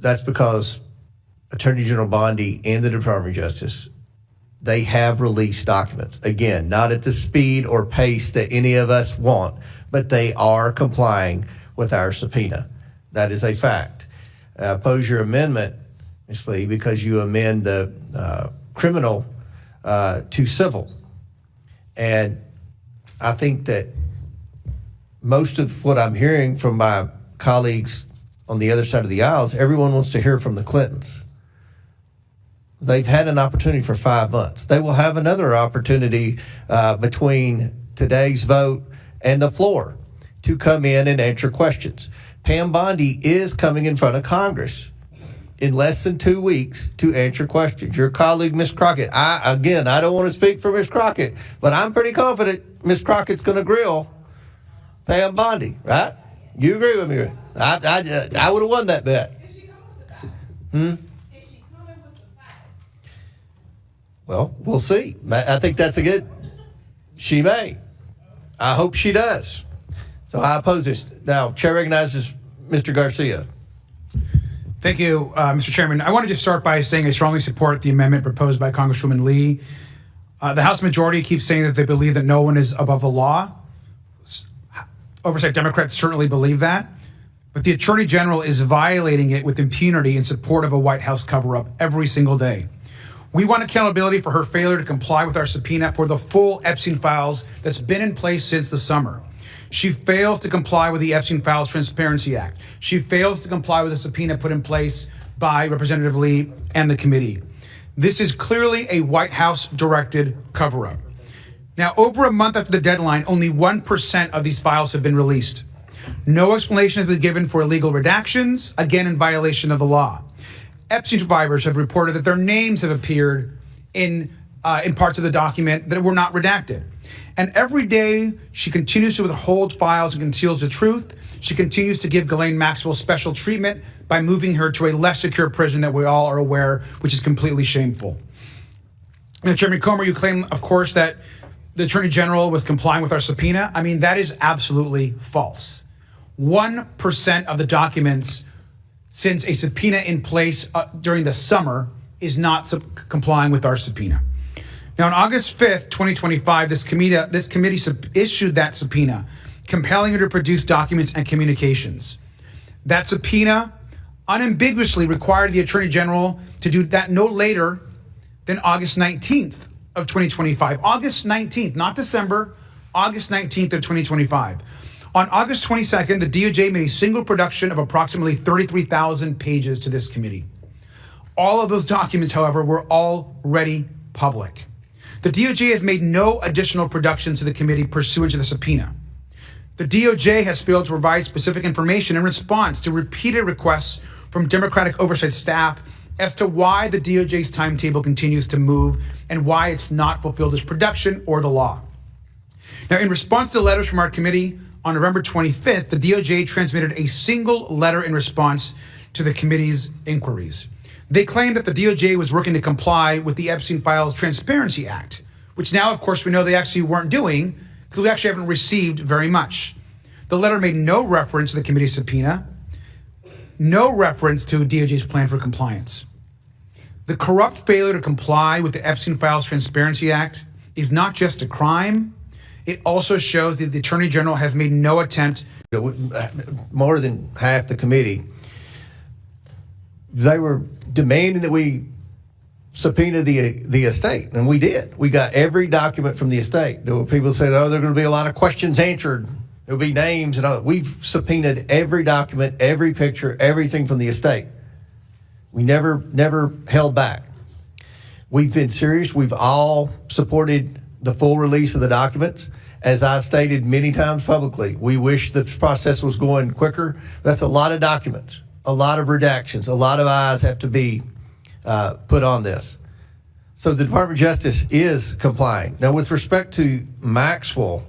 That's because Attorney General Bondi and the Department of Justice, they have released documents. Again, not at the speed or pace that any of us want, but they are complying with our subpoena. That is a fact. I oppose your amendment, Ms. Lee, because you amend the criminal to civil. And I think that most of what I'm hearing from my colleagues on the other side of the aisle is everyone wants to hear from the Clintons. They've had an opportunity for 5 months. They will have another opportunity between today's vote and the floor to come in and answer questions. Pam Bondi is coming in front of Congress in less than 2 weeks to answer questions. Your colleague, Ms. Crockett, I don't want to speak for Ms. Crockett, but I'm pretty confident Ms. Crockett's going to grill Pam Bondi, right? You agree with me? I would have won that bet. Well, we'll see. I think that's a good, she may. I hope she does. So I oppose this. Now, Chair recognizes Mr. Garcia. Thank you, Mr. Chairman. I want to just start by saying I strongly support the amendment proposed by Congresswoman Lee. The House majority keeps saying that they believe that no one is above the law. Oversight Democrats certainly believe that. But the Attorney General is violating it with impunity in support of a White House cover-up every single day. We want accountability for her failure to comply with our subpoena for the full Epstein files that's been in place since the summer. She fails to comply with the Epstein Files Transparency Act. She fails to comply with the subpoena put in place by Representative Lee and the committee. This is clearly a White House-directed cover-up. Now, over a month after the deadline, only 1% of these files have been released. No explanation has been given for illegal redactions, again in violation of the law. Epstein survivors have reported that their names have appeared in parts of the document that were not redacted. And every day, she continues to withhold files and conceals the truth. She continues to give Ghislaine Maxwell special treatment by moving her to a less secure prison that we all are aware, which is completely shameful. Now, Chairman Comer, you claim, of course, that the Attorney General was complying with our subpoena. I mean, that is absolutely false. 1% of the documents since a subpoena in place during the summer is not complying with our subpoena. Now, on August 5th, 2025, this committee issued that subpoena, compelling her to produce documents and communications. That subpoena unambiguously required the Attorney General to do that no later than August 19th of 2025. August 19th, not December, August 19th of 2025. On August 22nd, the DOJ made a single production of approximately 33,000 pages to this committee. All of those documents, however, were already public. The DOJ has made no additional production to the committee pursuant to the subpoena. The DOJ has failed to provide specific information in response to repeated requests from Democratic oversight staff as to why the DOJ's timetable continues to move and why it's not fulfilled its production or the law. Now, in response to letters from our committee on November 25th, the DOJ transmitted a single letter in response to the committee's inquiries. They claimed that the DOJ was working to comply with the Epstein Files Transparency Act, which now, of course, we know they actually weren't doing because we actually haven't received very much. The letter made no reference to the committee's subpoena, no reference to DOJ's plan for compliance. The corrupt failure to comply with the Epstein Files Transparency Act is not just a crime, it also shows that the Attorney General has made no attempt. More than half the committee, they were demanding that we subpoena the estate, and we did. We got every document from the estate. There were people who said, oh, there are going to be a lot of questions answered. There'll be names and all. We've subpoenaed every document, every picture, everything from the estate. We never held back. We've been serious. We've all supported the full release of the documents. As I've stated many times publicly, we wish the process was going quicker. That's a lot of documents, a lot of redactions, a lot of eyes have to be put on this. So the Department of Justice is complying. Now, with respect to Maxwell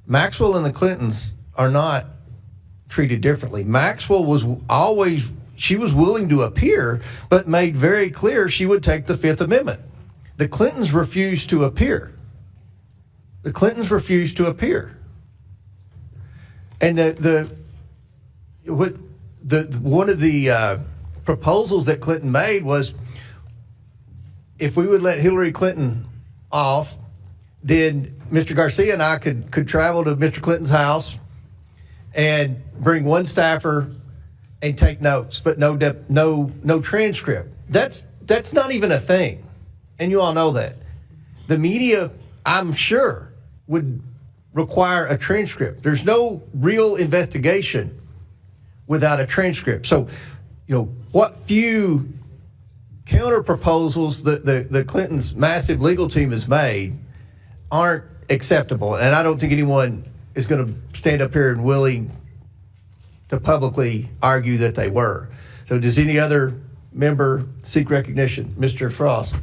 and the Clintons are not treated differently. Maxwell was always, she was willing to appear, but made very clear she would take the Fifth Amendment. The Clintons refused to appear. The Clintons refused to appear. And one of the proposals that Clinton made was, if we would let Hillary Clinton off, then Mr. Garcia and I could travel to Mr. Clinton's house and bring one staffer and take notes, but no transcript. That's not even a thing, and you all know that. The media, I'm sure, would require a transcript. There's no real investigation without a transcript. So, what few counter proposals the Clintons' massive legal team has made aren't acceptable, and I don't think anyone is going to stand up here and willing to publicly argue that they were. So does any other member seek recognition? Mr. Frost.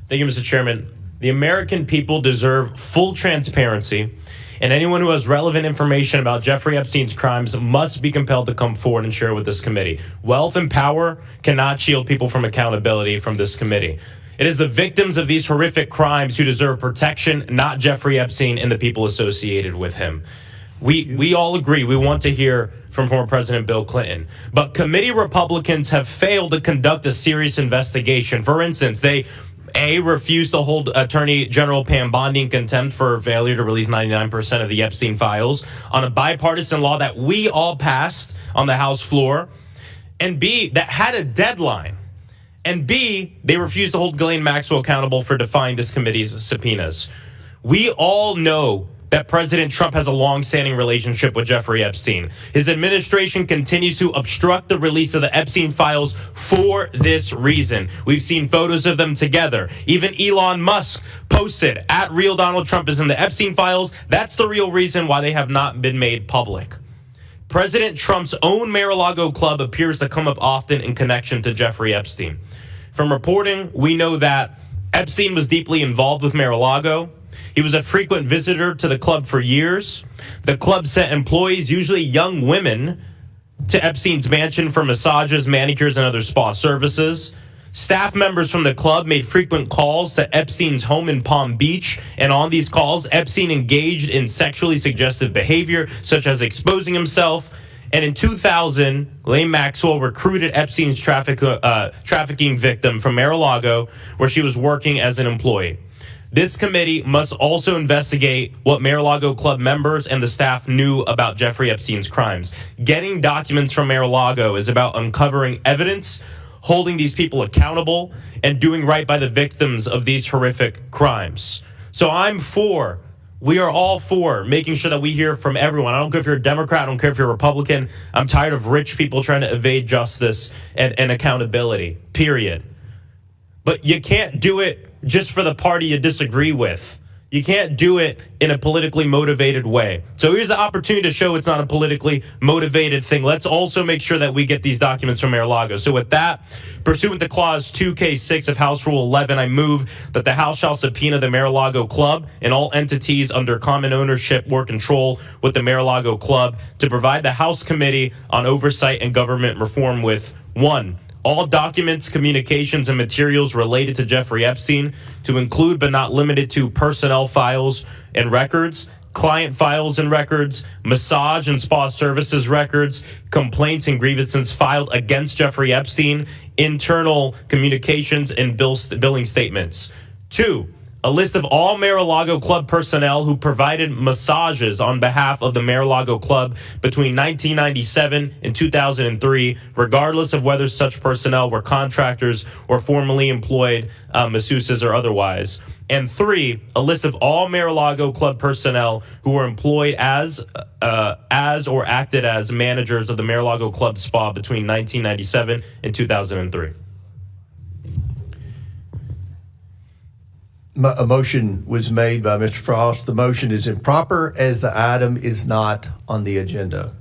Thank you, Mr. Chairman. The American people deserve full transparency, and anyone who has relevant information about Jeffrey Epstein's crimes must be compelled to come forward and share with this committee. Wealth and power cannot shield people from accountability from this committee. It is the victims of these horrific crimes who deserve protection, not Jeffrey Epstein and the people associated with him. We all agree. We want to hear from former President Bill Clinton. But committee Republicans have failed to conduct a serious investigation. For instance, they refused to hold Attorney General Pam Bondi in contempt for failure to release 99% of the Epstein files on a bipartisan law that we all passed on the House floor, and B, that had a deadline. And B, they refused to hold Ghislaine Maxwell accountable for defying this committee's subpoenas. We all know that President Trump has a long-standing relationship with Jeffrey Epstein. His administration continues to obstruct the release of the Epstein files for this reason. We've seen photos of them together. Even Elon Musk posted, @Real Donald Trump is in the Epstein files. That's the real reason why they have not been made public. President Trump's own Mar-a-Lago club appears to come up often in connection to Jeffrey Epstein. From reporting, we know that Epstein was deeply involved with Mar-a-Lago. He was a frequent visitor to the club for years. The club sent employees, usually young women, to Epstein's mansion for massages, manicures, and other spa services. Staff members from the club made frequent calls to Epstein's home in Palm Beach, and on these calls, Epstein engaged in sexually suggestive behavior, such as exposing himself. And in 2000, Ghislaine Maxwell recruited Epstein's trafficking victim from Mar-a-Lago, where she was working as an employee. This committee must also investigate what Mar-a-Lago club members and the staff knew about Jeffrey Epstein's crimes. Getting documents from Mar-a-Lago is about uncovering evidence, holding these people accountable, and doing right by the victims of these horrific crimes. So we are all for making sure that we hear from everyone. I don't care if you're a Democrat, I don't care if you're a Republican. I'm tired of rich people trying to evade justice and accountability, period. But you can't do it just for the party you disagree with. You can't do it in a politically motivated way. So here's the opportunity to show it's not a politically motivated thing. Let's also make sure that we get these documents from Mar-a-Lago. So with that, pursuant to Clause 2K6 of House Rule 11, I move that the House shall subpoena the Mar-a-Lago Club and all entities under common ownership or control with the Mar-a-Lago Club to provide the House Committee on Oversight and Government Reform with 1. All documents, communications, and materials related to Jeffrey Epstein, to include but not limited to personnel files and records, client files and records, massage and spa services records, complaints and grievances filed against Jeffrey Epstein, internal communications, and billing statements. 2. a list of all Mar-a-Lago Club personnel who provided massages on behalf of the Mar-a-Lago Club between 1997 and 2003, regardless of whether such personnel were contractors or formerly employed masseuses or otherwise. And 3, a list of all Mar-a-Lago Club personnel who were employed as or acted as managers of the Mar-a-Lago Club Spa between 1997 and 2003. A motion was made by Mr. Frost. The motion is improper as the item is not on the agenda.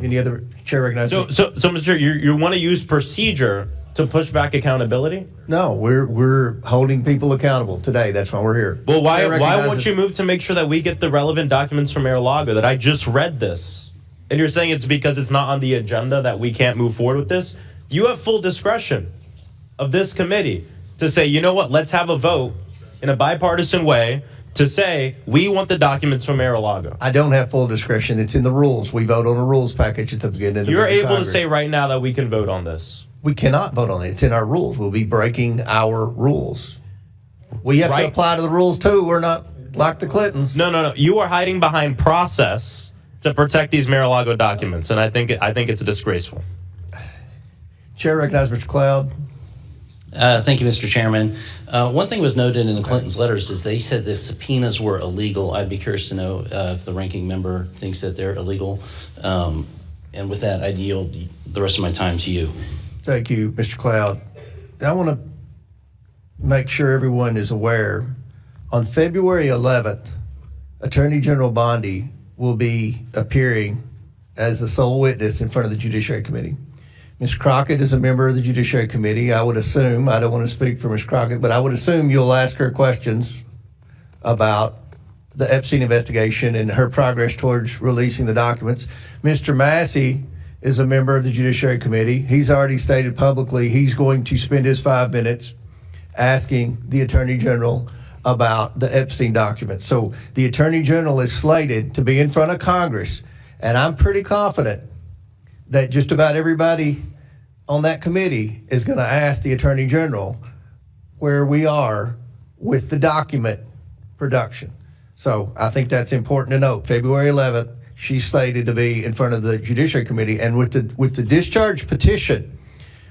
Any other chair recognizes? So Mr. Chair, you want to use procedure to push back accountability? No, we're holding people accountable today. That's why we're here. Well, why won't you move to make sure that we get the relevant documents from Mar-a-Lago? That I just read this, and you're saying it's because it's not on the agenda that we can't move forward with this? You have full discretion of this committee to say, you know what, let's have a vote in a bipartisan way to say we want the documents from Mar-a-Lago. I don't have full discretion. It's in the rules. We vote on a rules package at the beginning of the You're able Congress. to say right now that we can vote on this. We cannot vote on it. It's in our rules. We'll be breaking our rules. We have to apply to the rules too. We're not like the Clintons. No. You are hiding behind process to protect these Mar-a-Lago documents, and I think it's disgraceful. Chair recognizes Mr. Cloud. Thank you, Mr. Chairman. One thing was noted in the Clintons' letters is they said the subpoenas were illegal. I'd be curious to know if the ranking member thinks that they're illegal. And with that, I'd yield the rest of my time to you. Thank you, Mr. Cloud. I want to make sure everyone is aware. On February 11th, Attorney General Bondi will be appearing as the sole witness in front of the Judiciary Committee. Ms. Crockett is a member of the Judiciary Committee. I would assume, I don't want to speak for Ms. Crockett, but I would assume you'll ask her questions about the Epstein investigation and her progress towards releasing the documents. Mr. Massey is a member of the Judiciary Committee. He's already stated publicly he's going to spend his 5 minutes asking the Attorney General about the Epstein documents. So the Attorney General is slated to be in front of Congress, and I'm pretty confident that just about everybody on that committee is going to ask the Attorney General where we are with the document production. So I think that's important to note. February 11th, she's slated to be in front of the Judiciary Committee. And with the discharge petition,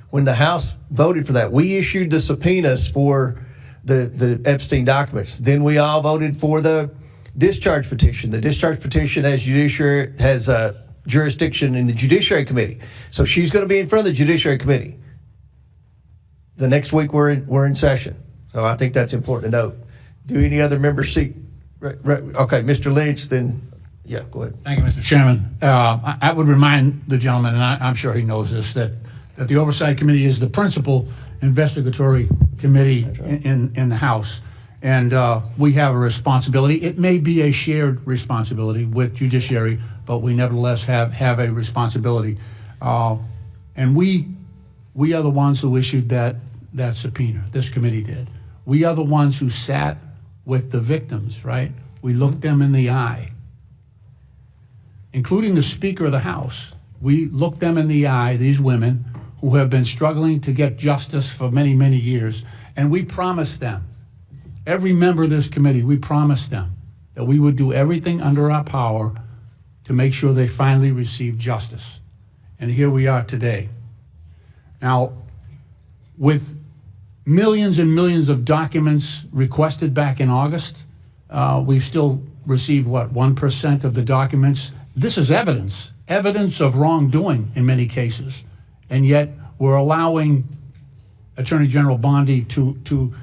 when the House voted for that, we issued the subpoenas for the Epstein documents. Then we all voted for the discharge petition. The discharge petition has jurisdiction in the Judiciary Committee. So she's going to be in front of the Judiciary Committee. The next week we're in session. So I think that's important to note. Do any other members seek? Okay, Mr. Lynch, then, yeah, go ahead. Thank you, Mr. Chairman. I would remind the gentleman, and I'm sure he knows this, that the Oversight Committee is the principal investigatory committee in the House. And we have a responsibility. It may be a shared responsibility with Judiciary, but we nevertheless have a responsibility. And we are the ones who issued that subpoena. This committee did. We are the ones who sat with the victims, right? We looked them in the eye, including the Speaker of the House. We looked them in the eye, these women who have been struggling to get justice for many, many years, and we promised them, every member of this committee, we promised them that we would do everything under our power to make sure they finally receive justice. And here we are today. Now, with millions and millions of documents requested back in August, we've still received, 1% of the documents. This is evidence of wrongdoing in many cases. And yet we're allowing Attorney General Bondi to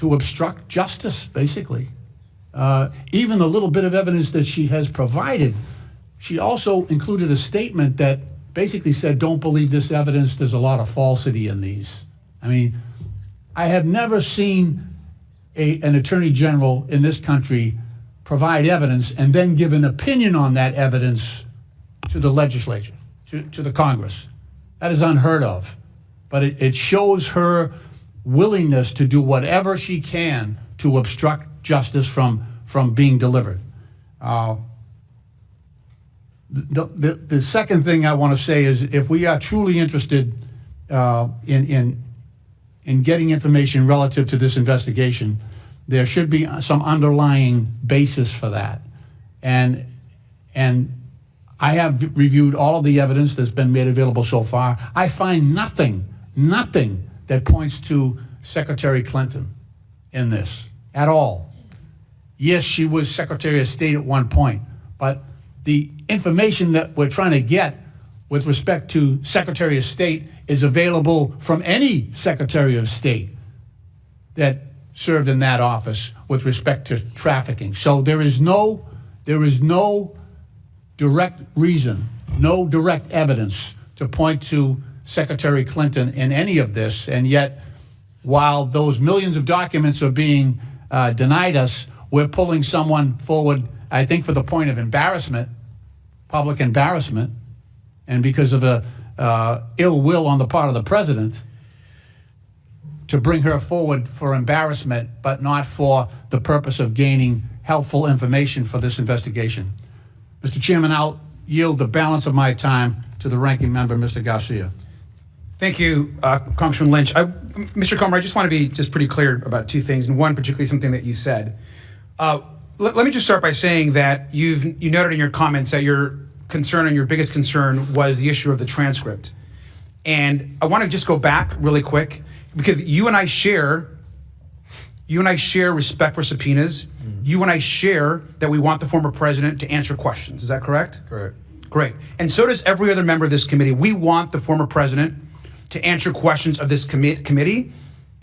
obstruct justice, basically. Even the little bit of evidence that she has provided, she also included a statement that basically said, don't believe this evidence, there's a lot of falsity in these. I mean, I have never seen an Attorney General in this country provide evidence and then give an opinion on that evidence to the legislature, to the Congress. That is unheard of. But it shows her willingness to do whatever she can to obstruct justice from being delivered. The second thing I want to say is, if we are truly interested in in getting information relative to this investigation, there should be some underlying basis for that. And I have reviewed all of the evidence that's been made available so far. I find nothing that points to Secretary Clinton in this at all. Yes, she was Secretary of State at one point, but the information that we're trying to get with respect to Secretary of State is available from any Secretary of State that served in that office with respect to trafficking. So there is no direct reason, no direct evidence to point to Secretary Clinton in any of this. And yet, while those millions of documents are being denied us, we're pulling someone forward, I think, for the point of embarrassment, public embarrassment, and because of ill will on the part of the president, to bring her forward for embarrassment, but not for the purpose of gaining helpful information for this investigation. Mr. Chairman, I'll yield the balance of my time to the ranking member, Mr. Garcia. Thank you, Congressman Lynch. Mr. Comer, I just want to be just pretty clear about two things, and one particularly something that you said. Let me just start by saying that you noted in your comments that your concern and your biggest concern was the issue of the transcript. And I want to just go back really quick, because you and I share respect for subpoenas. You and I share that we want the former president to answer questions. Is that correct? Correct. Great. And so does every other member of this committee. We want the former president to answer questions of this committee.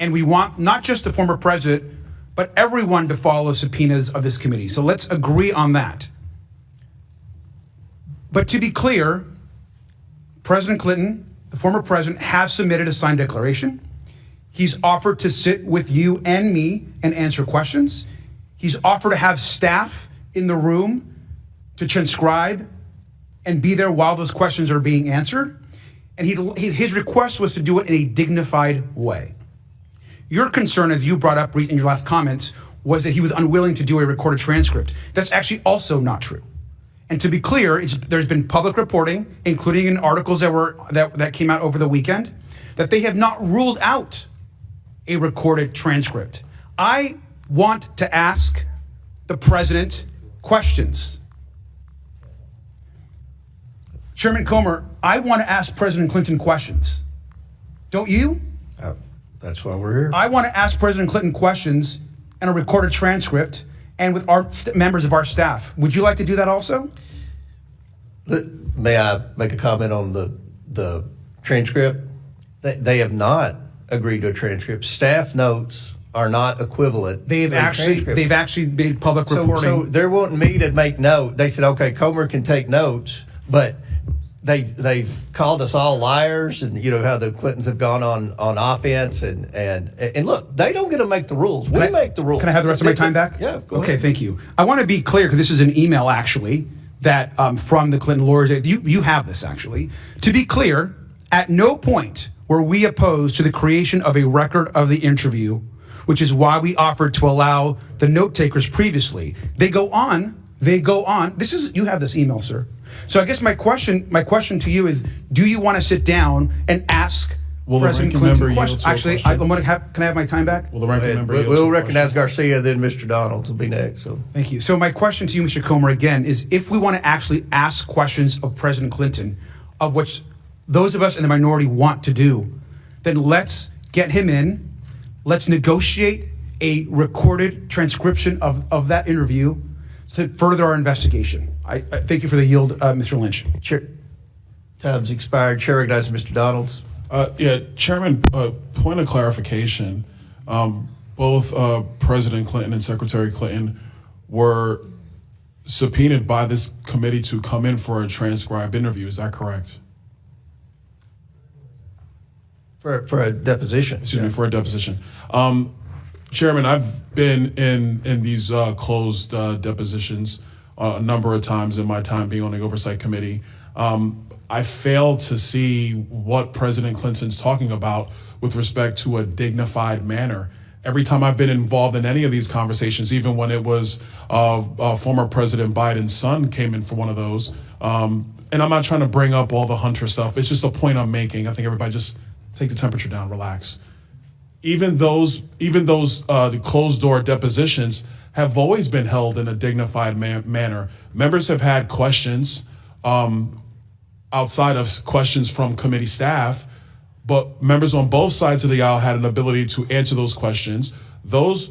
And we want not just the former president, but everyone to follow subpoenas of this committee. So let's agree on that. But to be clear, President Clinton, the former president, has submitted a signed declaration. He's offered to sit with you and me and answer questions. He's offered to have staff in the room to transcribe and be there while those questions are being answered. And his request was to do it in a dignified way. Your concern, as you brought up in your last comments, was that he was unwilling to do a recorded transcript. That's actually also not true. And to be clear, there's been public reporting, including in articles that came out over the weekend, that they have not ruled out a recorded transcript. I want to ask the president questions. Chairman Comer, I want to ask President Clinton questions. Don't you? That's why we're here. I want to ask President Clinton questions and a recorded transcript and with our members of our staff. Would you like to do that also? May I make a comment on the transcript? They have not agreed to a transcript. Staff notes are not equivalent. They've actually made public reporting. So they're wanting me to make note. They said, okay, Comer can take notes, but they've called us all liars, and you know how the Clintons have gone on offense, and look, they don't get to make the rules. We make the rules. Can I have the rest of my time back? Yeah. Go Okay, ahead. thank you. I want to be clear, because this is an email actually that from the Clinton lawyers. You have this actually. To be clear, at no point were we opposed to the creation of a record of the interview, which is why we offered to allow the note takers previously. They go on. You have this email, sir. So I guess my question to you is, do you want to sit down and ask President Clinton questions? Actually, can I have my time back? Will the ranking member we'll recognize Garcia, then Mr. Donald will be next. So thank you. So my question to you, Mr. Comer, again, is if we want to actually ask questions of President Clinton, of which those of us in the minority want to do, then let's get him in. Let's negotiate a recorded transcription of that interview to further our investigation. I thank you for the yield, Mr. Lynch. Time's expired. Chair recognizes Mr. Donalds. Yeah, Chairman, point of clarification. Both President Clinton and Secretary Clinton were subpoenaed by this committee to come in for a transcribed interview. Is that correct? For a deposition. Excuse me, for a deposition. Chairman, I've been in these closed depositions a number of times in my time being on the Oversight Committee. I fail to see what President Clinton's talking about with respect to a dignified manner. Every time I've been involved in any of these conversations, even when it was former President Biden's son came in for one of those, and I'm not trying to bring up all the Hunter stuff, it's just a point I'm making. I think everybody just take the temperature down, relax. even those the closed door depositions have always been held in a dignified manner. Members have had questions outside of questions from committee staff, but members on both sides of the aisle had an ability to answer those questions. Those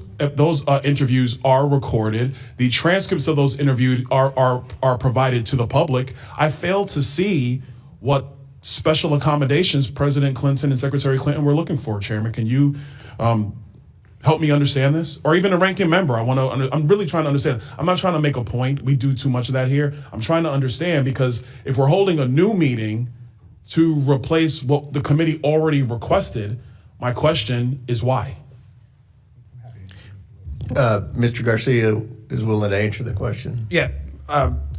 interviews are recorded. The transcripts of those interviews are provided to the public. I fail to see what special accommodations President Clinton and Secretary Clinton were looking for. Chairman, can you help me understand this? Or even a ranking member. I'm really trying to understand. I'm not trying to make a point. We do too much of that here. I'm trying to understand, because if we're holding a new meeting to replace what the committee already requested, my question is why? Mr. Garcia is willing to answer the question. Yeah.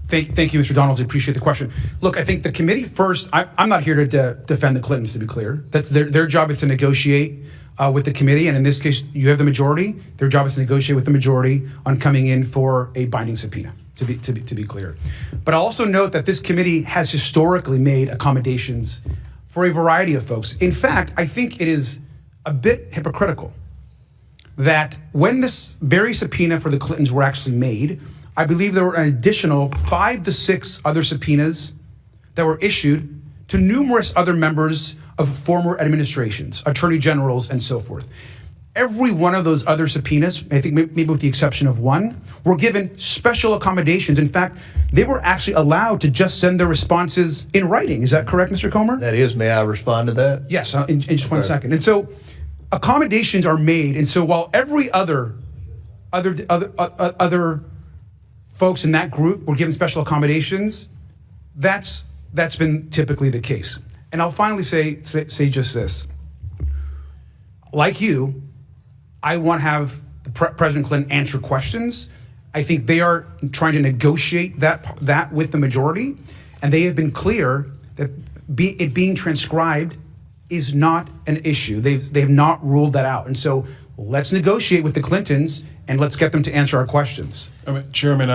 Thank you, Mr. Donalds. I appreciate the question. Look, I think the committee first, I'm not here to defend the Clintons, to be clear. That's their job is to negotiate with the committee. And in this case, you have the majority. Their job is to negotiate with the majority on coming in for a binding subpoena, to be clear. But I'll also note that this committee has historically made accommodations for a variety of folks. In fact, I think it is a bit hypocritical that when this very subpoena for the Clintons were actually made, I believe there were an additional 5 to 6 other subpoenas that were issued to numerous other members of former administrations, attorney generals, and so forth. Every one of those other subpoenas, I think maybe with the exception of one, were given special accommodations. In fact, they were actually allowed to just send their responses in writing. Is that correct, Mr. Comer? That is. May I respond to that? Yes, in just one second. And so accommodations are made. And so while every other folks in that group were given special accommodations, that's been typically the case. And I'll finally say just this. Like you, I want to have President Clinton answer questions. I think they are trying to negotiate that with the majority, and they have been clear that it being transcribed is not an issue. They've not ruled that out. And so let's negotiate with the Clintons and let's get them to answer our questions. Chairman,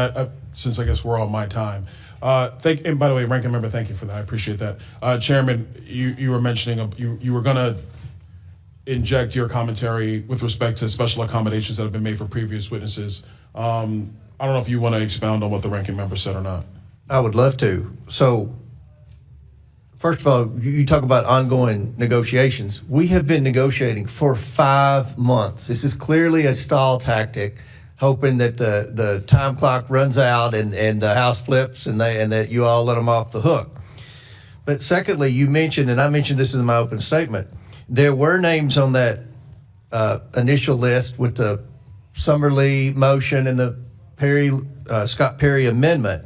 since I guess we're on my time, and by the way, ranking member, thank you for that. I appreciate that. Chairman, you were mentioning you were going to inject your commentary with respect to special accommodations that have been made for previous witnesses. I don't know if you want to expound on what the ranking member said or not. I would love to. So, first of all, you talk about ongoing negotiations. We have been negotiating for 5 months. This is clearly a stall tactic, hoping that the time clock runs out and the House flips and that you all let them off the hook. But secondly, you mentioned, and I mentioned this in my open statement, there were names on that initial list with the Summerlee motion and the Scott Perry amendment.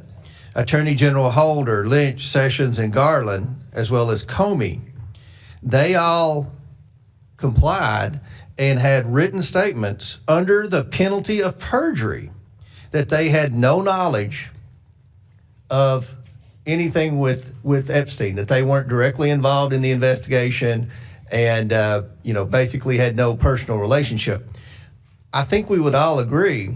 Attorney General Holder, Lynch, Sessions, and Garland, as well as Comey, they all complied and had written statements under the penalty of perjury that they had no knowledge of anything with Epstein, that they weren't directly involved in the investigation and basically had no personal relationship. I think we would all agree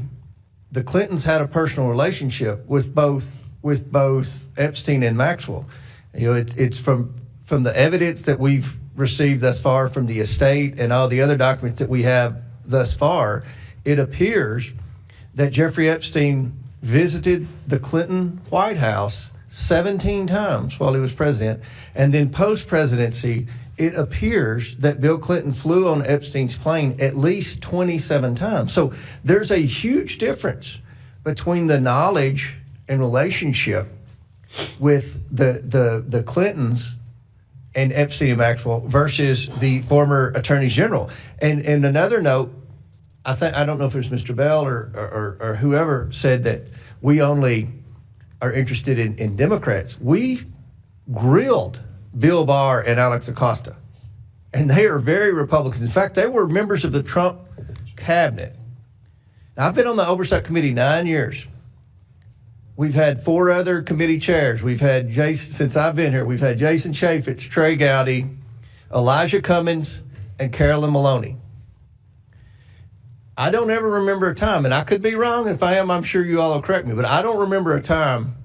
the Clintons had a personal relationship with both Epstein and Maxwell. It's from the evidence that we've received thus far from the estate and all the other documents that we have thus far, it appears that Jeffrey Epstein visited the Clinton White House 17 times while he was president, and then post-presidency, it appears that Bill Clinton flew on Epstein's plane at least 27 times. So there's a huge difference between the knowledge and relationship with the Clintons and Epstein and Maxwell versus the former attorneys general. And another note, I don't know if it was Mr. Bell or whoever said that we only are interested in Democrats. We grilled Bill Barr and Alex Acosta, and they are very Republicans. In fact, they were members of the Trump cabinet. Now, I've been on the Oversight Committee 9 years. We've had 4 other committee chairs. We've had since I've been here, we've had Jason Chaffetz, Trey Gowdy, Elijah Cummings, and Carolyn Maloney. I don't ever remember a time, and I could be wrong. If I am, I'm sure you all will correct me, but I don't remember a time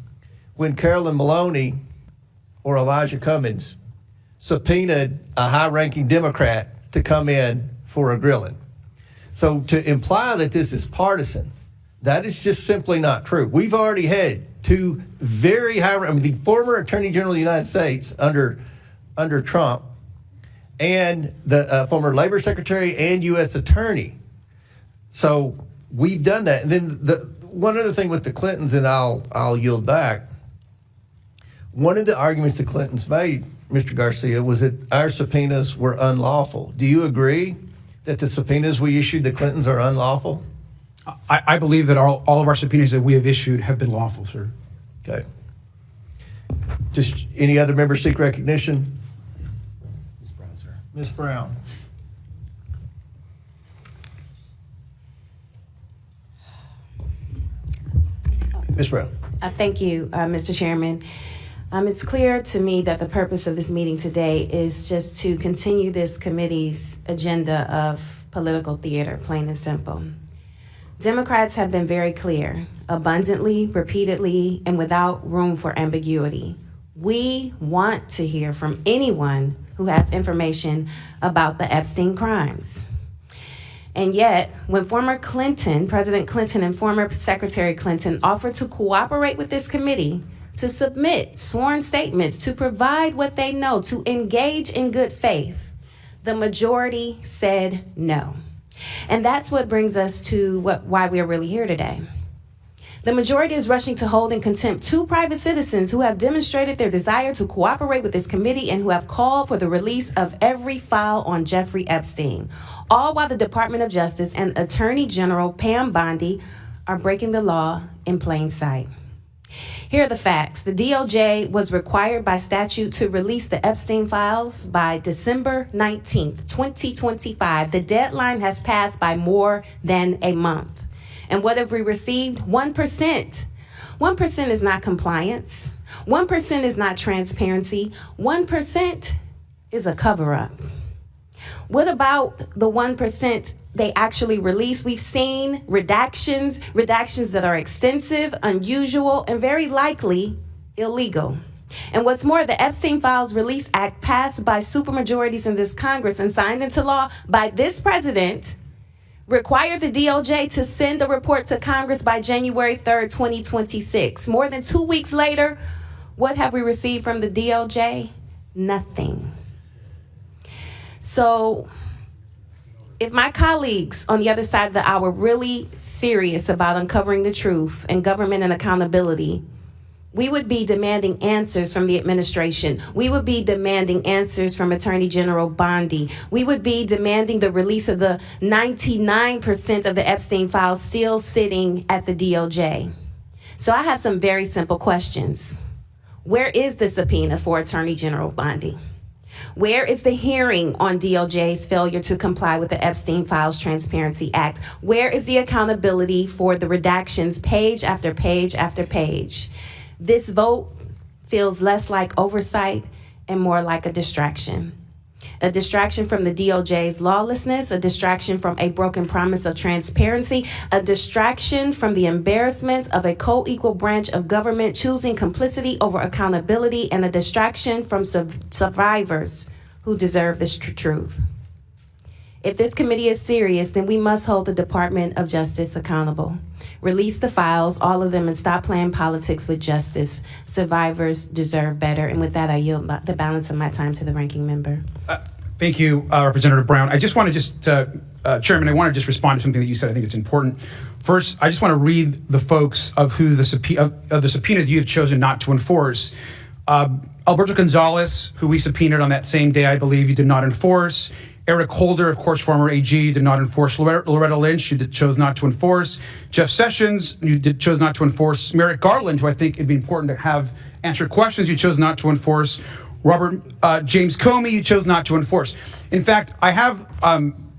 when Carolyn Maloney or Elijah Cummings subpoenaed a high-ranking Democrat to come in for a grilling. So to imply that this is partisan, that is just simply not true. We've already had two very high, the former Attorney General of the United States under Trump and the former Labor Secretary and U.S. Attorney. So we've done that. And then one other thing with the Clintons, and I'll yield back. One of the arguments the Clintons made, Mr. Garcia, was that our subpoenas were unlawful. Do you agree that the subpoenas we issued the Clintons are unlawful? I believe that all of our subpoenas that we have issued have been lawful, sir. Okay. Just any other members seek recognition? Ms. Brown, sir. Ms. Brown. Ms. Brown. Thank you, Mr. Chairman. It's clear to me that the purpose of this meeting today is just to continue this committee's agenda of political theater, plain and simple. Democrats have been very clear, abundantly, repeatedly, and without room for ambiguity. We want to hear from anyone who has information about the Epstein crimes. And yet, when former President Clinton and former Secretary Clinton offered to cooperate with this committee to submit sworn statements, to provide what they know, to engage in good faith, the majority said no. And that's what brings us to why we are really here today. The majority is rushing to hold in contempt two private citizens who have demonstrated their desire to cooperate with this committee and who have called for the release of every file on Jeffrey Epstein, all while the Department of Justice and Attorney General Pam Bondi are breaking the law in plain sight. Here are the facts. The DOJ was required by statute to release the Epstein files by December 19th, 2025. The deadline has passed by more than a month. And what have we received? 1%. 1% is not compliance. 1% is not transparency. 1% is a cover-up. What about the 1% they actually release? We've seen redactions that are extensive, unusual, and very likely illegal. And what's more, the Epstein Files Release Act, passed by supermajorities in this Congress and signed into law by this president, required the DOJ to send a report to Congress by January 3rd, 2026. More than 2 weeks later, what have we received from the DOJ? Nothing. So if my colleagues on the other side of the aisle were really serious about uncovering the truth and government and accountability, we would be demanding answers from the administration. We would be demanding answers from Attorney General Bondi. We would be demanding the release of the 99% of the Epstein files still sitting at the DOJ. So I have some very simple questions. Where is the subpoena for Attorney General Bondi? Where is the hearing on DOJ's failure to comply with the Epstein Files Transparency Act? Where is the accountability for the redactions page after page after page? This vote feels less like oversight and more like a distraction. A distraction from the DOJ's lawlessness, a distraction from a broken promise of transparency, a distraction from the embarrassment of a co-equal branch of government choosing complicity over accountability, and a distraction from survivors who deserve this truth. If this committee is serious, then we must hold the Department of Justice accountable. Release the files, all of them, and stop playing politics with justice. Survivors deserve better. And with that, I yield the balance of my time to the ranking member. Thank you, Representative Brown. I just want to Chairman, I want to just respond to something that you said. I think it's important. First, I just want to read the folks of who the subpoenas you have chosen not to enforce. Alberto Gonzalez, who we subpoenaed on that same day, I believe you did not enforce. Eric Holder, of course, former AG, did not enforce. Loretta Lynch, you chose not to enforce. Jeff Sessions, you chose not to enforce. Merrick Garland, who I think it'd be important to have answer questions, you chose not to enforce. Robert James Comey, you chose not to enforce. In fact, I have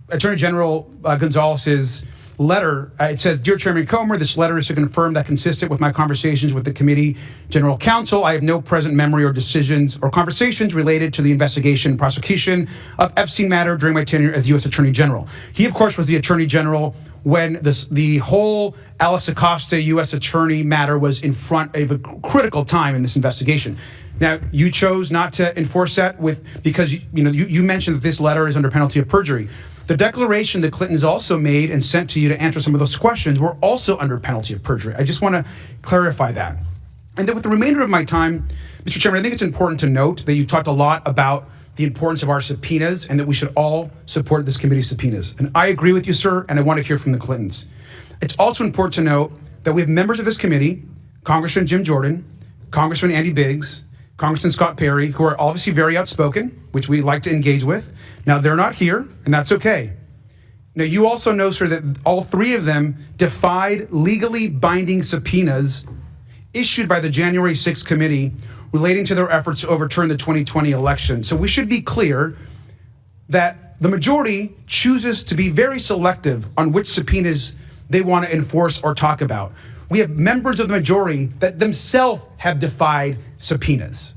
Attorney General Gonzalez's letter. It says, "Dear Chairman Comer, this letter is to confirm that consistent with my conversations with the committee general counsel, I have no present memory or decisions or conversations related to the investigation and prosecution of Epstein matter during my tenure as U.S. Attorney General." He, of course, was the Attorney General when the whole Alex Acosta U.S. Attorney matter was in front of a critical time in this investigation. Now, you chose not to enforce that because you mentioned that this letter is under penalty of perjury. the declaration that Clintons also made and sent to you to answer some of those questions were also under penalty of perjury. I just want to clarify that. And then with the remainder of my time, Mr. Chairman, I think it's important to note that you talked a lot about the importance of our subpoenas and that we should all support this committee's subpoenas. And I agree with you, sir, and I want to hear from the Clintons. It's also important to note that we have members of this committee, Congressman Jim Jordan, Congressman Andy Biggs, Congressman Scott Perry, who are obviously very outspoken, which we like to engage with. Now, they're not here, and that's okay. Now, you also know, sir, that all three of them defied legally binding subpoenas issued by the January 6th committee relating to their efforts to overturn the 2020 election. So we should be clear that the majority chooses to be very selective on which subpoenas they want to enforce or talk about. We have members of the majority that themselves have defied subpoenas.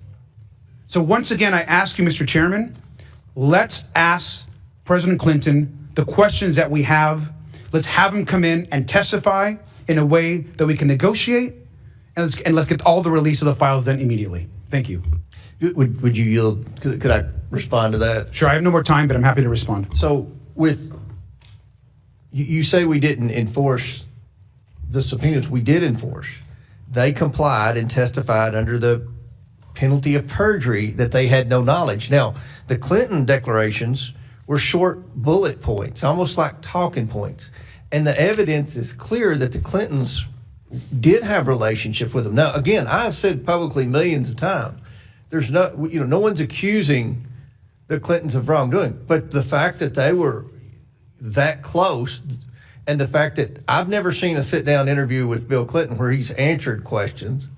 So once again, I ask you, Mr. Chairman, let's ask President Clinton the questions that we have. Let's have him come in and testify in a way that we can negotiate, and let's get all the release of the files done immediately. Thank you. Would you yield? Could I respond to that? Sure, I have no more time, but I'm happy to respond. So you say we didn't enforce the subpoenas. We did enforce. They complied and testified under the penalty of perjury that they had no knowledge. Now, the Clinton declarations were short bullet points, almost like talking points. And the evidence is clear that the Clintons did have relationship with them. Now, again, I've said publicly millions of times, there's no one's accusing the Clintons of wrongdoing, but the fact that they were that close, and the fact that I've never seen a sit-down interview with Bill Clinton where he's answered questions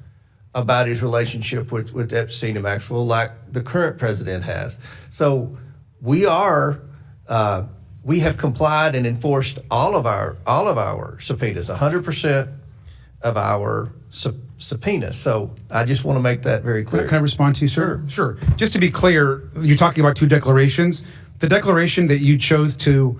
about his relationship with Epstein and Maxwell like the current president has. So we have complied and enforced all of our subpoenas, 100% of our subpoenas. So I just want to make that very clear. Can I respond to you, sir? Sure. Just to be clear, you're talking about two declarations. The declaration that you chose to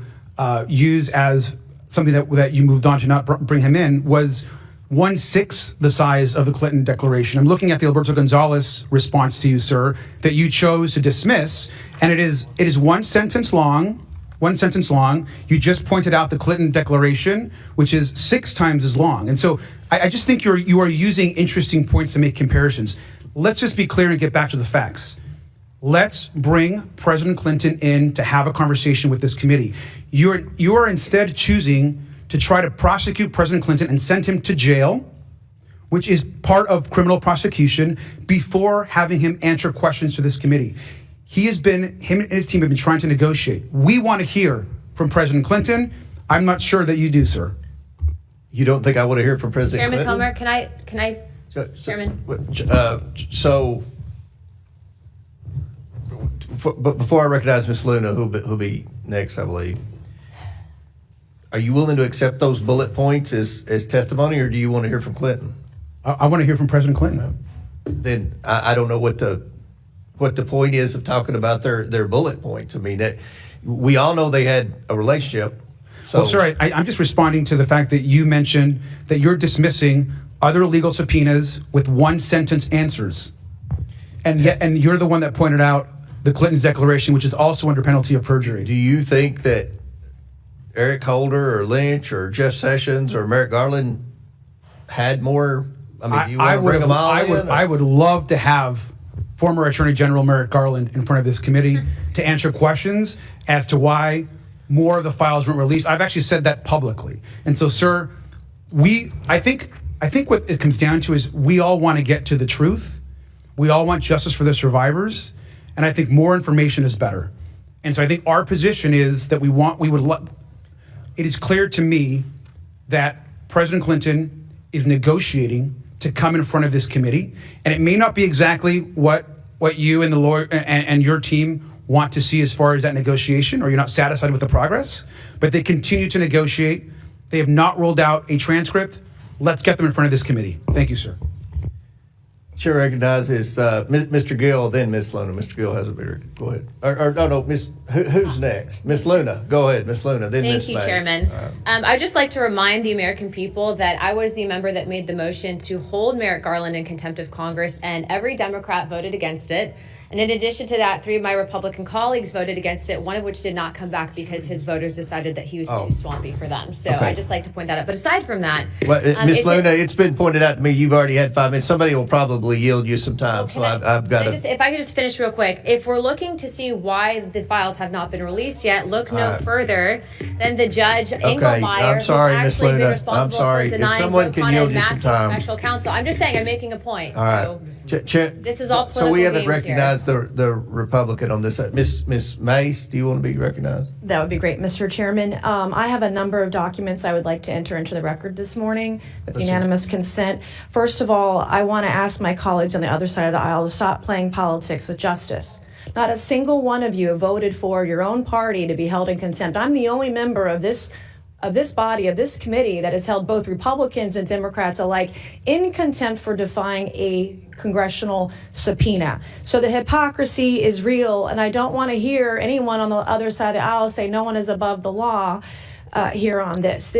use as something that you moved on to not bring him in was 1/6 the size of the Clinton declaration. I'm looking at the Alberto Gonzalez response to you, sir, that you chose to dismiss, and it is one sentence long. You just pointed out the Clinton declaration, which is 6 times as long. And so I just think you are using interesting points to make comparisons. Let's just be clear and get back to the facts. Let's bring President Clinton in to have a conversation with this committee. You are instead choosing to try to prosecute President Clinton and send him to jail, which is part of criminal prosecution, before having him answer questions to this committee. Him and his team have been trying to negotiate. We want to hear from President Clinton. I'm not sure that you do, sir. You don't think I want to hear from President Chairman Clinton? Comer, can I, Chairman? But before I recognize Ms. Luna, who'll be next, I believe, are you willing to accept those bullet points as testimony, or do you want to hear from Clinton? I want to hear from President Clinton. Then I don't know what the point is of talking about their bullet points. I mean, that we all know they had a relationship. So, well, sir, I'm just responding to the fact that you mentioned that you're dismissing other legal subpoenas with one-sentence answers, and you're the one that pointed out the Clinton's declaration, which is also under penalty of perjury. Do you think that Eric Holder or Lynch or Jeff Sessions or Merrick Garland had more? I mean, do you want to bring them all in? I would love to have former Attorney General Merrick Garland in front of this committee to answer questions as to why more of the files weren't released. I've actually said that publicly. And so, sir, I think what it comes down to is we all want to get to the truth. We all want justice for the survivors. And I think more information is better. And so I think our position is that it is clear to me that President Clinton is negotiating to come in front of this committee. And it may not be exactly what you and the lawyer and your team want to see as far as that negotiation, or you're not satisfied with the progress, but they continue to negotiate. They have not rolled out a transcript. Let's get them in front of this committee. Thank you, sir. Chair recognizes Mr. Gill, then Ms. Luna. Mr. Gill has a bigger. Go ahead. No, who's next? Ms. Luna. Go ahead, Ms. Luna. Then Ms. Thank you, Mays. Chairman. I'd just like to remind the American people that I was the member that made the motion to hold Merrick Garland in contempt of Congress, and every Democrat voted against it. And in addition to that, 3 of my Republican colleagues voted against it, one of which did not come back because his voters decided that he was too swampy for them. So Okay. I just like to point that out. But aside from that, Well, Ms. Luna, it's been pointed out to me you've already had 5 minutes. Somebody will probably yield you some time. So I've got to. if I could just finish real quick. If we're looking to see why the files have not been released yet, look no further than the judge Engelmeyer, I'm sorry, who's Ms. actually been Luna. responsible I'm sorry. for If denying someone can Ro Khanna yield you some massive time. special counsel. I'm just saying, I'm making a point. All right. So this is all political So we haven't games recognized the Republican on this. Miss Mace, do you want to be recognized? That would be great, Mr. Chairman. I have a number of documents I would like to enter into the record this morning with unanimous consent. First of all, I want to ask my colleagues on the other side of the aisle to stop playing politics with justice. Not a single one of you voted for your own party to be held in contempt. I'm the only member of this body, of this committee, that has held both Republicans and Democrats alike in contempt for defying a congressional subpoena. So the hypocrisy is real, and I don't want to hear anyone on the other side of the aisle say no one is above the law here on this.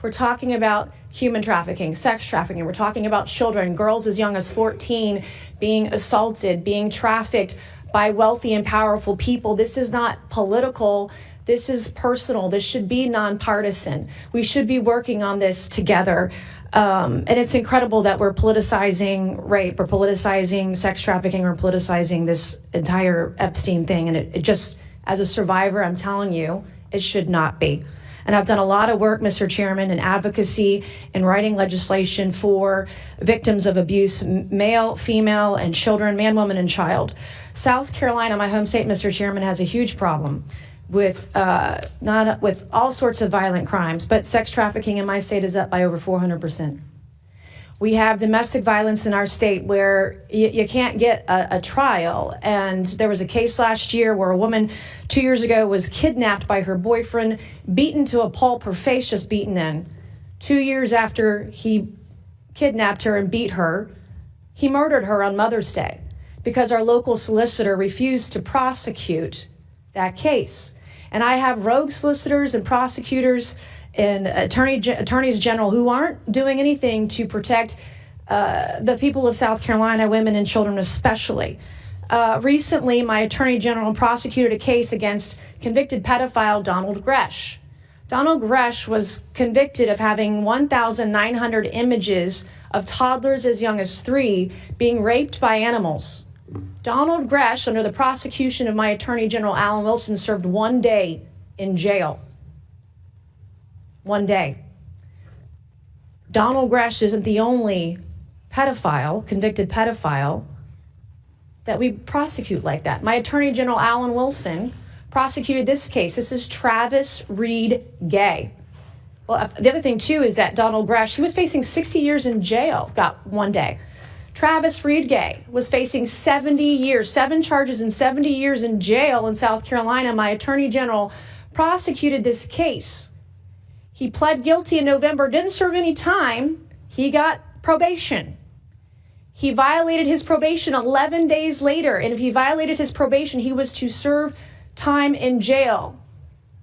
We're talking about human trafficking, sex trafficking. We're talking about children, girls as young as 14 being assaulted, being trafficked by wealthy and powerful people. This is not political. This is personal. This should be nonpartisan. We should be working on this together. And it's incredible that we're politicizing rape, we're politicizing sex trafficking, we're politicizing this entire Epstein thing. And it just, as a survivor, I'm telling you, it should not be. And I've done a lot of work, Mr. Chairman, in advocacy and writing legislation for victims of abuse, male, female, and children, man, woman, and child. South Carolina, my home state, Mr. Chairman, has a huge problem with with all sorts of violent crimes, but sex trafficking in my state is up by over 400%. We have domestic violence in our state where you can't get a trial. And there was a case last year where a woman 2 years ago was kidnapped by her boyfriend, beaten to a pulp, her face just beaten in. 2 years after he kidnapped her and beat her, he murdered her on Mother's Day because our local solicitor refused to prosecute that case. And I have rogue solicitors and prosecutors and attorneys general who aren't doing anything to protect the people of South Carolina, women and children especially. Recently, my attorney general prosecuted a case against convicted pedophile Donald Gresh. Donald Gresh was convicted of having 1,900 images of toddlers as young as 3 being raped by animals. Donald Gresh, under the prosecution of my Attorney General Alan Wilson, served 1 day in jail. 1 day. Donald Gresh isn't the only pedophile, convicted pedophile, that we prosecute like that. My Attorney General Alan Wilson prosecuted this case. This is Travis Reed Gay. Well, the other thing, too, is that Donald Gresh, he was facing 60 years in jail, got 1 day. Travis Reed Gay was facing 70 years, 7 charges and 70 years in jail in South Carolina. My Attorney General prosecuted this case. He pled guilty in November, didn't serve any time. He got probation. He violated his probation 11 days later, and if he violated his probation, he was to serve time in jail.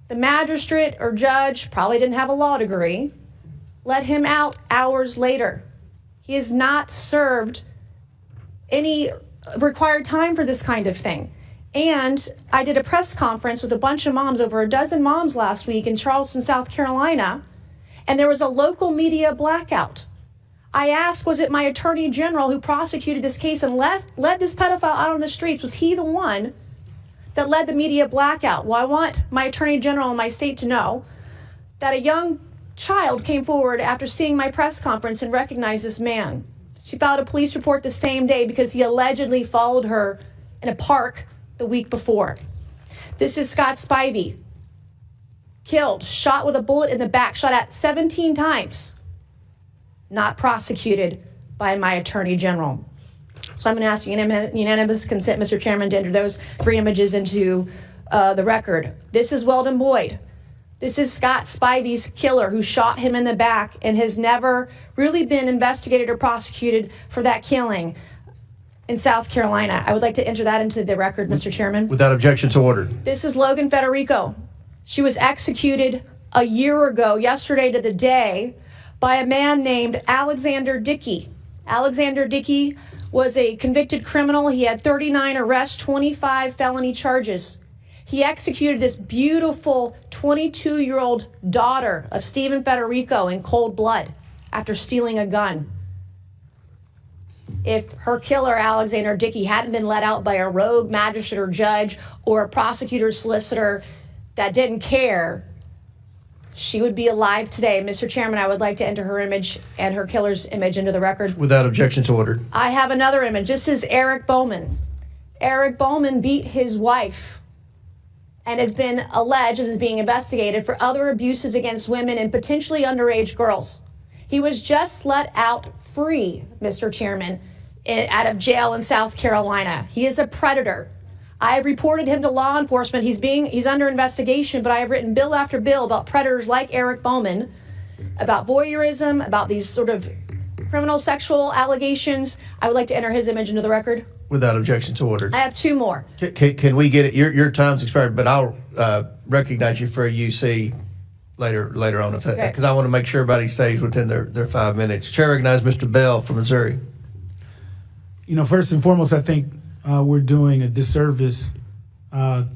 The magistrate or judge, probably didn't have a law degree, let him out hours later. He has not served any required time for this kind of thing. And I did a press conference with a bunch of moms, over a dozen moms last week in Charleston, South Carolina, and there was a local media blackout. I asked, was it my attorney general who prosecuted this case and led this pedophile out on the streets? Was he the one that led the media blackout? Well, I want my attorney general in my state to know that a young child came forward after seeing my press conference and recognized this man. She filed a police report the same day because he allegedly followed her in a park the week before. This is Scott Spivey, killed, shot with a bullet in the back, shot at 17 times, not prosecuted by my attorney general. So I'm going to ask unanimous consent, Mr. Chairman, to enter those 3 images into the record. This is Weldon Boyd. This is Scott Spivey's killer who shot him in the back and has never really been investigated or prosecuted for that killing in South Carolina. I would like to enter that into the record, Mr. Chairman. Without objection, to ordered. This is Logan Federico. She was executed a year ago, yesterday to the day, by a man named Alexander Dickey. Alexander Dickey was a convicted criminal. He had 39 arrests, 25 felony charges. He executed this beautiful 22-year-old daughter of Stephen Federico in cold blood after stealing a gun. If her killer, Alexander Dickey, hadn't been let out by a rogue magistrate or judge or a prosecutor or solicitor that didn't care, she would be alive today. Mr. Chairman, I would like to enter her image and her killer's image into the record. Without objections ordered. I have another image. This is Eric Bowman. Eric Bowman beat his wife and has been alleged and is being investigated for other abuses against women and potentially underage girls. He was just let out free, Mr. Chairman, out of jail in South Carolina. He is a predator. I have reported him to law enforcement. He's under investigation, but I have written bill after bill about predators like Eric Bowman, about voyeurism, about these sort of criminal sexual allegations. I would like to enter his image into the record. Without objections ordered. I have two more. Can we get it? Your time's expired, but I'll recognize you for a UC later on, because I want to make sure everybody stays within their 5 minutes. Chair recognizes Mr. Bell from Missouri. You know, first and foremost, I think we're doing a disservice to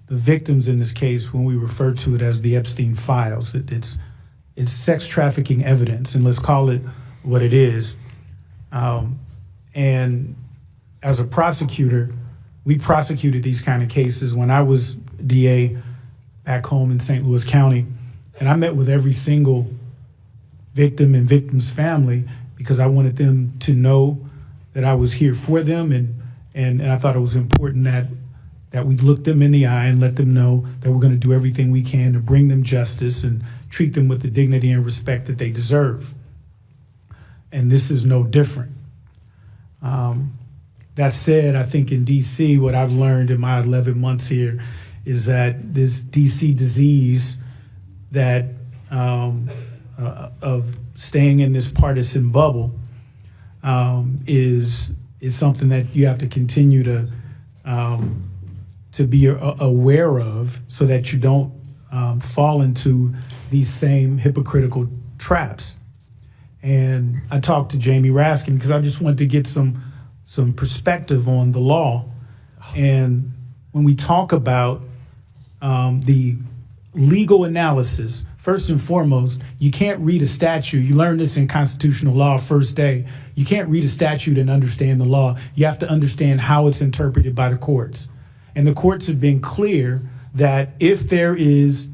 the victims in this case when we refer to it as the Epstein files. It's sex trafficking evidence, and let's call it what it is. And as a prosecutor, we prosecuted these kind of cases when I was DA back home in St. Louis County, and I met with every single victim and victim's family because I wanted them to know that I was here for them, and I thought it was important that we look them in the eye and let them know that we're going to do everything we can to bring them justice and treat them with the dignity and respect that they deserve. And this is no different. That said, I think in D.C., what I've learned in my 11 months here is that this D.C. disease that of staying in this partisan bubble is something that you have to continue to be aware of, so that you don't fall into these same hypocritical traps. And I talked to Jamie Raskin because I just wanted to get some perspective on the law. And when we talk about the legal analysis, first and foremost, you can't read a statute. You learn this in constitutional law first day. You can't read a statute and understand the law. You have to understand how it's interpreted by the courts. And the courts have been clear that if there is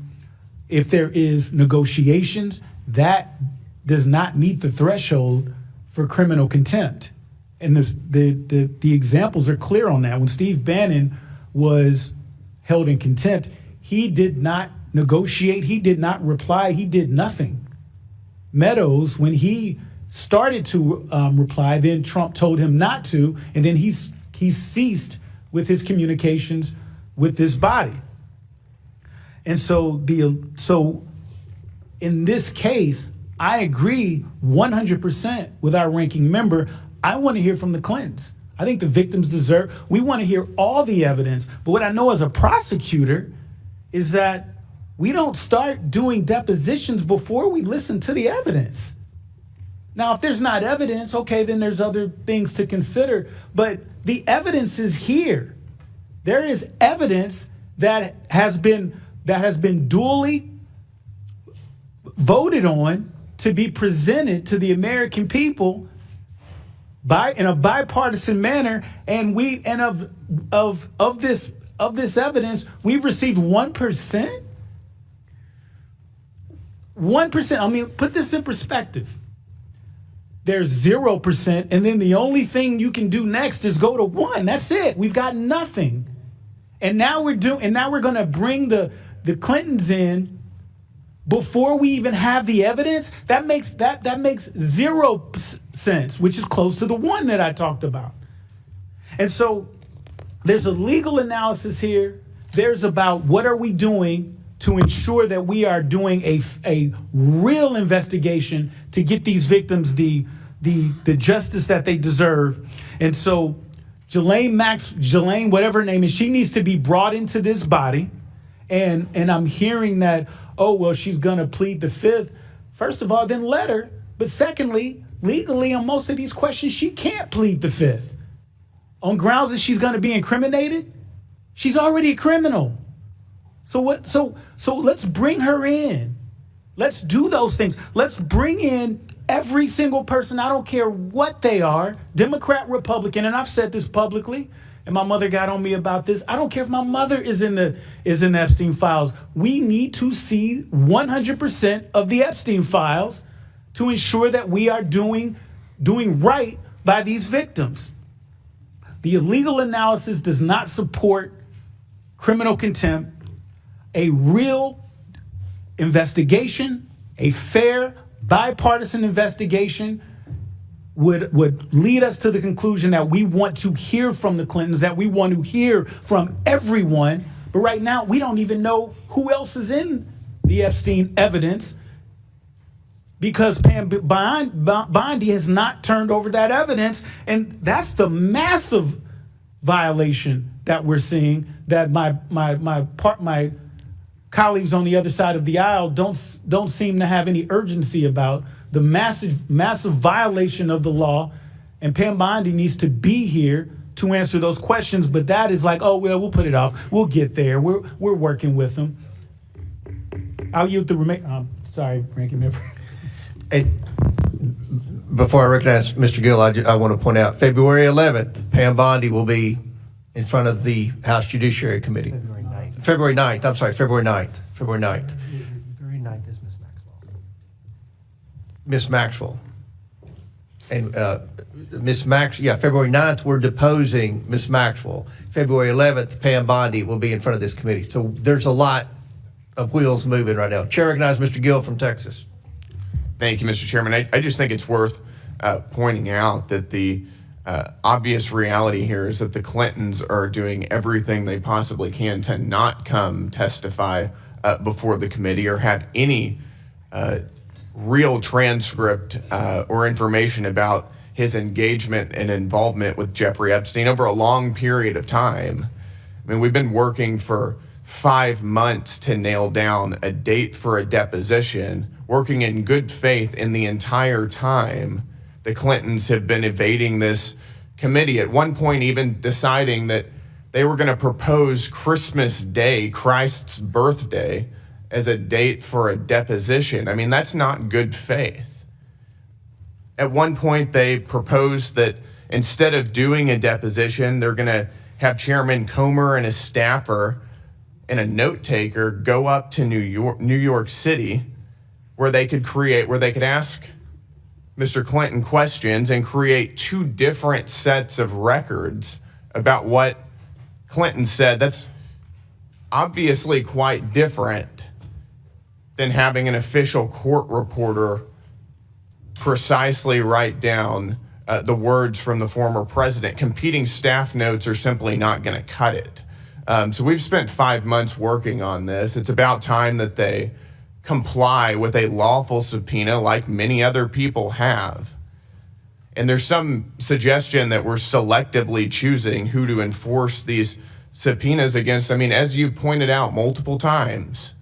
negotiations, that does not meet the threshold for criminal contempt. And the examples are clear on that. When Steve Bannon was held in contempt, he did not negotiate, he did not reply, he did nothing. Meadows, when he started to reply, then Trump told him not to, and then he ceased with his communications with this body. And so in this case, I agree 100% with our ranking member. I want to hear from the Clintons. I think the victims we want to hear all the evidence. But what I know as a prosecutor is that we don't start doing depositions before we listen to the evidence. Now, if there's not evidence, okay, then there's other things to consider. But the evidence is here. There is evidence that has been duly voted on to be presented to the American people in a bipartisan manner, and of this evidence, we've received 1%. 1%. I mean, put this in perspective. There's 0%, and then the only thing you can do next is go to 1. That's it. We've got nothing. And now we're going to bring the Clintons in before we even have the evidence. That makes 0 sense, which is close to the 1 that I talked about. And so there's a legal analysis here. There's about what are we doing to ensure that we are doing a real investigation to get these victims the justice that they deserve. And so Ghislaine, whatever her name is, she needs to be brought into this body. And I'm hearing that, oh, well, she's going to plead the 5th. First of all, then let her. But secondly, legally on most of these questions, she can't plead the fifth. On grounds that she's going to be incriminated, she's already a criminal. So let's bring her in. Let's do those things. Let's bring in every single person. I don't care what they are, Democrat, Republican, and I've said this publicly, and my mother got on me about this. I don't care if my mother is in the Epstein files. We need to see 100% of the Epstein files to ensure that we are doing right by these victims. The illegal analysis does not support criminal contempt. A real investigation, a fair, bipartisan investigation would lead us to the conclusion that we want to hear from the Clintons, that we want to hear from everyone. But right now, we don't even know who else is in the Epstein evidence because Pam Bondi has not turned over that evidence. And that's the massive violation that we're seeing, that my colleagues on the other side of the aisle don't seem to have any urgency about. The massive violation of the law, and Pam Bondi needs to be here to answer those questions. But that is like, oh well, we'll put it off. We'll get there. We're working with them. I'll yield the remaining. Sorry, ranking member. Hey, before I recognize Mr. Gill, I want to point out February 11th, Pam Bondi will be in front of the House Judiciary Committee. February 9th. I'm sorry, February 9th. February 9th. February 9th is Miss Maxwell. Miss Maxwell. And February 9th, we're deposing Miss Maxwell. February 11th, Pam Bondi will be in front of this committee. So there's a lot of wheels moving right now. Chair recognizes Mr. Gill from Texas. Thank you, Mr. Chairman. I just think it's worth pointing out that the obvious reality here is that the Clintons are doing everything they possibly can to not come testify before the committee or have any real transcript or information about his engagement and involvement with Jeffrey Epstein over a long period of time. I mean, we've been working for 5 months to nail down a date for a deposition, working in good faith in the entire time. The Clintons have been evading this committee, at one point even deciding that they were going to propose Christmas Day, Christ's birthday, as a date for a deposition. I mean, that's not good faith. At one point, they proposed that instead of doing a deposition, they're going to have Chairman Comer and his staffer and a note taker go up to New York City, where they could ask Mr. Clinton questions and create 2 different sets of records about what Clinton said. That's obviously quite different than having an official court reporter precisely write down the words from the former president. Competing staff notes are simply not going to cut it. So we've spent 5 months working on this. It's about time that they comply with a lawful subpoena like many other people have. And there's some suggestion that we're selectively choosing who to enforce these subpoenas against. I mean, as you pointed out multiple times,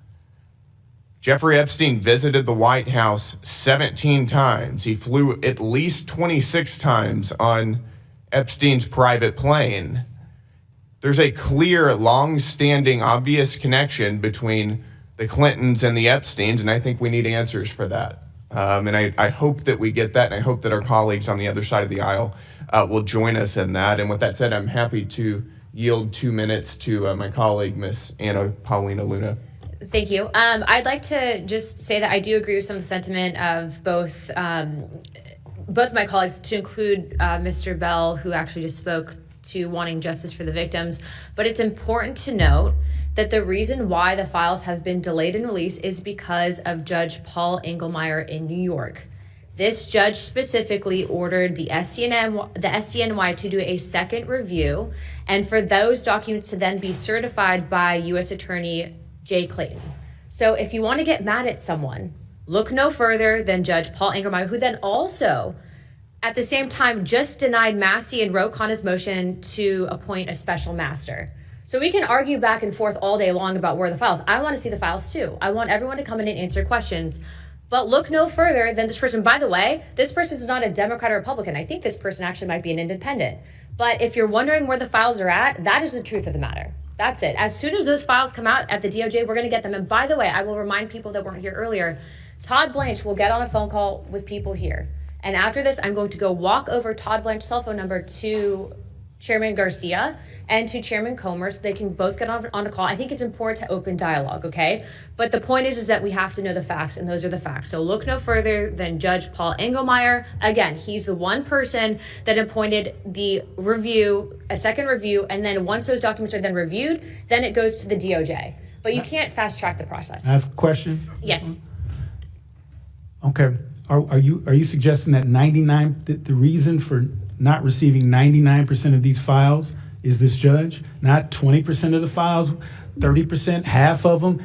Jeffrey Epstein visited the White House 17 times. He flew at least 26 times on Epstein's private plane. There's a clear, long-standing, obvious connection between the Clintons and the Epsteins, and I think we need answers for that. And I hope that we get that, and I hope that our colleagues on the other side of the aisle will join us in that. And with that said, I'm happy to yield 2 minutes to my colleague, Miss Anna Paulina Luna. Thank you. I'd like to just say that I do agree with some of the sentiment of both my colleagues, to include Mr. Bell, who actually just spoke to wanting justice for the victims. But it's important to note that the reason why the files have been delayed in release is because of Judge Paul Engelmeyer in New York. This judge specifically ordered the SDNY to do a second review, and for those documents to then be certified by U.S. Attorney Jay Clayton. So if you want to get mad at someone, look no further than Judge Paul Engelmeyer, who then also, at the same time, just denied Massey and Ro Khanna's motion to appoint a special master. So we can argue back and forth all day long about where the files. I want to see the files too. I want everyone to come in and answer questions. But look no further than this person. By the way, this person is not a Democrat or Republican. I think this person actually might be an independent. But if you're wondering where the files are at, that is the truth of the matter. That's it. As soon as those files come out at the DOJ, we're going to get them. And by the way, I will remind people that weren't here earlier, Todd Blanche will get on a phone call with people here. And after this, I'm going to go walk over Todd Blanche's cell phone number to Chairman Garcia and to Chairman Comer so they can both get on a call. I think it's important to open dialogue, okay? But the point is that we have to know the facts, and those are the facts. So look no further than Judge Paul Engelmeyer. Again, he's the one person that appointed the review, a second review, and then once those documents are then reviewed, then it goes to the DOJ. But you can't fast track the process. Ask a question? Yes. Okay. Are you suggesting that the reason for not receiving 99% of these files is this judge? Not 20% of the files, 30%, half of them,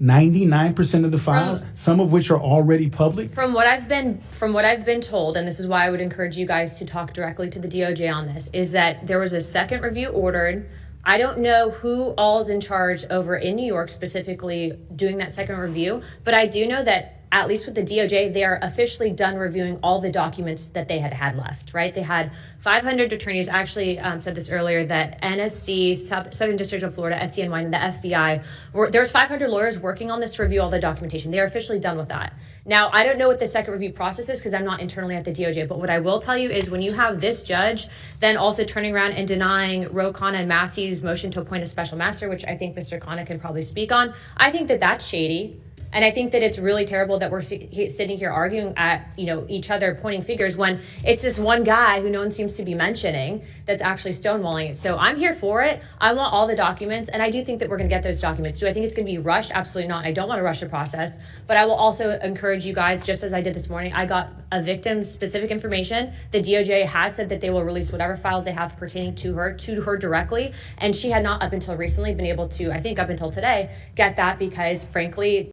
99% of the files, some of which are already public? From what I've been told, and this is why I would encourage you guys to talk directly to the DOJ on this, is that there was a second review ordered. I don't know who all's in charge over in New York specifically doing that second review, but I do know that at least with the DOJ, they are officially done reviewing all the documents that they had left, right? They had 500 attorneys. I actually said this earlier, that NSD, Southern District of Florida, SDNY, and the FBI, there's 500 lawyers working on this to review all the documentation. They're officially done with that. Now, I don't know what the second review process is because I'm not internally at the DOJ, but what I will tell you is when you have this judge then also turning around and denying Ro Khanna and Massey's motion to appoint a special master, which I think Mr. Khanna can probably speak on, I think that that's shady. And I think that it's really terrible that we're sitting here arguing at each other, pointing fingers, when it's this one guy who no one seems to be mentioning that's actually stonewalling it. So I'm here for it. I want all the documents, and I do think that we're going to get those documents. Do I think it's going to be rushed? Absolutely not. I don't want to rush the process, but I will also encourage you guys, just as I did this morning, I got a victim's specific information. The DOJ has said that they will release whatever files they have pertaining to her directly, and she had not up until recently been able to, I think up until today, get that because frankly,